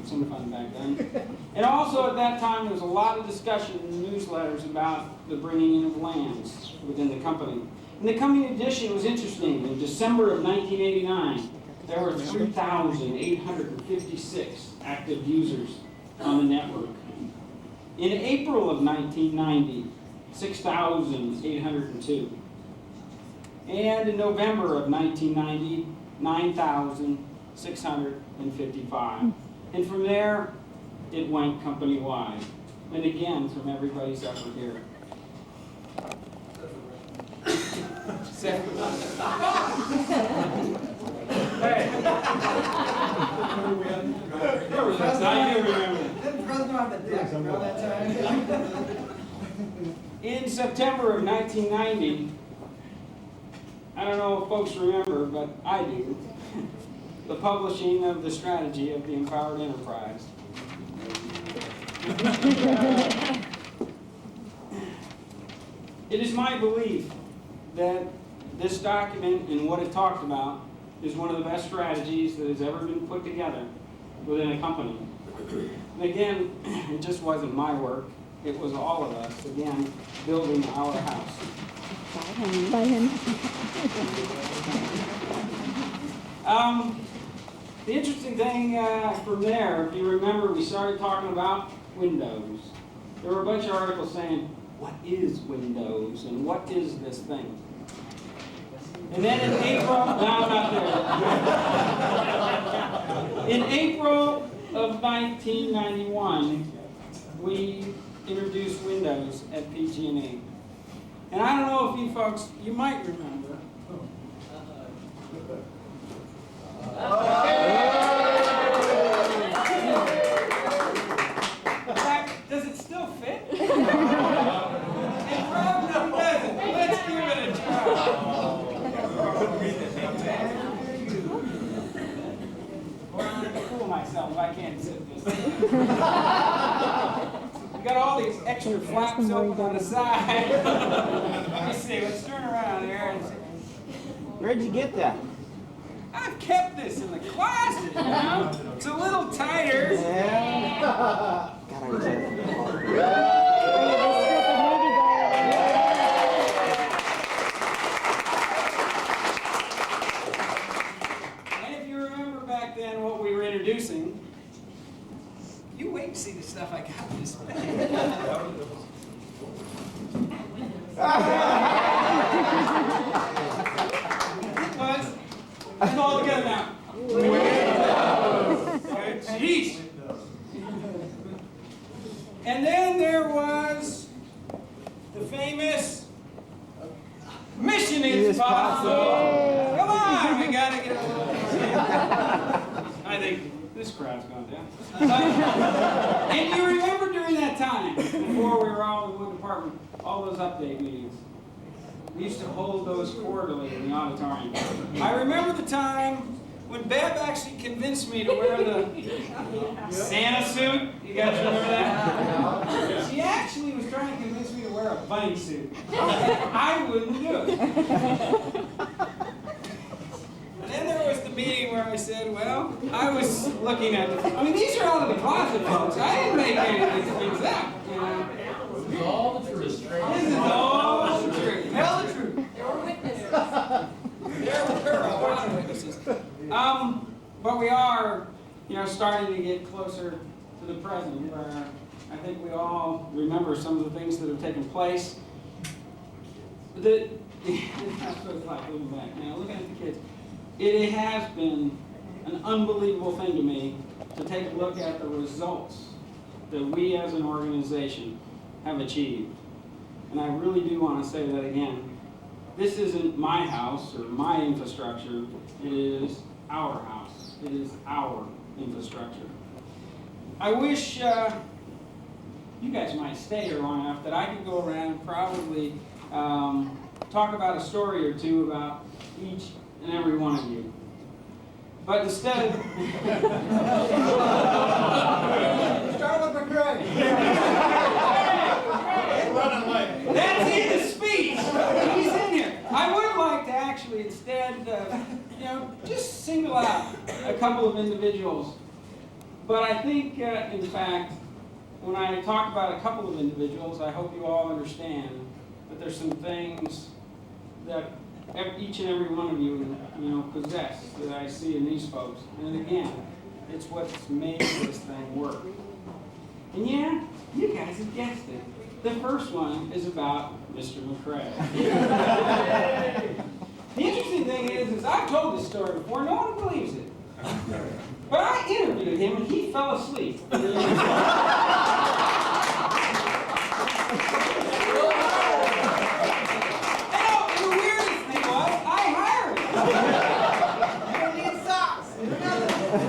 Some fun back then. And also at that time, there was a lot of discussion in the newsletters about the bringing in of lands within the company. And the coming edition was interesting. In December of 1989, there were 3,856 active users on the network. In April of 1990, 6,802. And in November of 1990, 9,655. And from there, it went company-wide. And again, from everybody's effort here. In September of 1990, I don't know if folks remember, but I do, the publishing of the strategy of the Empowered Enterprise. It is my belief that this document and what it talked about is one of the best strategies that has ever been put together within a company. And again, it just wasn't my work. It was all of us, again, building our house. By him. The interesting thing from there, if you remember, we started talking about Windows. There were a bunch of articles saying, what is Windows and what is this thing? And then in April, no, not there. In April of 1991, we introduced Windows at PG&E. And I don't know if you folks, you might remember. In fact, does it still fit? It probably doesn't. Let's give it a try. I fool myself if I can't sit this. We got all these extra flaps open on the side. Let me see, let's turn around here and see. Where'd you get that? I've kept this in the closet, you know? It's a little tighter. Yeah. introducing. You wait to see the stuff I got in this bag. It was. Let's all together now. Jeez. And then there was the famous Mission is Possible. Come on, we gotta get a little. I think this crowd's gone down. And you remember during that time, before we were all in one department, all those update meetings. We used to hold those quarterly in the auditorium. I remember the time when Bev actually convinced me to wear the Santa suit. You guys remember that? She actually was trying to convince me to wear a bunny suit. I wouldn't do it. And then there was the meeting where I said, well, I was looking at the, I mean, these are out of the closet, folks. I didn't make any of these things up. You know? This is all the truth. This is all the truth. Tell the truth. There were witnesses. There were a lot of witnesses. But we are, you know, starting to get closer to the present, where I think we all remember some of the things that have taken place. That's what it's like looking back. Now, looking at the kids, it has been an unbelievable thing to me to take a look at the results that we as an organization have achieved. And I really do want to say that again. This isn't my house or my infrastructure. It is our house. It is our infrastructure. I wish you guys might stay here long enough that I could go around and probably talk about a story or two about each and every one of you. But instead of... Start with McCray. That's in the speech. He's in here. I would like to actually instead, you know, just single out a couple of individuals. But I think, in fact, when I talk about a couple of individuals, I hope you all understand that there's some things that each and every one of you, possess that I see in these folks. And again, it's what's made this thing work. And yeah, you guys have guessed it. The first one is about Mr. McCray. The interesting thing is I've told this story before, no one believes it. But I interviewed him and he fell asleep. And the weirdest thing was, I hired him. You don't need socks.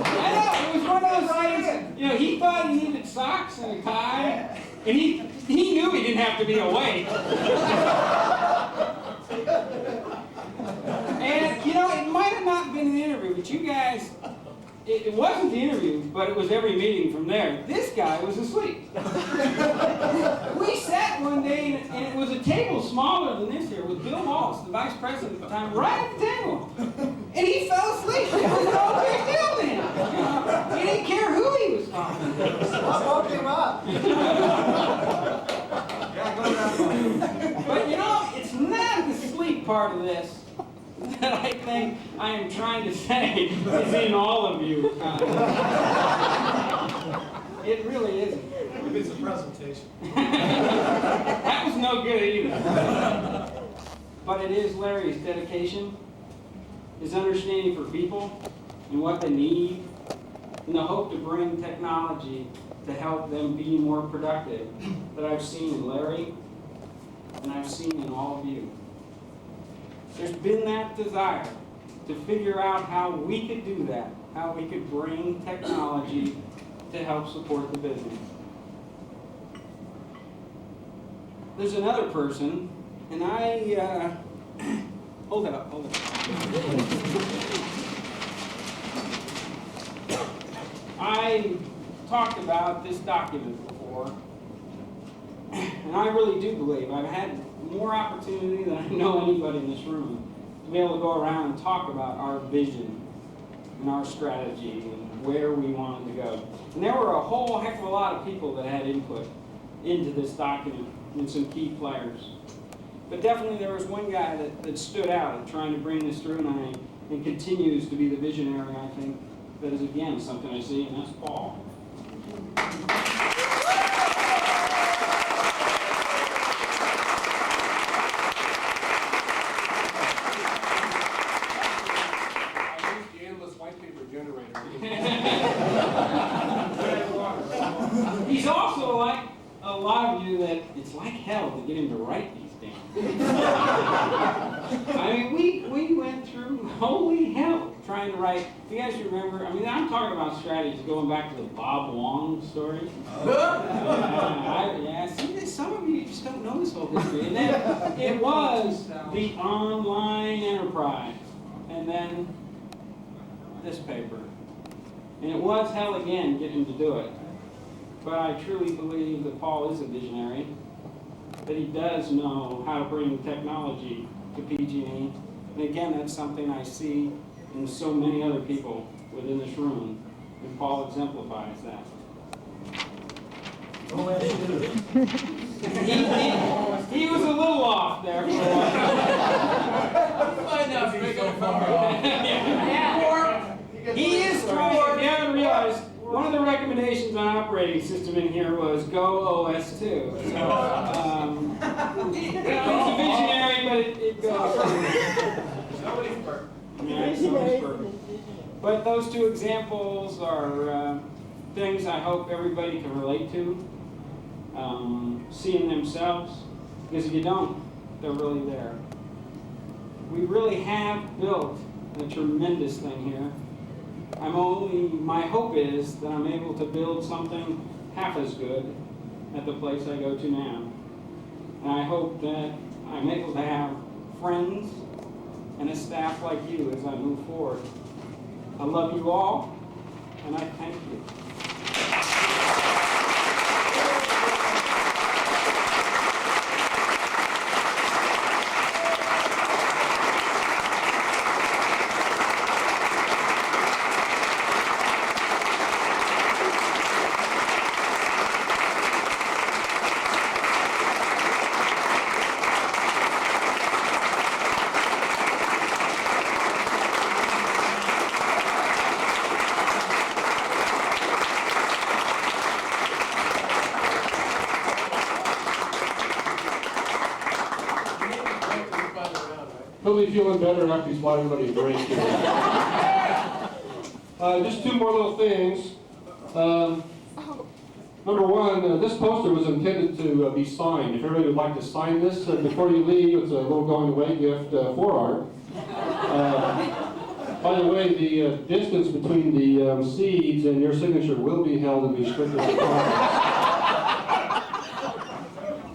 I know, it was one of those things, he thought he needed socks and a tie, and he knew he didn't have to be awake. And, it might have not been an interview, but you guys, it wasn't the interview, but it was every meeting from there. This guy was asleep. We sat one day, and it was a table smaller than this here, with Bill Wallace, the vice president at the time, right at the table. And he fell asleep. It was no big deal to him. He didn't care who he was talking to. I woke him up. But it's not the sleep part of this that I think I am trying to say is in all of you. It really isn't. Maybe it's a presentation. That was no good either. But it is Larry's dedication, his understanding for people and what they need, and the hope to bring technology to help them be more productive that I've seen in Larry and I've seen in all of you. There's been that desire to figure out how we could do that, how we could bring technology to help support the business. There's another person, and hold it up. I talked about this document before, and I really do believe I've had more opportunity than I know anybody in this room to be able to go around and talk about our vision and our strategy and where we wanted to go. And there were a whole heck of a lot of people that had input into this document and some key players. But definitely there was one guy that stood out in trying to bring this through, and continues to be the visionary, I think, that is, again, something I see, and that's Paul. He's also like a lot of you that it's like hell to get him to write these things. I mean, we went through holy hell trying to write. If you guys remember, I mean, I'm talking about strategies going back to the Bob Wong story. Yeah, see, some of you just don't know this whole history. And then it was the online enterprise, and then this paper. And it was hell again getting to do it. But I truly believe that Paul is a visionary, that he does know how to bring technology to PG&E. And again, that's something I see in so many other people within this room, and Paul exemplifies that. He was a little off there for a while. Find out if he's so far off. He is trying, if you haven't realized, one of the recommendations on operating system in here was Go OS 2. So, it's a visionary, but it goes. Nobody's perfect. Yeah, nobody's perfect. But those two examples are things I hope everybody can relate to, seeing themselves, because if you don't, they're really there. We really have built a tremendous thing here. My hope is that I'm able to build something half as good at the place I go to now. And I hope that I'm able to have friends and a staff like you as I move forward. I love you all, and I thank you. He'll be feeling better after he's bought everybody a drink here. Just two more little things. Number one, this poster was intended to be signed. If everybody would like to sign this before you leave, it's a little going away gift for Art. By the way, the distance between the seeds and your signature will be held and be strictly required.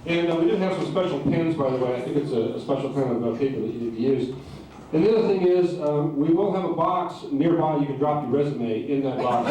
And we do have some special pens, by the way. I think it's a special kind of paper that you need to use. And the other thing is, we will have a box nearby. You can drop your resume in that box.